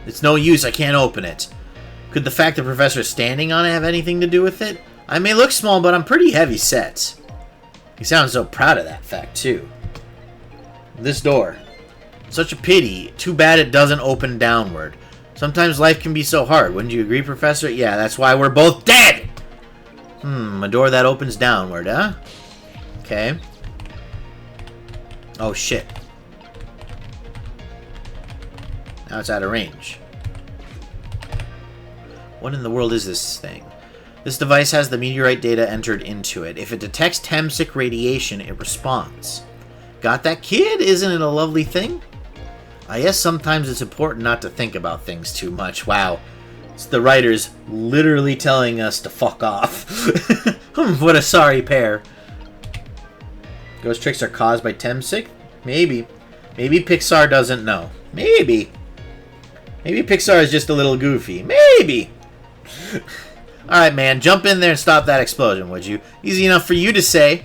Speaker 1: It's no use, I can't open it. Could the fact the professor's standing on it have anything to do with it? I may look small, but I'm pretty heavy set. He sounds so proud of that fact, too. This door. Such a pity. Too bad it doesn't open downward. Sometimes life can be so hard. Wouldn't you agree, Professor? Yeah, that's why we're both dead! A door that opens downward, huh? Okay. Oh, shit. Now it's out of range. What in the world is this thing? This device has the meteorite data entered into it. If it detects Temsic radiation, it responds. Got that, kid? Isn't it a lovely thing? I guess sometimes it's important not to think about things too much. Wow. It's the writers literally telling us to fuck off. What a sorry pair. Ghost tricks are caused by Temsic? Maybe. Maybe Pixar doesn't know. Maybe. Maybe Pixar is just a little goofy. Maybe. Alright, man. Jump in there and stop that explosion, would you? Easy enough for you to say.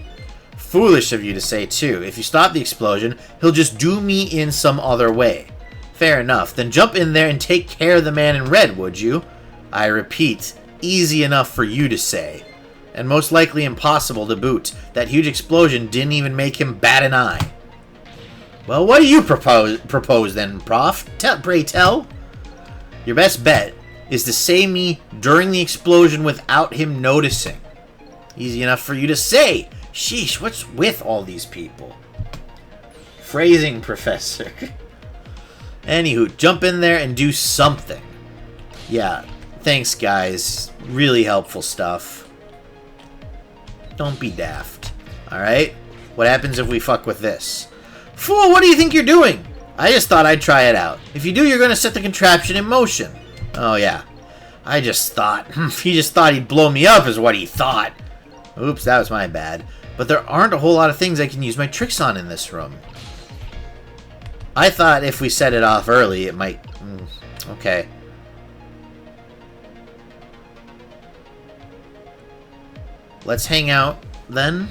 Speaker 1: Foolish of you to say, too. If you stop the explosion, he'll just do me in some other way. Fair enough. Then jump in there and take care of the man in red, would you? I repeat, easy enough for you to say. And most likely impossible to boot. That huge explosion didn't even make him bat an eye. Well, what do you propose then, Prof? Pray tell. Your best bet is to say me during the explosion without him noticing. Easy enough for you to say. Sheesh, what's with all these people? Phrasing, Professor. Anywho, jump in there and do something. Yeah, thanks, guys. Really helpful stuff. Don't be daft. Alright? What happens if we fuck with this? Fool, what do you think you're doing? I just thought I'd try it out. If you do, you're going to set the contraption in motion. Oh, yeah. I just thought. He just thought he'd blow me up is what he thought. Oops, that was my bad. But there aren't a whole lot of things I can use my tricks on in this room. I thought if we set it off early, it might... okay. Let's hang out, then.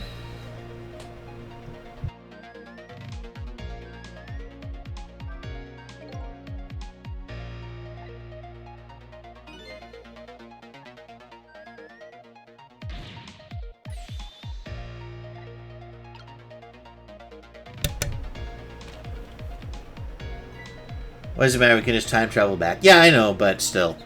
Speaker 1: What does it matter? We can just time travel back. Yeah, I know, but still.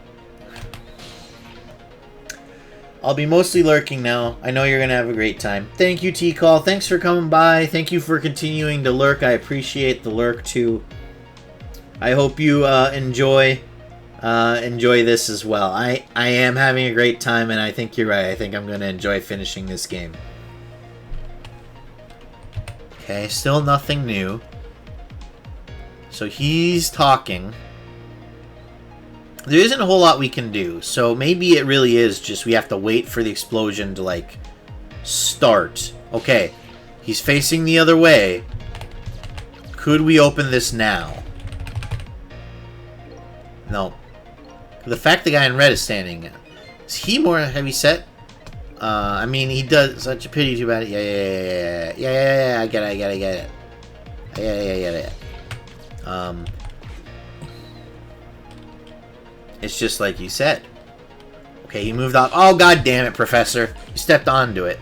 Speaker 1: I'll be mostly lurking now. I know you're going to have a great time. Thank you, T-Call. Thanks for coming by. Thank you for continuing to lurk. I appreciate the lurk, too. I hope you enjoy this as well. I am having a great time, and I think you're right. I think I'm going to enjoy finishing this game. Okay, still nothing new. So he's talking. There isn't a whole lot we can do. So maybe it really is just we have to wait for the explosion to, like, start. Okay. He's facing the other way. Could we open this now? No. The fact the guy in red is standing. Is he more heavy set? I mean, he does. Such a pity too bad. Yeah. I get it. Yeah. It's just like you said. Okay, he moved off. Oh, god damn it, Professor. You stepped onto it.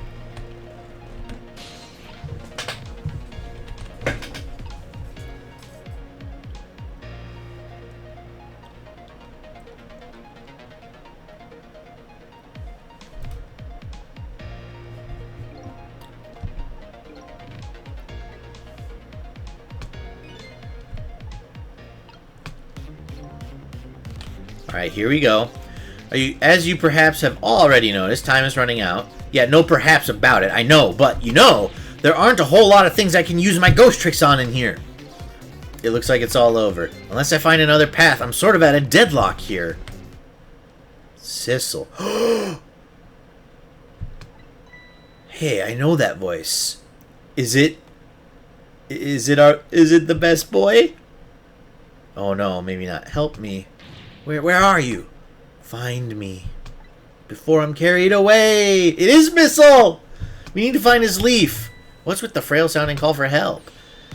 Speaker 1: Alright, here we go. As you perhaps have already noticed, time is running out. Yeah, no perhaps about it, I know, but you know, there aren't a whole lot of things I can use my ghost tricks on in here. It looks like it's all over. Unless I find another path, I'm sort of at a deadlock here. Sissel. Hey, I know that voice. Is it the best boy? Oh no, maybe not. Help me. Where are you? Find me before I'm carried away. It is Missile. We need to find his leaf. What's with the frail sounding call for help?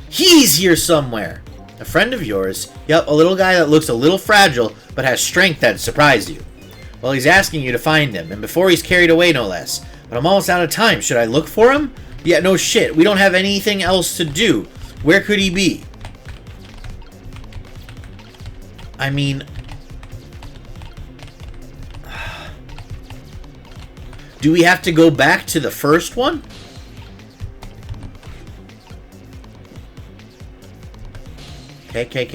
Speaker 1: He's here somewhere. A friend of yours? Yep, a little guy that looks a little fragile, but has strength that'd surprise you. Well, he's asking you to find him, and before he's carried away, no less. But I'm almost out of time. Should I look for him? Yeah, no shit. We don't have anything else to do. Where could he be? I mean... do we have to go back to the first one? Okay.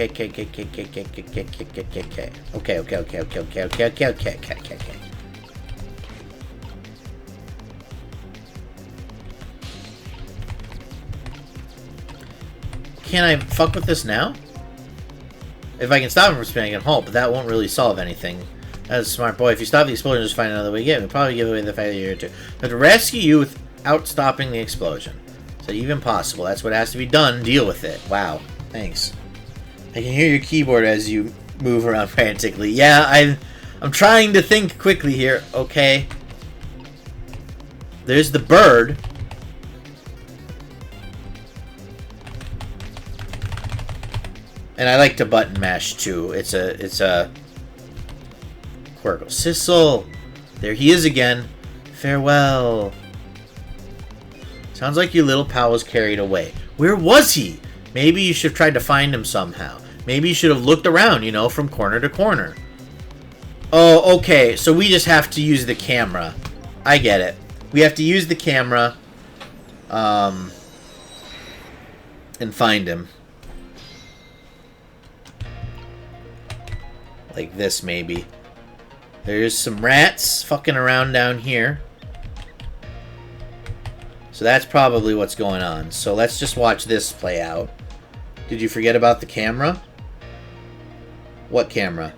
Speaker 1: Can I fuck with this now? If I can stop him from spinning, I can halt, but that won't really solve anything. That's a smart boy. If you stop the explosion, just find another way to get him. He'll probably give away the fact that you're here too. But to rescue you without stopping the explosion. So even possible. That's what has to be done. Deal with it. Wow. Thanks. I can hear your keyboard as you move around frantically. Yeah, I'm trying to think quickly here. Okay. There's the bird. And I like to button mash too. It's a Quirkle. Sissel! There he is again. Farewell. Sounds like your little pal was carried away. Where was he? Maybe you should have tried to find him somehow. Maybe you should have looked around, you know, from corner to corner. Oh, okay. So we just have to use the camera. I get it. We have to use the camera and find him. Like this, maybe. There's some rats fucking around down here. So that's probably what's going on. So let's just watch this play out. Did you forget about the camera? What camera?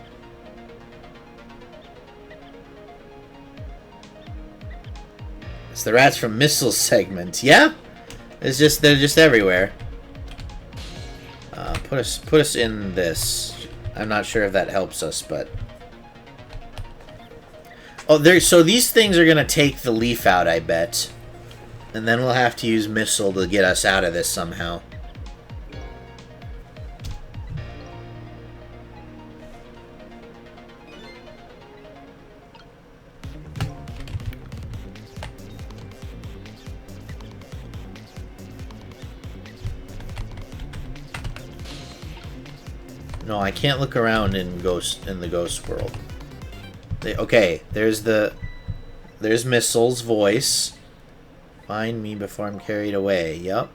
Speaker 1: It's the rats from Missile segment. Yeah? They're just everywhere. Put us in this. I'm not sure if that helps us, but... oh, so these things are gonna take the leaf out, I bet. And then we'll have to use Missile to get us out of this somehow. No, I can't look around in the ghost world. Okay, there's Missile's voice. Find me before I'm carried away. Yep.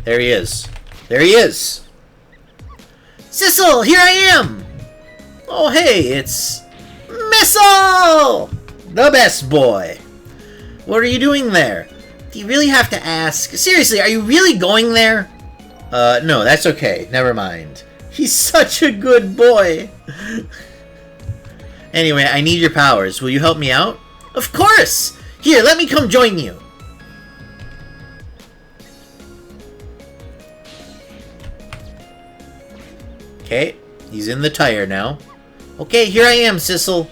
Speaker 1: There he is. There he is! Sissel, here I am! Oh, hey, it's... Missile! The best boy. What are you doing there? Do you really have to ask? Seriously, are you really going there? No, that's okay. Never mind. He's such a good boy. Anyway, I need your powers. Will you help me out? Of course! Here, let me come join you. Okay, he's in the tire now. Okay, here I am, Sissel.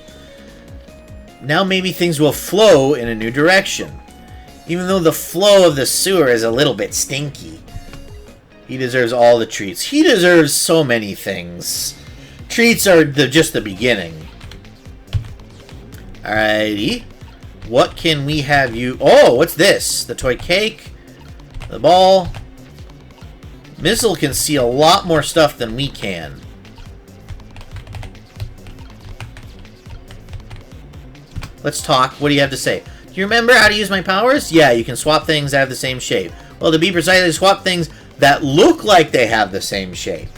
Speaker 1: Now maybe things will flow in a new direction. Even though the flow of the sewer is a little bit stinky. He deserves all the treats. He deserves so many things. Treats are just the beginning. Alrighty. What can we have you... oh, what's this? The toy cake. The ball. Missile can see a lot more stuff than we can. Let's talk. What do you have to say? Do Do you remember how to use my powers? Yeah, you can swap things that have the same shape. Well, to be precise, I swap things that look like they have the same shape.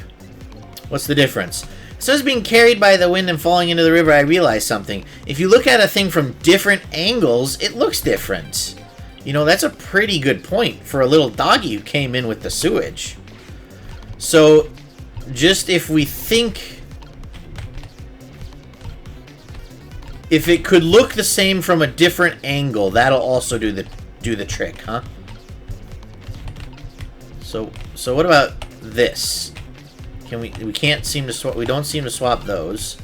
Speaker 1: What's the difference? So as being carried by the wind and falling into the river, I realized something. If you look at a thing from different angles, it looks different. You know, that's a pretty good point for a little doggy who came in with the sewage. So, just if we think... if it could look the same from a different angle, that'll also do the trick, huh? So what about this? We can't seem to swap. We don't seem to swap those.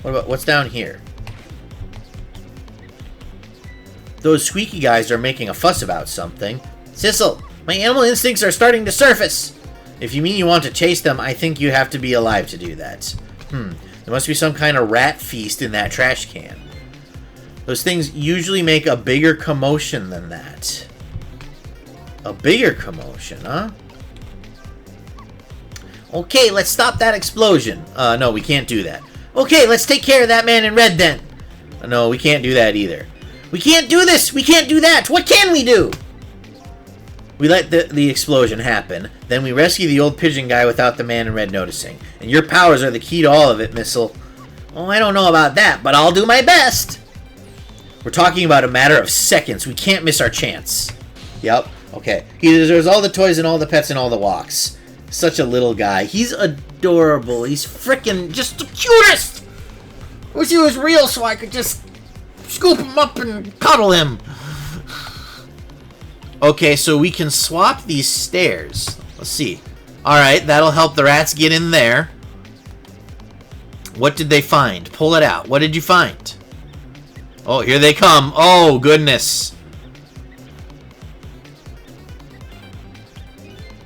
Speaker 1: What about what's down here? Those squeaky guys are making a fuss about something. Sissel, my animal instincts are starting to surface. If you mean you want to chase them, I think you have to be alive to do that. There must be some kind of rat feast in that trash can. Those things usually make a bigger commotion than that. A bigger commotion, huh? Okay, let's stop that explosion. No, we can't do that. Okay, let's take care of that man in red then. No, we can't do that either. We can't do this! We can't do that! What can we do? We let the explosion happen. Then we rescue the old pigeon guy without the man in red noticing. And your powers are the key to all of it, Missile. Oh, I don't know about that, but I'll do my best. We're talking about a matter of seconds. We can't miss our chance. Yep. Okay. He deserves all the toys and all the pets and all the walks. Such a little guy. He's adorable. He's frickin' just the cutest! I wish he was real so I could just scoop him up and cuddle him. Okay, so we can swap these stairs. Let's see. Alright, that'll help the rats get in there. What did they find? Pull it out. What did you find? Oh, here they come. Oh, goodness.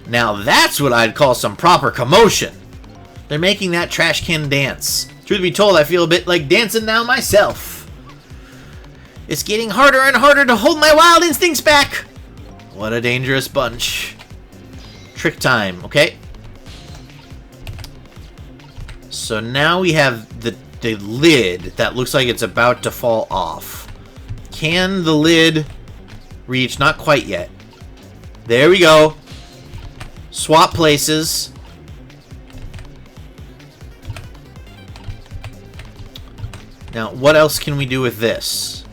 Speaker 1: Now that's what I'd call some proper commotion. They're making that trash can dance. Truth be told, I feel a bit like dancing now myself. It's getting harder and harder to hold my wild instincts back. What a dangerous bunch. Trick time, okay? So now we have the lid that looks like it's about to fall off. Can the lid reach? Not quite yet. There we go. Swap places. Now, what else can we do with this?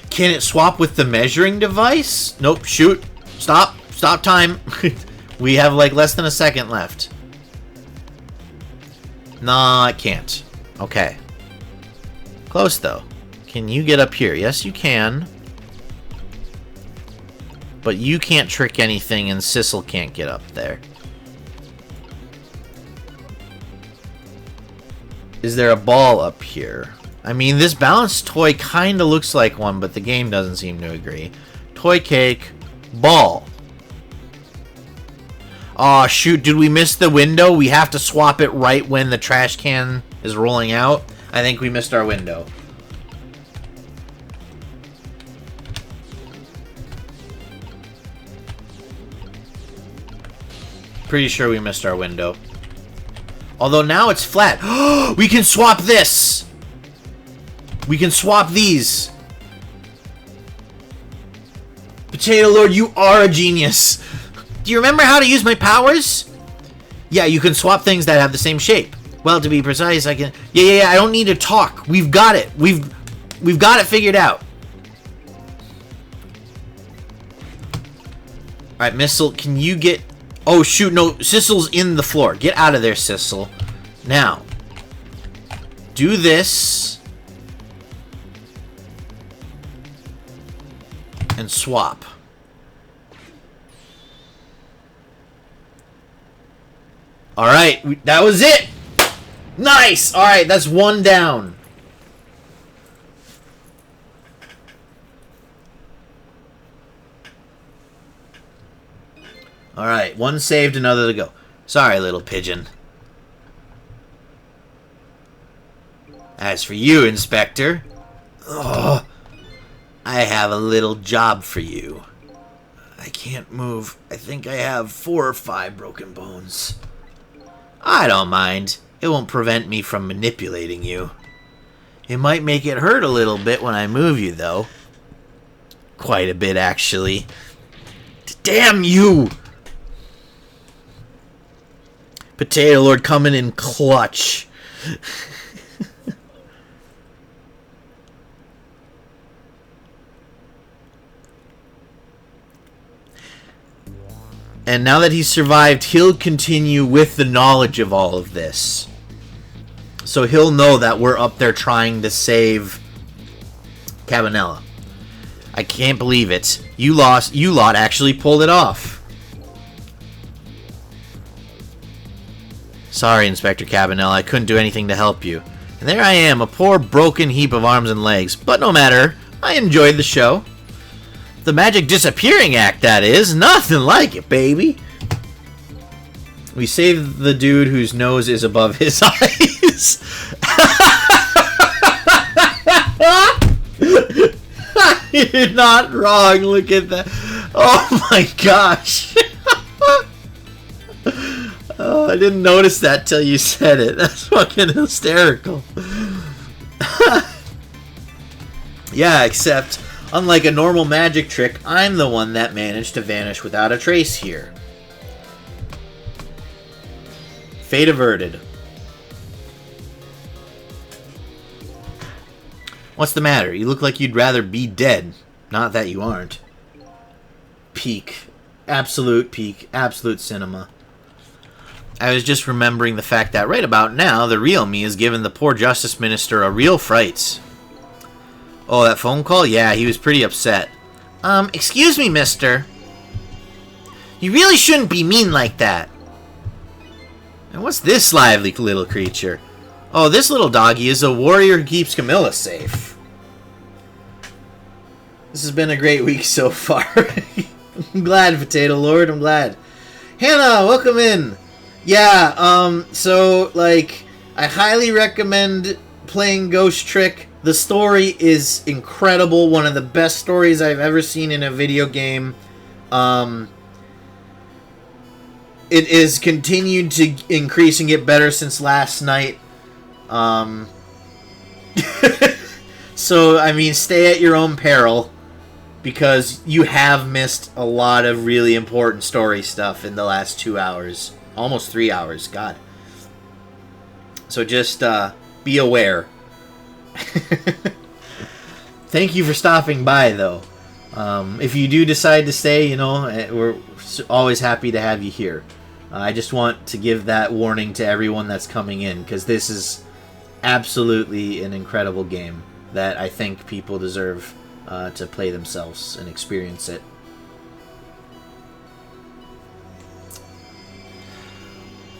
Speaker 1: Can it swap with the measuring device? Nope, shoot. Stop. Stop time. We have like less than a second left. Nah, it can't. Okay. Close though. Can you get up here? Yes, you can. But you can't trick anything and Sissel can't get up there. Is there a ball up here? I mean, this balanced toy kind of looks like one, but the game doesn't seem to agree. Toy cake, ball. Aw, shoot, did we miss the window? We have to swap it right when the trash can is rolling out. I think we missed our window. Pretty sure we missed our window. Although now it's flat. We can swap this! We can swap these. Potato Lord, you are a genius. Do you remember how to use my powers? Yeah, you can swap things that have the same shape. Well, to be precise, I can... Yeah, I don't need to talk. We've got it. We've got it figured out. Alright, Missile, can you get... Oh, shoot, no. Sissel's in the floor. Get out of there, Sissel. Now, do this... and swap. Alright, that was it! Nice! Alright, that's one down. Alright, one saved, another to go. Sorry, little pigeon. As for you, Inspector, I have a little job for you. I can't move. I think I have 4 or 5 broken bones. I don't mind. It won't prevent me from manipulating you. It might make it hurt a little bit when I move you, though. Quite a bit, actually. Damn you! Potato Lord coming in clutch. And now that he's survived, he'll continue with the knowledge of all of this. So he'll know that we're up there trying to save Cabanela. I can't believe it. You lot actually pulled it off. Sorry, Inspector Cabanela, I couldn't do anything to help you. And there I am, a poor broken heap of arms and legs. But no matter, I enjoyed the show. The magic disappearing act, that is. Nothing like it, baby. We saved the dude whose nose is above his eyes. You're not wrong. Look at that. Oh my gosh. Oh, I didn't notice that till you said it. That's fucking hysterical. Yeah, except unlike a normal magic trick, I'm the one that managed to vanish without a trace here. Fate averted. What's the matter? You look like you'd rather be dead. Not that you aren't. Peak. Absolute peak. Absolute cinema. I was just remembering the fact that right about now, the real me has given the poor Justice Minister a real fright. Oh, that phone call? Yeah, he was pretty upset. Excuse me, mister. You really shouldn't be mean like that. And what's this lively little creature? Oh, this little doggy is a warrior who keeps Camilla safe. This has been a great week so far. I'm glad, Potato Lord, I'm glad. Hannah, welcome in. Yeah, so, like, I highly recommend playing Ghost Trick. The story is incredible. One of the best stories I've ever seen in a video game. It is continued to increase and get better since last night. So, I mean, stay at your own peril. Because you have missed a lot of really important story stuff in the last 2 hours. Almost 3 hours, God. So just be aware. Thank you for stopping by, though. If you do decide to stay, you know, we're always happy to have you here. I just want to give that warning to everyone that's coming in, because this is absolutely an incredible game that I think people deserve to play themselves and experience it.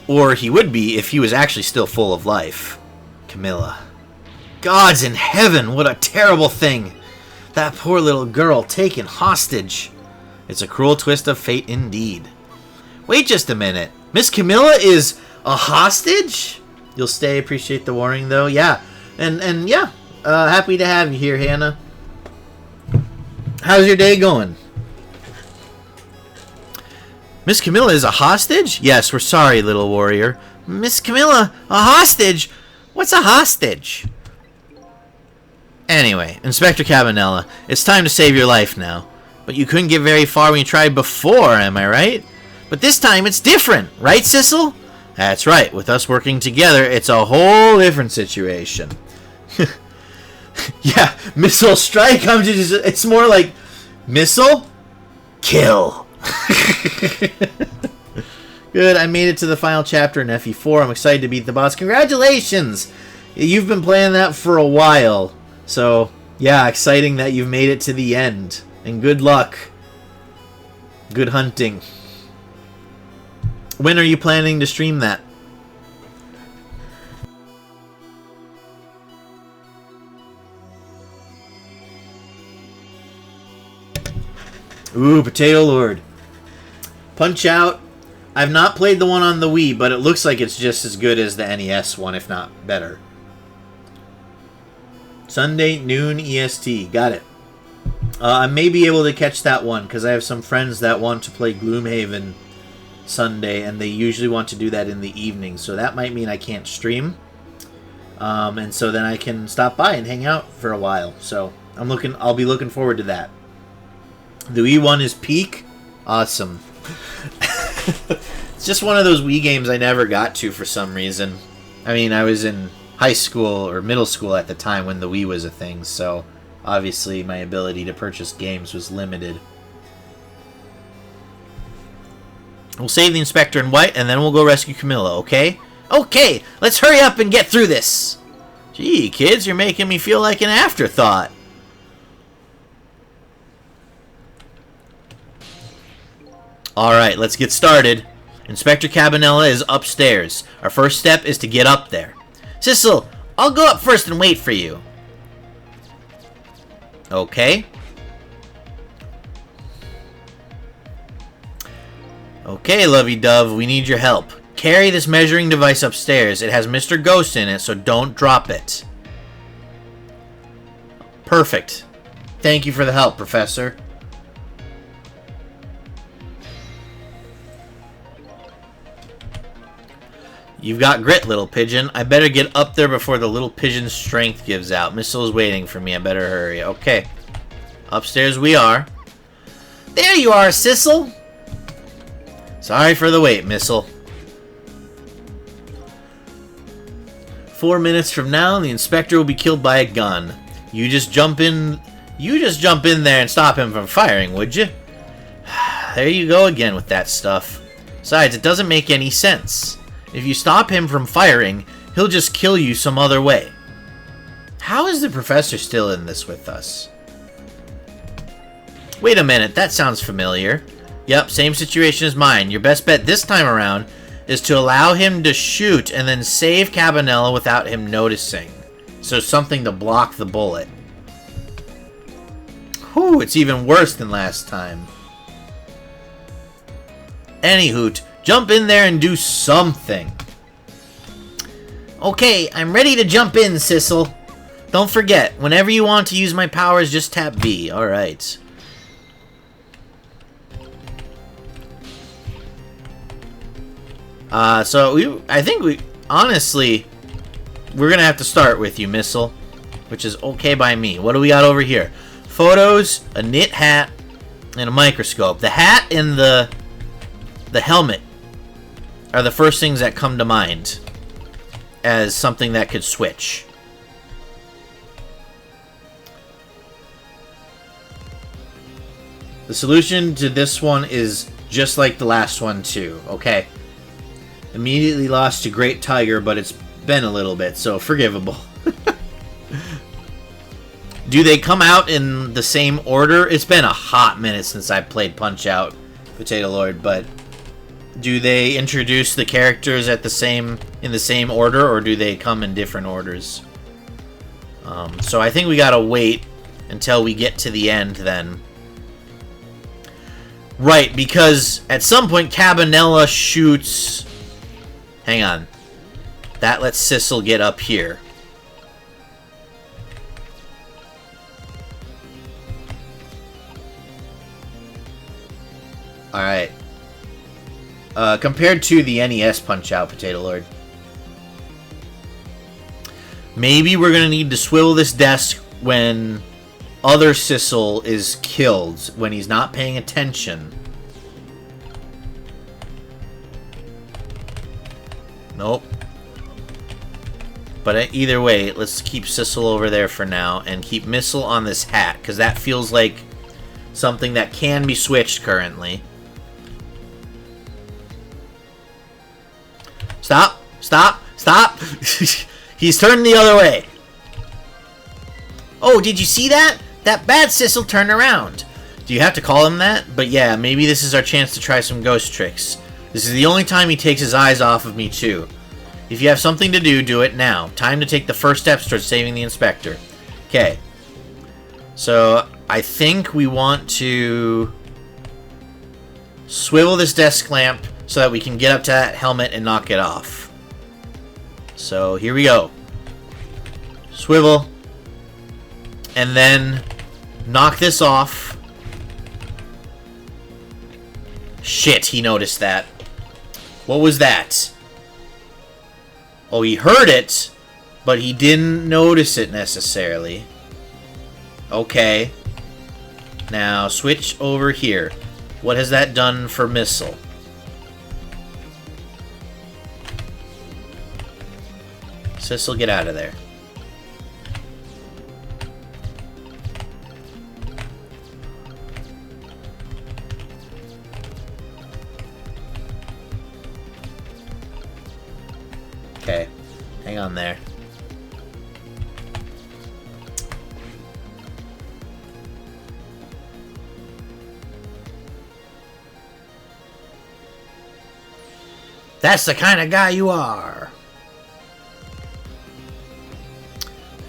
Speaker 1: Or he would be if he was actually still full of life. Camilla. Gods in heaven, what a terrible thing. That poor little girl taken hostage. It's a cruel twist of fate indeed. Wait just a minute. Miss Camilla is a hostage? You'll stay, appreciate the warning though. Yeah. And yeah, happy to have you here, Hannah. How's your day going? Miss Camilla is a hostage? Yes, we're sorry, little warrior. Miss Camilla, a hostage? What's a hostage? Anyway, Inspector Cabanela, it's time to save your life now. But you couldn't get very far when you tried before, am I right? But this time it's different, right, Sissel? That's right, with us working together, it's a whole different situation. Yeah, missile strike, it's more like missile kill. Good, I made it to the final chapter in FE4. I'm excited to beat the boss. Congratulations! You've been playing that for a while. So, yeah, exciting that you've made it to the end. And good luck. Good hunting. When are you planning to stream that? Ooh, Potato Lord. Punch Out. I've not played the one on the Wii, but it looks like it's just as good as the NES one, if not better. Sunday, noon EST. Got it. I may be able to catch that one, because I have some friends that want to play Gloomhaven Sunday, and they usually want to do that in the evening, so that might mean I can't stream. And so then I can stop by and hang out for a while. So I'll be looking forward to that. The Wii one is peak. Awesome. It's just one of those Wii games I never got to for some reason. I mean, I was in high school or middle school at the time when the Wii was a thing, so obviously my ability to purchase games was limited. We'll save the Inspector in white, and then we'll go rescue Camilla, okay? Okay, let's hurry up and get through this! Gee, kids, you're making me feel like an afterthought. Alright, let's get started. Inspector Cabanela is upstairs. Our first step is to get up there. Sissel, I'll go up first and wait for you. Okay. Okay, lovey-dove, we need your help. Carry this measuring device upstairs. It has Mr. Ghost in it, so don't drop it. Perfect. Thank you for the help, Professor. You've got grit, little pigeon. I better get up there before the little pigeon's strength gives out. Missile is waiting for me. I better hurry. Okay. Upstairs we are. There you are, Sissel. Sorry for the wait, Missile. 4 minutes from now, the inspector will be killed by a gun. You just jump in there and stop him from firing, would you? There you go again with that stuff. Besides, it doesn't make any sense. If you stop him from firing, he'll just kill you some other way. How is the professor still in this with us? Wait a minute, that sounds familiar. Yep, same situation as mine. Your best bet this time around is to allow him to shoot and then save Cabanela without him noticing. So something to block the bullet. Whew, it's even worse than last time. Anyhoot, jump in there and do something. Okay, I'm ready to jump in, Sissel. Don't forget, whenever you want to use my powers, just tap B. Alright. I think honestly, we're gonna have to start with you, Missile, which is okay by me. What do we got over here? Photos, a knit hat, and a microscope. The hat and the helmet are the first things that come to mind as something that could switch. The solution to this one is just like the last one too, okay? Immediately lost to Great Tiger, but it's been a little bit, so forgivable. Do they come out in the same order? It's been a hot minute since I played Punch-Out, Potato Lord, but do they introduce the characters in the same order, or do they come in different orders? So I think we gotta wait until we get to the end then. Right, because at some point Cabanela shoots... Hang on. That lets Sissel get up here. Alright. Compared to the NES Punch-Out, Potato Lord. Maybe we're going to need to swivel this desk when other Sissel is killed, when he's not paying attention. Nope. But either way, let's keep Sissel over there for now and keep Missile on this hat, because that feels like something that can be switched currently. Stop! Stop! Stop! He's turned the other way. Oh, did you see that? That bad Sissel turned around. Do you have to call him that? But yeah, maybe this is our chance to try some ghost tricks. This is the only time he takes his eyes off of me, too. If you have something to do, do it now. Time to take the first steps towards saving the inspector. Okay. So, I think we want to swivel this desk lamp so that we can get up to that helmet and knock it off. So, here we go. Swivel. And then knock this off. Shit, he noticed that. What was that? Oh, he heard it, but he didn't notice it necessarily. Okay. Now, switch over here. What has that done for missile? Sissel, get out of there. Okay. Hang on there. That's the kind of guy you are.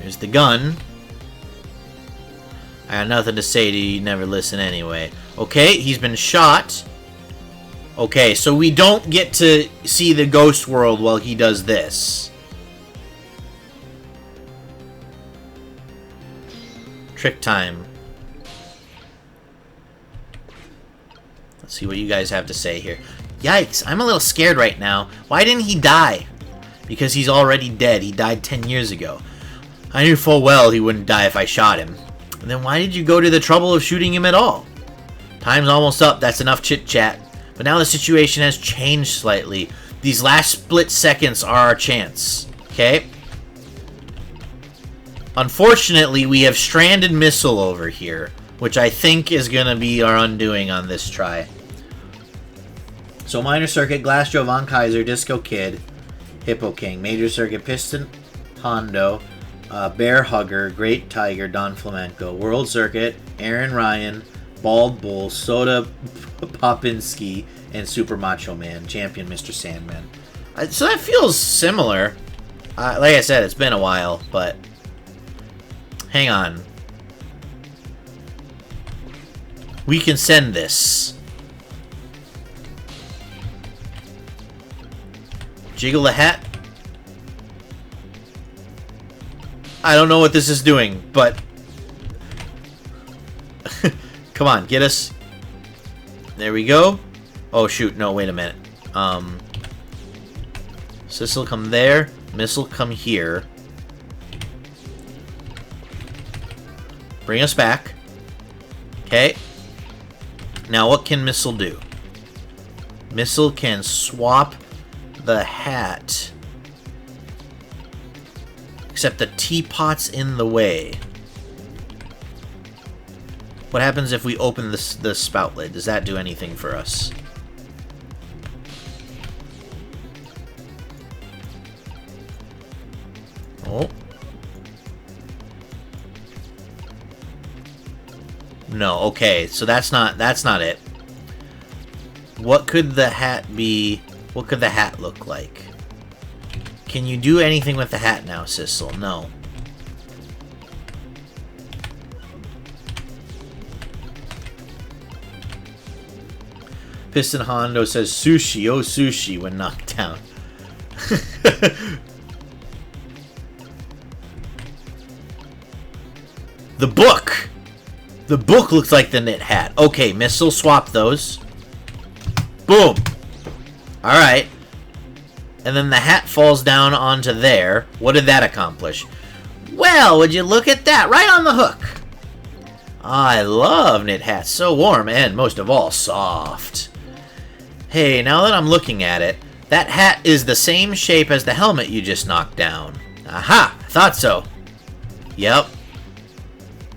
Speaker 1: There's the gun. I got nothing to say to you, never listen anyway. Okay, he's been shot. Okay, so we don't get to see the ghost world while he does this. Trick time. Let's see what you guys have to say here. Yikes, I'm a little scared right now. Why didn't he die? Because he's already dead. He died 10 years ago. I knew full well he wouldn't die if I shot him. And then why did you go to the trouble of shooting him at all? Time's almost up. That's enough chit-chat. But now the situation has changed slightly. These last split seconds are our chance. Okay? Unfortunately, we have stranded missile over here, which I think is going to be our undoing on this try. So minor circuit, Glass Joe, Von Kaiser, Disco Kid, Hippo King. Major circuit, Piston, Hondo, Bear Hugger, Great Tiger, Don Flamenco. World circuit, Aaron Ryan, Bald Bull, Soda Popinski, and Super Macho Man, Champion Mr. Sandman. So that feels similar. Like I said, it's been a while, but hang on. We can send this. Jiggle the hat. I don't know what this is doing, but come on, get us. There we go. Oh shoot, no, wait a minute. Sissel come there, missile come here. Bring us back. Okay. Now what can missile do? Missile can swap the hat. Except the teapot's in the way. What happens if we open the spout lid? Does that do anything for us? Oh. No, okay, so that's not it. What could the hat be? What could the hat look like? Can you do anything with the hat now, Sissel? No. Piston Hondo says sushi, oh sushi, when knocked down. The book! The book looks like the knit hat. Okay, missile, swap those. Boom! Alright. And then the hat falls down onto there. What did that accomplish? Well, would you look at that? Right on the hook. I love knit hats. So warm and, most of all, soft. Hey, now that I'm looking at it, that hat is the same shape as the helmet you just knocked down. Aha! I thought so. Yep.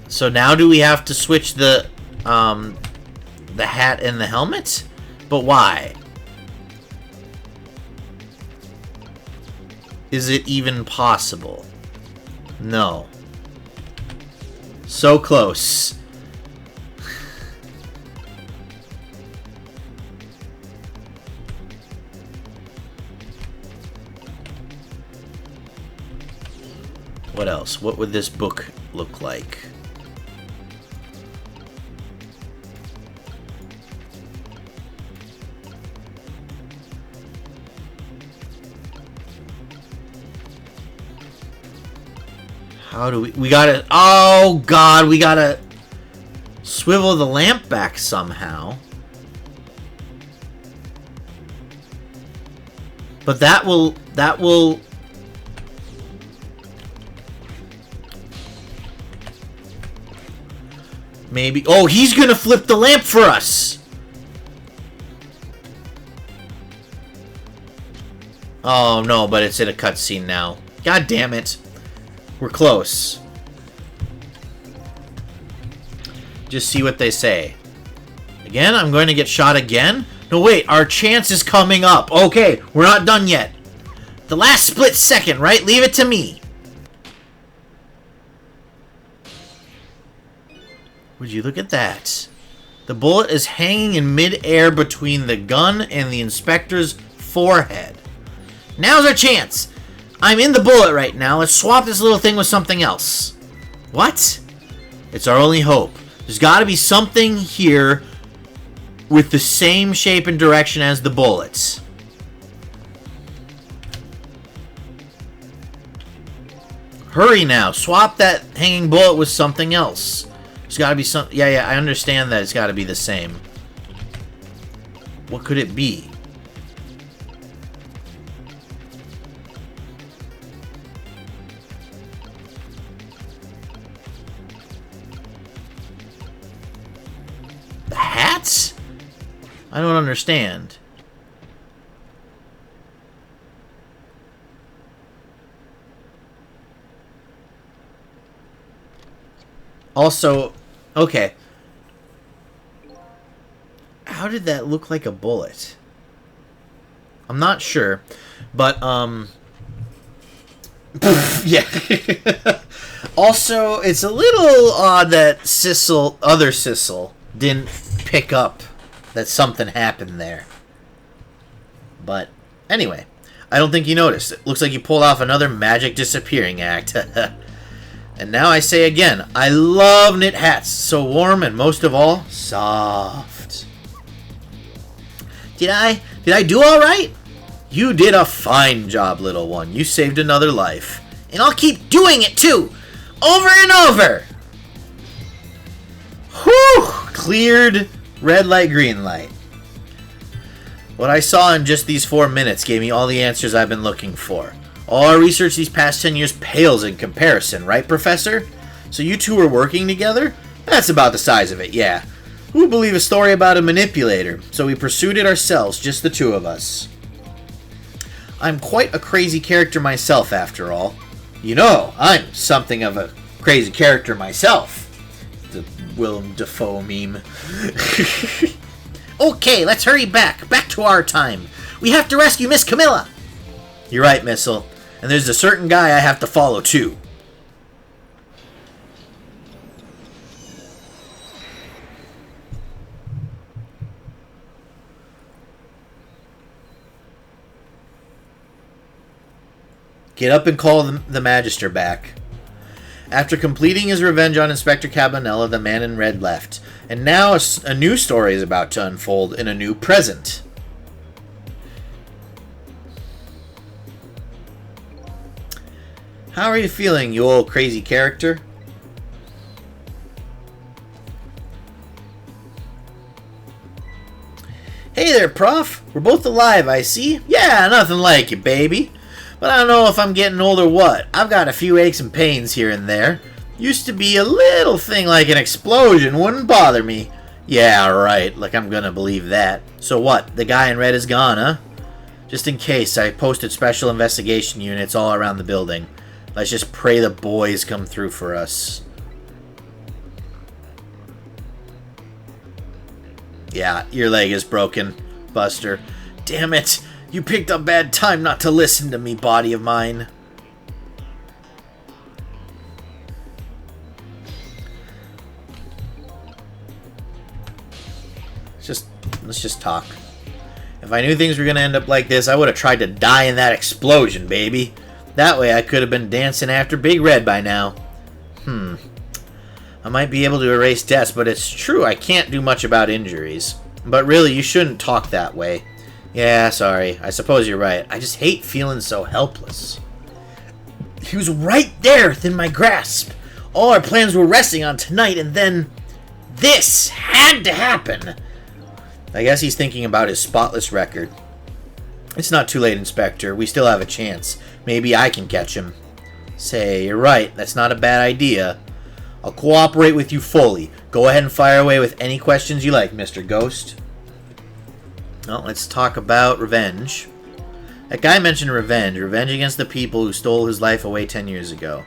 Speaker 1: So now do we have to switch the hat and the helmet? But why? Is it even possible? No. So close. What else? What would this book look like? How do we gotta... Oh, God, we gotta swivel the lamp back somehow. But that will... Maybe... Oh, he's gonna flip the lamp for us! Oh, no, but it's in a cutscene now. God damn it. We're close. Just see what they say. Again? I'm going to get shot again? No, wait. Our chance is coming up. Okay, we're not done yet. The last split second, right? Leave it to me. Would you look at that? The bullet is hanging in mid-air between the gun and the inspector's forehead. Now's our chance. I'm in the bullet right now. Let's swap this little thing with something else. What? It's our only hope. There's got to be something here with the same shape and direction as the bullets. Hurry now. Swap that hanging bullet with something else. There's got to be some... Yeah, I understand that it's got to be the same. What could it be? The hats? I don't understand. Also, okay. How did that look like a bullet? I'm not sure, but yeah. Also, it's a little odd that other Sissel, didn't pick up that something happened there. But anyway, I don't think you noticed. It looks like you pulled off another magic disappearing act. And now I say again, I love knit hats. So warm and most of all, soft. Did I do all right? You did a fine job, little one. You saved another life. And I'll keep doing it too. Over and over. Whew! Cleared. Red light, green light. What I saw in just these 4 minutes gave me all the answers I've been looking for. All our research these past 10 years pales in comparison, right, Professor? So you two were working together? That's about the size of it, yeah. Who would believe a story about a manipulator? So we pursued it ourselves, just the two of us. I'm quite a crazy character myself, after all. You know, I'm something of a crazy character myself. The Willem Dafoe meme. Okay, let's hurry back. Back to our time. We have to rescue Miss Camilla. You're right, Missile. And there's a certain guy I have to follow, too. Get up and call the Magister back. After completing his revenge on Inspector Cabanela, the man in red left. And now a new story is about to unfold in a new present. How are you feeling, you old crazy character? Hey there, Prof. We're both alive, I see. Yeah, nothing like it, baby. But I don't know if I'm getting old or what. I've got a few aches and pains here and there. Used to be a little thing like an explosion wouldn't bother me. Yeah, right. Like I'm gonna believe that. So what? The guy in red is gone, huh? Just in case, I posted special investigation units all around the building. Let's just pray the boys come through for us. Yeah, your leg is broken, Buster. Damn it! You picked a bad time not to listen to me, body of mine. Let's just talk. If I knew things were gonna end up like this, I would have tried to die in that explosion, baby. That way I could have been dancing after Big Red by now. I might be able to erase deaths, but it's true I can't do much about injuries. But really, you shouldn't talk that way. Yeah, sorry. I suppose you're right. I just hate feeling so helpless. He was right there within my grasp. All our plans were resting on tonight, and then this had to happen. I guess he's thinking about his spotless record. It's not too late, Inspector. We still have a chance. Maybe I can catch him. Say, you're right. That's not a bad idea. I'll cooperate with you fully. Go ahead and fire away with any questions you like, Mr. Ghost. Well, let's talk about revenge. That guy mentioned revenge. Revenge against the people who stole his life away 10 years ago.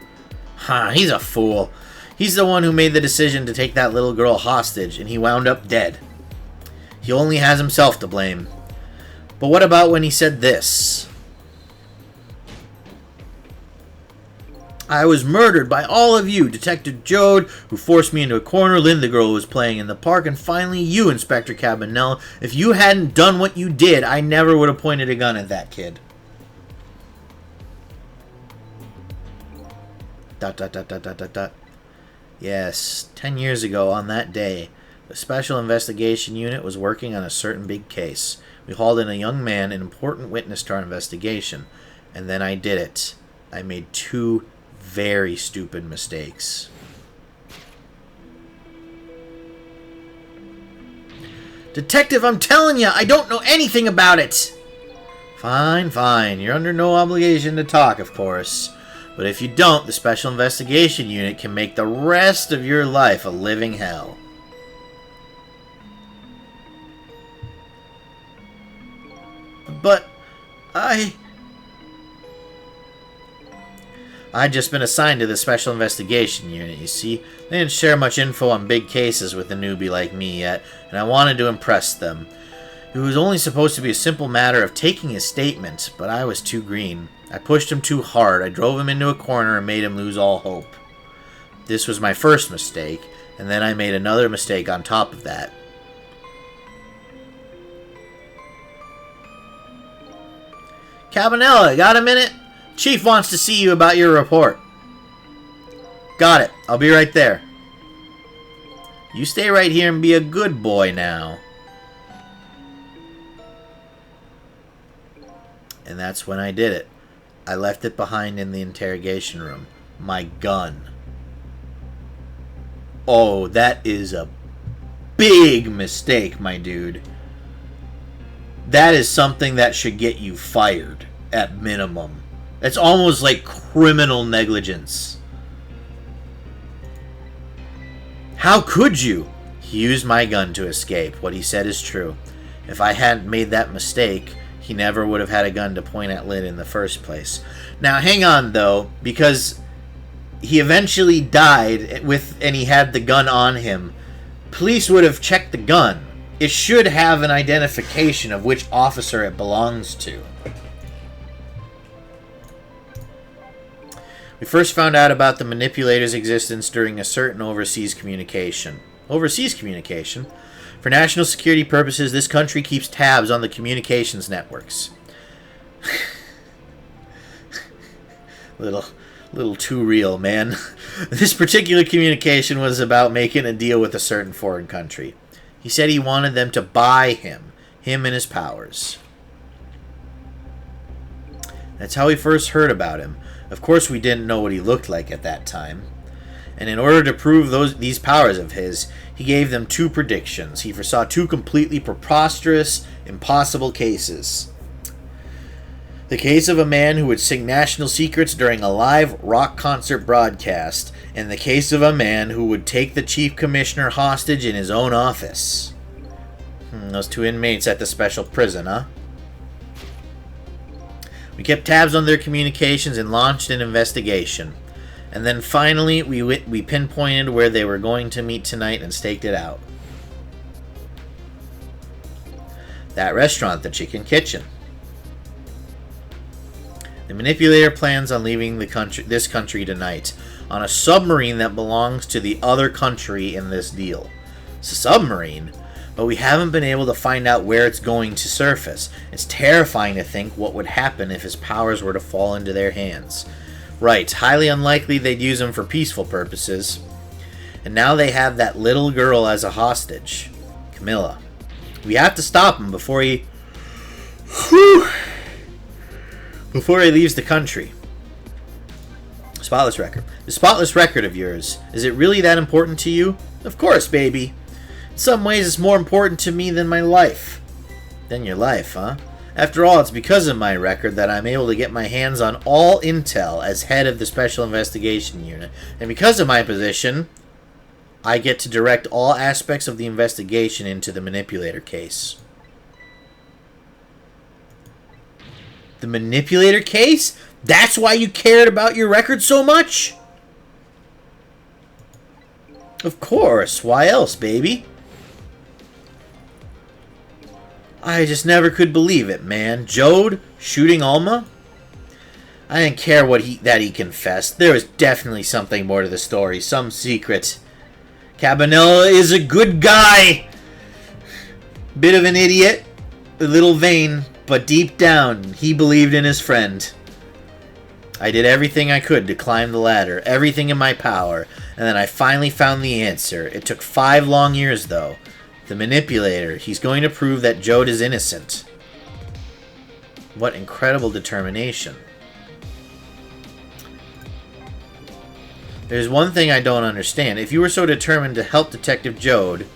Speaker 1: He's a fool. He's the one who made the decision to take that little girl hostage, and he wound up dead. He only has himself to blame. But what about when he said this? I was murdered by all of you. Detective Jode, who forced me into a corner, Lynn, the girl who was playing in the park, and finally you, Inspector Cabanel. If you hadn't done what you did, I never would have pointed a gun at that kid. ... Yes, 10 years ago on that day, the Special Investigation Unit was working on a certain big case. We hauled in a young man, an important witness to our investigation, and then I did it. I made 2 very stupid mistakes. Detective, I'm telling you, I don't know anything about it. Fine, fine. You're under no obligation to talk, of course. But if you don't, the Special Investigation Unit can make the rest of your life a living hell. But I'd just been assigned to the Special Investigation Unit, you see. They didn't share much info on big cases with a newbie like me yet, and I wanted to impress them. It was only supposed to be a simple matter of taking his statement, but I was too green. I pushed him too hard. I drove him into a corner and made him lose all hope. This was my first mistake, and then I made another mistake on top of that. Cabanella, got a minute? Chief wants to see you about your report. Got it. I'll be right there. You stay right here and be a good boy now. And that's when I did it. I left it behind in the interrogation room. My gun. Oh, that is a big mistake, my dude. That is something that should get you fired, at minimum. It's almost like criminal negligence. How could you? He used my gun to escape. What he said is true. If I hadn't made that mistake, he never would have had a gun to point at Lynn in the first place. Now, hang on, though, because he eventually died and he had the gun on him. Police would have checked the gun. It should have an identification of which officer it belongs to. We first found out about the manipulator's existence during a certain overseas communication. Overseas communication? For national security purposes, this country keeps tabs on the communications networks. Little too real, man. This particular communication was about making a deal with a certain foreign country. He said he wanted them to buy him and his powers. That's how we first heard about him. Of course, we didn't know what he looked like at that time. And in order to prove these powers of his, he gave them 2 predictions. He foresaw 2 completely preposterous, impossible cases. The case of a man who would sing national secrets during a live rock concert broadcast, and the case of a man who would take the chief commissioner hostage in his own office. Those 2 inmates at the special prison, huh? We kept tabs on their communications and launched an investigation. And then finally, we pinpointed where they were going to meet tonight and staked it out. That restaurant, the Chicken Kitchen. The manipulator plans on leaving this country tonight on a submarine that belongs to the other country in this deal. It's a submarine, but we haven't been able to find out where it's going to surface. It's terrifying to think what would happen if his powers were to fall into their hands. Right, highly unlikely they'd use him for peaceful purposes. And now they have that little girl as a hostage. Camilla. We have to stop him before he... before he leaves the country. Spotless record. The spotless record of yours, is it really that important to you? Of course, baby. In some ways, it's more important to me than my life. Than your life, huh? After all, it's because of my record that I'm able to get my hands on all intel as head of the Special Investigation Unit. And because of my position, I get to direct all aspects of the investigation into the manipulator case. The manipulator case? That's why you cared about your record so much? Of course. Why else, baby? I just never could believe it, man. Jode shooting Alma? I didn't care that he confessed. There was definitely something more to the story. Some secret. Cabanela is a good guy. Bit of an idiot. A little vain. But deep down, he believed in his friend. I did everything I could to climb the ladder. Everything in my power. And then I finally found the answer. It took 5 long years, though. The manipulator. He's going to prove that Jode is innocent. What incredible determination. There's one thing I don't understand. If you were so determined to help Detective Jode,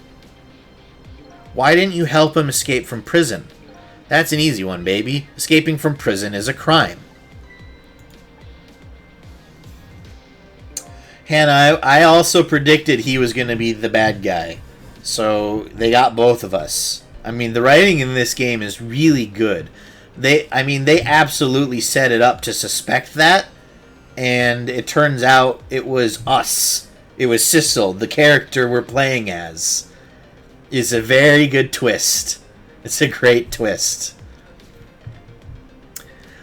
Speaker 1: why didn't you help him escape from prison? That's an easy one, baby. Escaping from prison is a crime. Hannah, I also predicted he was going to be the bad guy. So they got both of us. I mean, the writing in this game is really good. They absolutely set it up to suspect that. And it turns out it was us. It was Sissel, the character we're playing as. It's a very good twist. It's a great twist.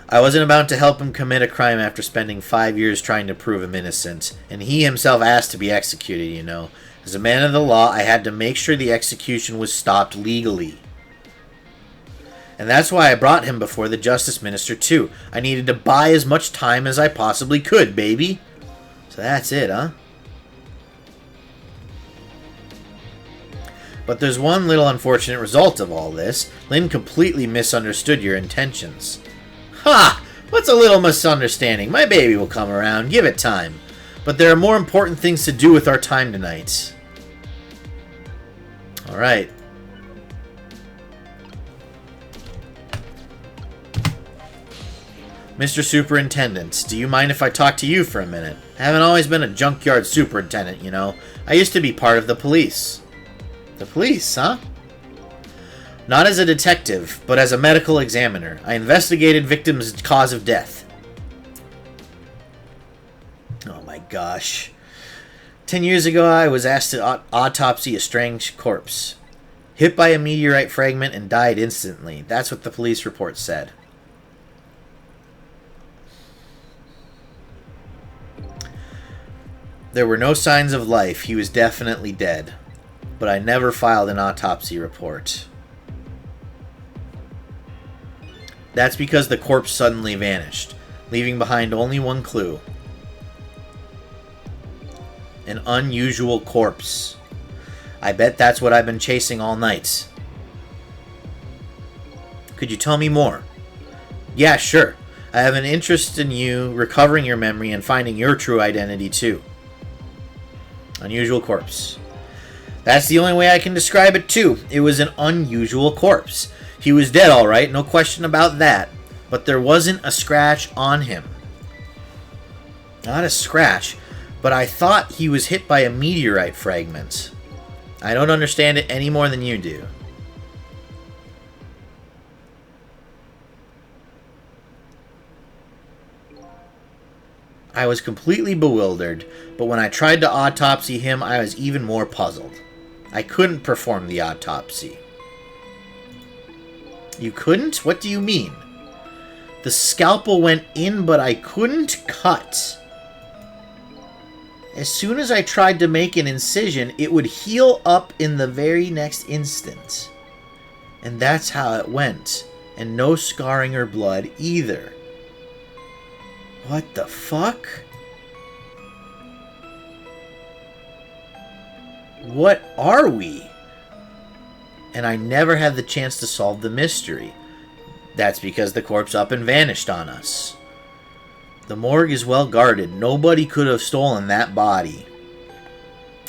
Speaker 1: I wasn't about to help him commit a crime after spending 5 years trying to prove him innocent. And he himself asked to be executed, you know. As a man of the law, I had to make sure the execution was stopped legally. And that's why I brought him before the Justice Minister, too. I needed to buy as much time as I possibly could, baby. So that's it, huh? But there's one little unfortunate result of all this. Lynn completely misunderstood your intentions. Ha! What's a little misunderstanding? My baby will come around. Give it time. But there are more important things to do with our time tonight. Alright. Mr. Superintendent, do you mind if I talk to you for a minute? I haven't always been a junkyard superintendent, you know. I used to be part of the police. The police, huh? Not as a detective, but as a medical examiner. I investigated victims' cause of death. Oh my gosh. 10 years ago, I was asked to autopsy a strange corpse. Hit by a meteorite fragment and died instantly. That's what the police report said. There were no signs of life. He was definitely dead. But I never filed an autopsy report. That's because the corpse suddenly vanished, leaving behind only one clue. An unusual corpse. I bet that's what I've been chasing all night. Could you tell me more? Yeah, sure. I have an interest in you recovering your memory and finding your true identity, too. Unusual corpse. That's the only way I can describe it, too. It was an unusual corpse. He was dead, all right, no question about that. But there wasn't a scratch on him. Not a scratch, but I thought he was hit by a meteorite fragment. I don't understand it any more than you do. I was completely bewildered, but when I tried to autopsy him, I was even more puzzled. I couldn't perform the autopsy. You couldn't? What do you mean? The scalpel went in, but I couldn't cut. As soon as I tried to make an incision, it would heal up in the very next instant. And that's how it went. And no scarring or blood either. What the fuck? What are we? And I never had the chance to solve the mystery. That's because the corpse up and vanished on us. The morgue is well guarded. Nobody could have stolen that body.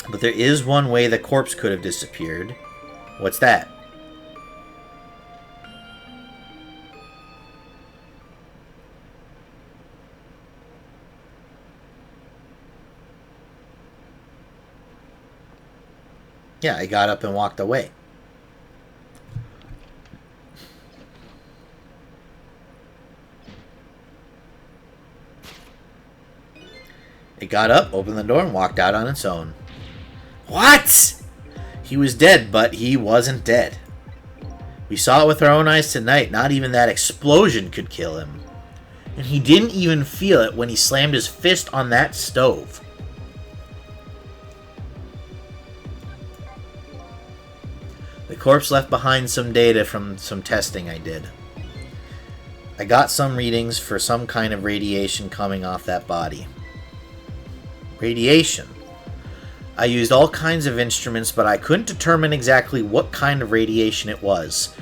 Speaker 1: But there is one way the corpse could have disappeared. What's that? Yeah, I got up and walked away. It got up, opened the door, and walked out on its own. What? He was dead, but he wasn't dead. We saw it with our own eyes tonight. Not even that explosion could kill him. And he didn't even feel it when he slammed his fist on that stove. The corpse left behind some data from some testing I did. I got some readings for some kind of radiation coming off that body. Radiation. I used all kinds of instruments, but I couldn't determine exactly what kind of radiation it was.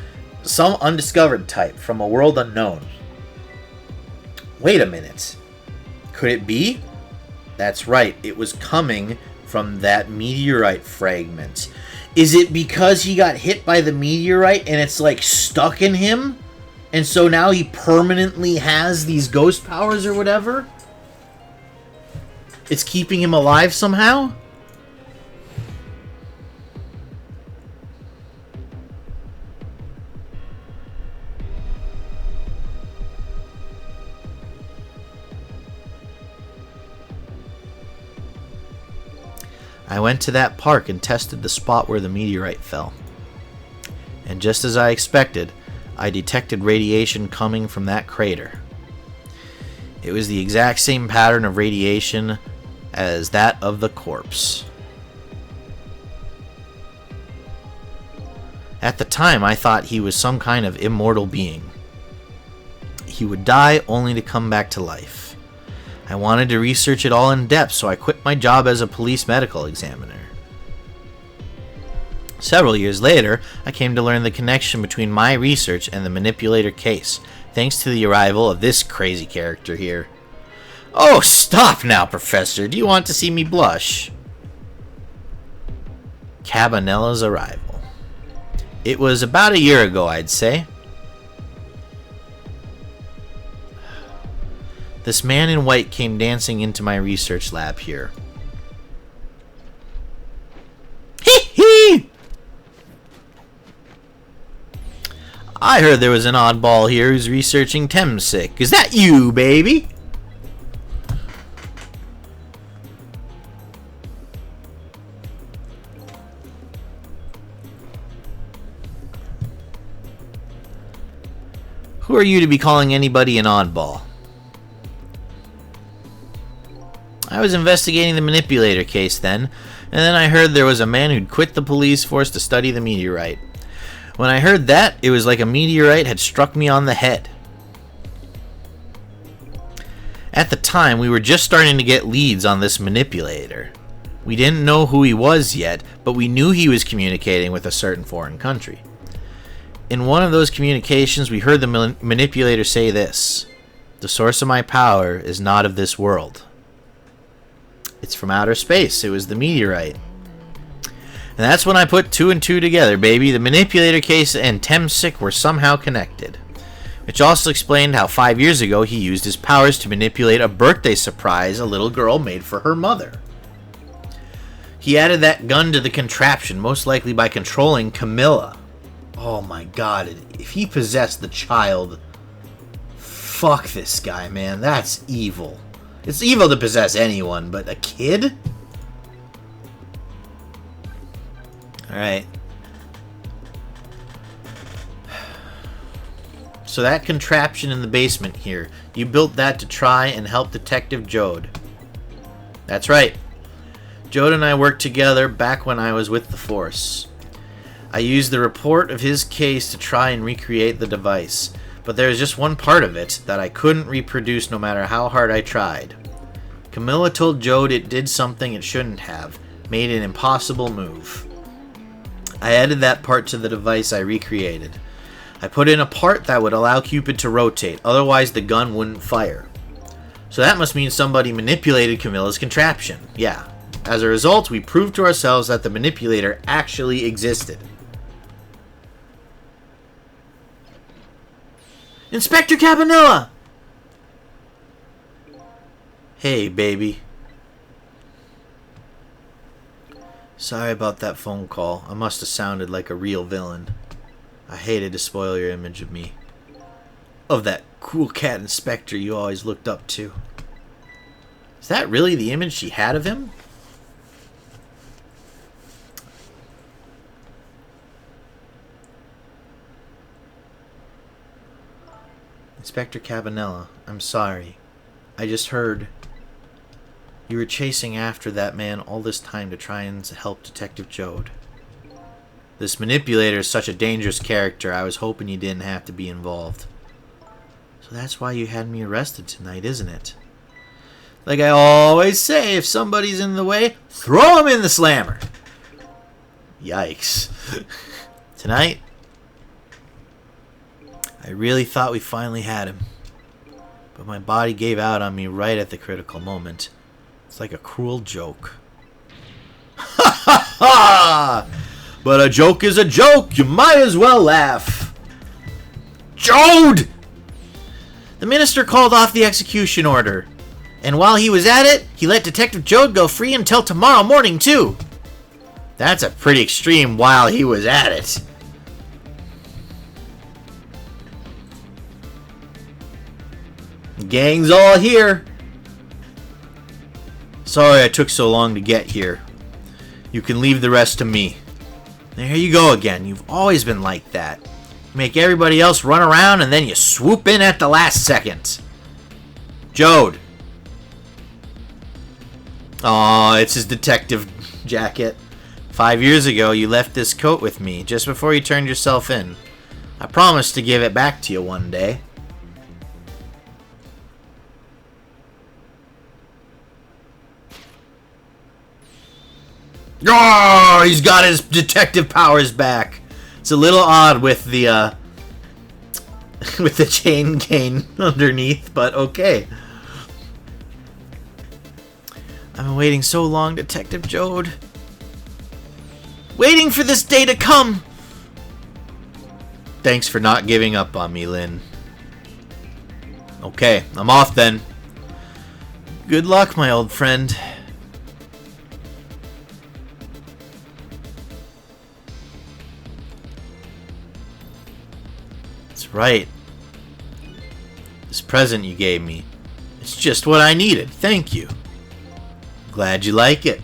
Speaker 1: Some undiscovered type from a world unknown. Wait a minute. Could it be? That's right, it was coming from that meteorite fragment. Is it because he got hit by the meteorite and it's like stuck in him? And so now he permanently has these ghost powers or whatever? It's keeping him alive somehow? I went to that park and tested the spot where the meteorite fell. And just as I expected, I detected radiation coming from that crater. It was the exact same pattern of radiation as that of the corpse. At the time, I thought he was some kind of immortal being. He would die only to come back to life. I wanted to research it all in depth, so I quit my job as a police medical examiner. Several years later, I came to learn the connection between my research and the manipulator case, thanks to the arrival of this crazy character here. Oh, stop now, Professor. Do you want to see me blush? Cabanella's arrival. It was about a year ago, I'd say. This man in white came dancing into my research lab here. Hee hee! I heard there was an oddball here who's researching Temsic. Is that you, baby? Who are you to be calling anybody an oddball? I was investigating the manipulator case then, and then I heard there was a man who'd quit the police force to study the meteorite. When I heard that, it was like a meteorite had struck me on the head. At the time, we were just starting to get leads on this manipulator. We didn't know who he was yet, but we knew he was communicating with a certain foreign country. In one of those communications, we heard the manipulator say this: "The source of my power is not of this world. It's from outer space. It was the meteorite." And that's when I put two and two together, baby. The manipulator case and Temsic were somehow connected. Which also explained how 5 years ago he used his powers to manipulate a birthday surprise a little girl made for her mother. He added that gun to the contraption, most likely by controlling Camilla. Oh my god, if he possessed the child... Fuck this guy, man. That's evil. It's evil to possess anyone, but a kid? Alright. So that contraption in the basement here, you built that to try and help Detective Jode. That's right. Jode and I worked together back when I was with the Force. I used the report of his case to try and recreate the device. But there was just one part of it that I couldn't reproduce no matter how hard I tried. Camilla told Jode it did something it shouldn't have, made an impossible move. I added that part to the device I recreated. I put in a part that would allow Cupid to rotate, otherwise the gun wouldn't fire. So that must mean somebody manipulated Camilla's contraption. Yeah. As a result, we proved to ourselves that the manipulator actually existed. Inspector Cabanilla! Hey, baby. Sorry about that phone call. I must have sounded like a real villain. I hated to spoil your image of me. Of that cool cat inspector you always looked up to. Is that really the image she had of him? Inspector Cabanella, I'm sorry. I just heard you were chasing after that man all this time to try and help Detective Jode. This manipulator is such a dangerous character, I was hoping you didn't have to be involved. So that's why you had me arrested tonight, isn't it? Like I always say, if somebody's in the way, throw him in the slammer. Yikes. Tonight, I really thought we finally had him. But my body gave out on me right at the critical moment. It's like a cruel joke. Ha ha ha! But a joke is a joke. You might as well laugh. Jode! The minister called off the execution order. And while he was at it, he let Detective Jode go free until tomorrow morning, too. That's a pretty extreme while he was at it. The gang's all here. Sorry I took so long to get here. You can leave the rest to me. There you go again. You've always been like that. You make everybody else run around and then you swoop in at the last second. Jode. Aw, it's his detective jacket. 5 years ago, you left this coat with me just before you turned yourself in. I promised to give it back to you one day. Oh, he's got his detective powers back. It's a little odd with the with the chain cane underneath, but okay. I've been waiting so long, Detective Jode. Waiting for this day to come. Thanks for not giving up on me, Lynn. Okay, I'm off then. Good luck, my old friend. That's right. This present you gave me. It's just what I needed. Thank you. Glad you like it.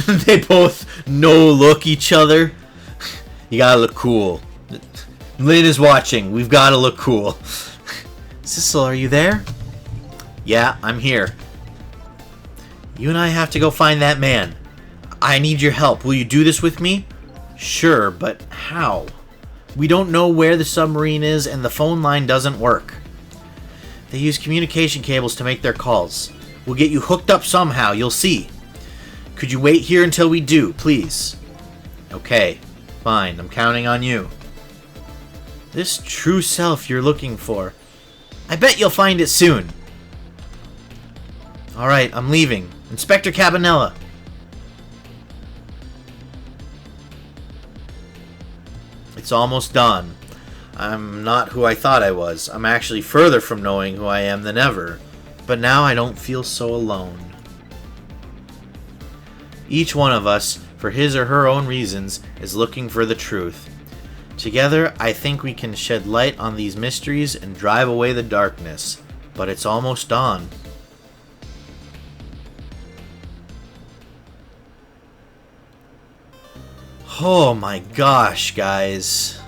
Speaker 1: They both no-look each other. You gotta look cool. Lynn is watching. We've gotta look cool. Sissel, are you there? Yeah, I'm here. You and I have to go find that man. I need your help. Will you do this with me? Sure, but how? We don't know where the submarine is and the phone line doesn't work. They use communication cables to make their calls. We'll get you hooked up somehow, you'll see. Could you wait here until we do, please? Okay, fine, I'm counting on you. This true self you're looking for. I bet you'll find it soon. Alright, I'm leaving. Inspector Cabanella. It's almost done. I'm not who I thought I was. I'm actually further from knowing who I am than ever. But now I don't feel so alone. Each one of us, for his or her own reasons, is looking for the truth. Together, I think we can shed light on these mysteries and drive away the darkness. But it's almost dawn. Oh my gosh, guys.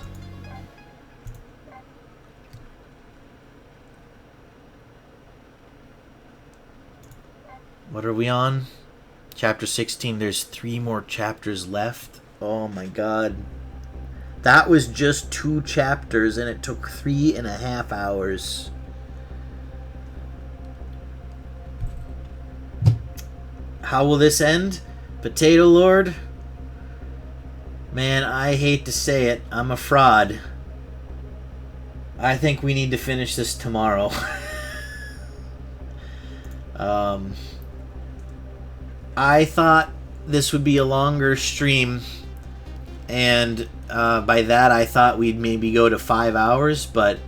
Speaker 1: What are we on? Chapter 16. There's 3 more chapters left. Oh my god. That was just 2 chapters and it took 3.5 hours. How will this end? Potato Lord? Man, I hate to say it. I'm a fraud. I think we need to finish this tomorrow. I thought this would be a longer stream, and by that I thought we'd maybe go to 5 hours, but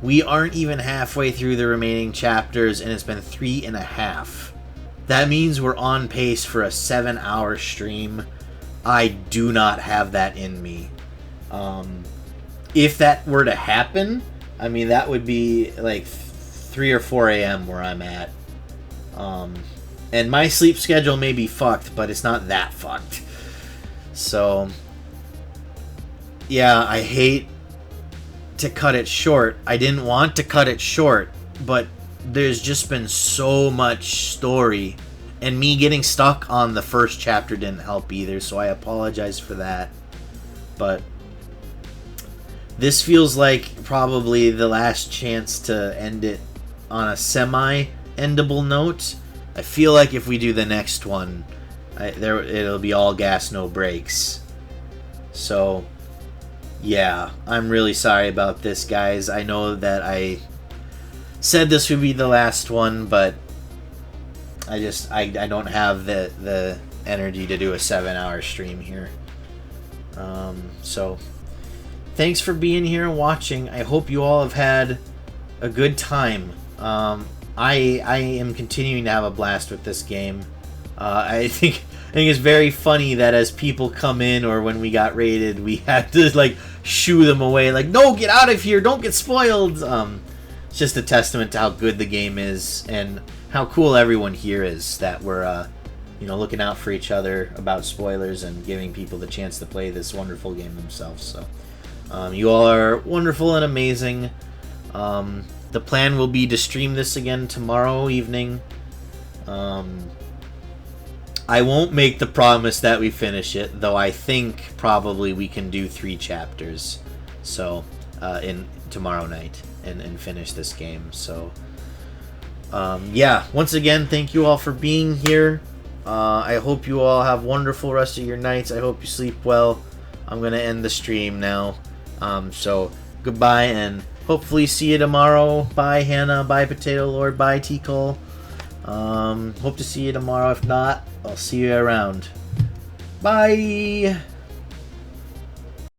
Speaker 1: we aren't even halfway through the remaining chapters, and it's been 3.5. That means we're on pace for a 7-hour stream. I do not have that in me. If that were to happen, I mean, that would be like 3 or 4 a.m. where I'm at. And my sleep schedule may be fucked, but it's not that fucked. So, yeah, I hate to cut it short. I didn't want to cut it short, but there's just been so much story, and me getting stuck on the first chapter didn't help either, so I apologize for that. But this feels like probably the last chance to end it on a semi-endable note. I feel like if we do the next one, it'll be all gas, no brakes. So, yeah, I'm really sorry about this, guys. I know that I said this would be the last one, but I don't have the energy to do a 7-hour stream here. So, thanks for being here and watching. I hope you all have had a good time. I am continuing to have a blast with this game. I think it's very funny that as people come in, or when we got raided, we had to like shoo them away, like, no, get out of here, don't get spoiled. It's just a testament to how good the game is and how cool everyone here is, that we're looking out for each other about spoilers and giving people the chance to play this wonderful game themselves. So you all are wonderful and amazing. The plan will be to stream this again tomorrow evening. I won't make the promise that we finish it, though I think probably we can do 3 chapters. So, in tomorrow night and finish this game. So, yeah, once again, thank you all for being here. I hope you all have wonderful rest of your nights. I hope you sleep well. I'm going to end the stream now. So, goodbye, and hopefully see you tomorrow. Bye, Hannah. Bye, Potato Lord. Bye, T-Cole. Hope to see you tomorrow. If not, I'll see you around. Bye!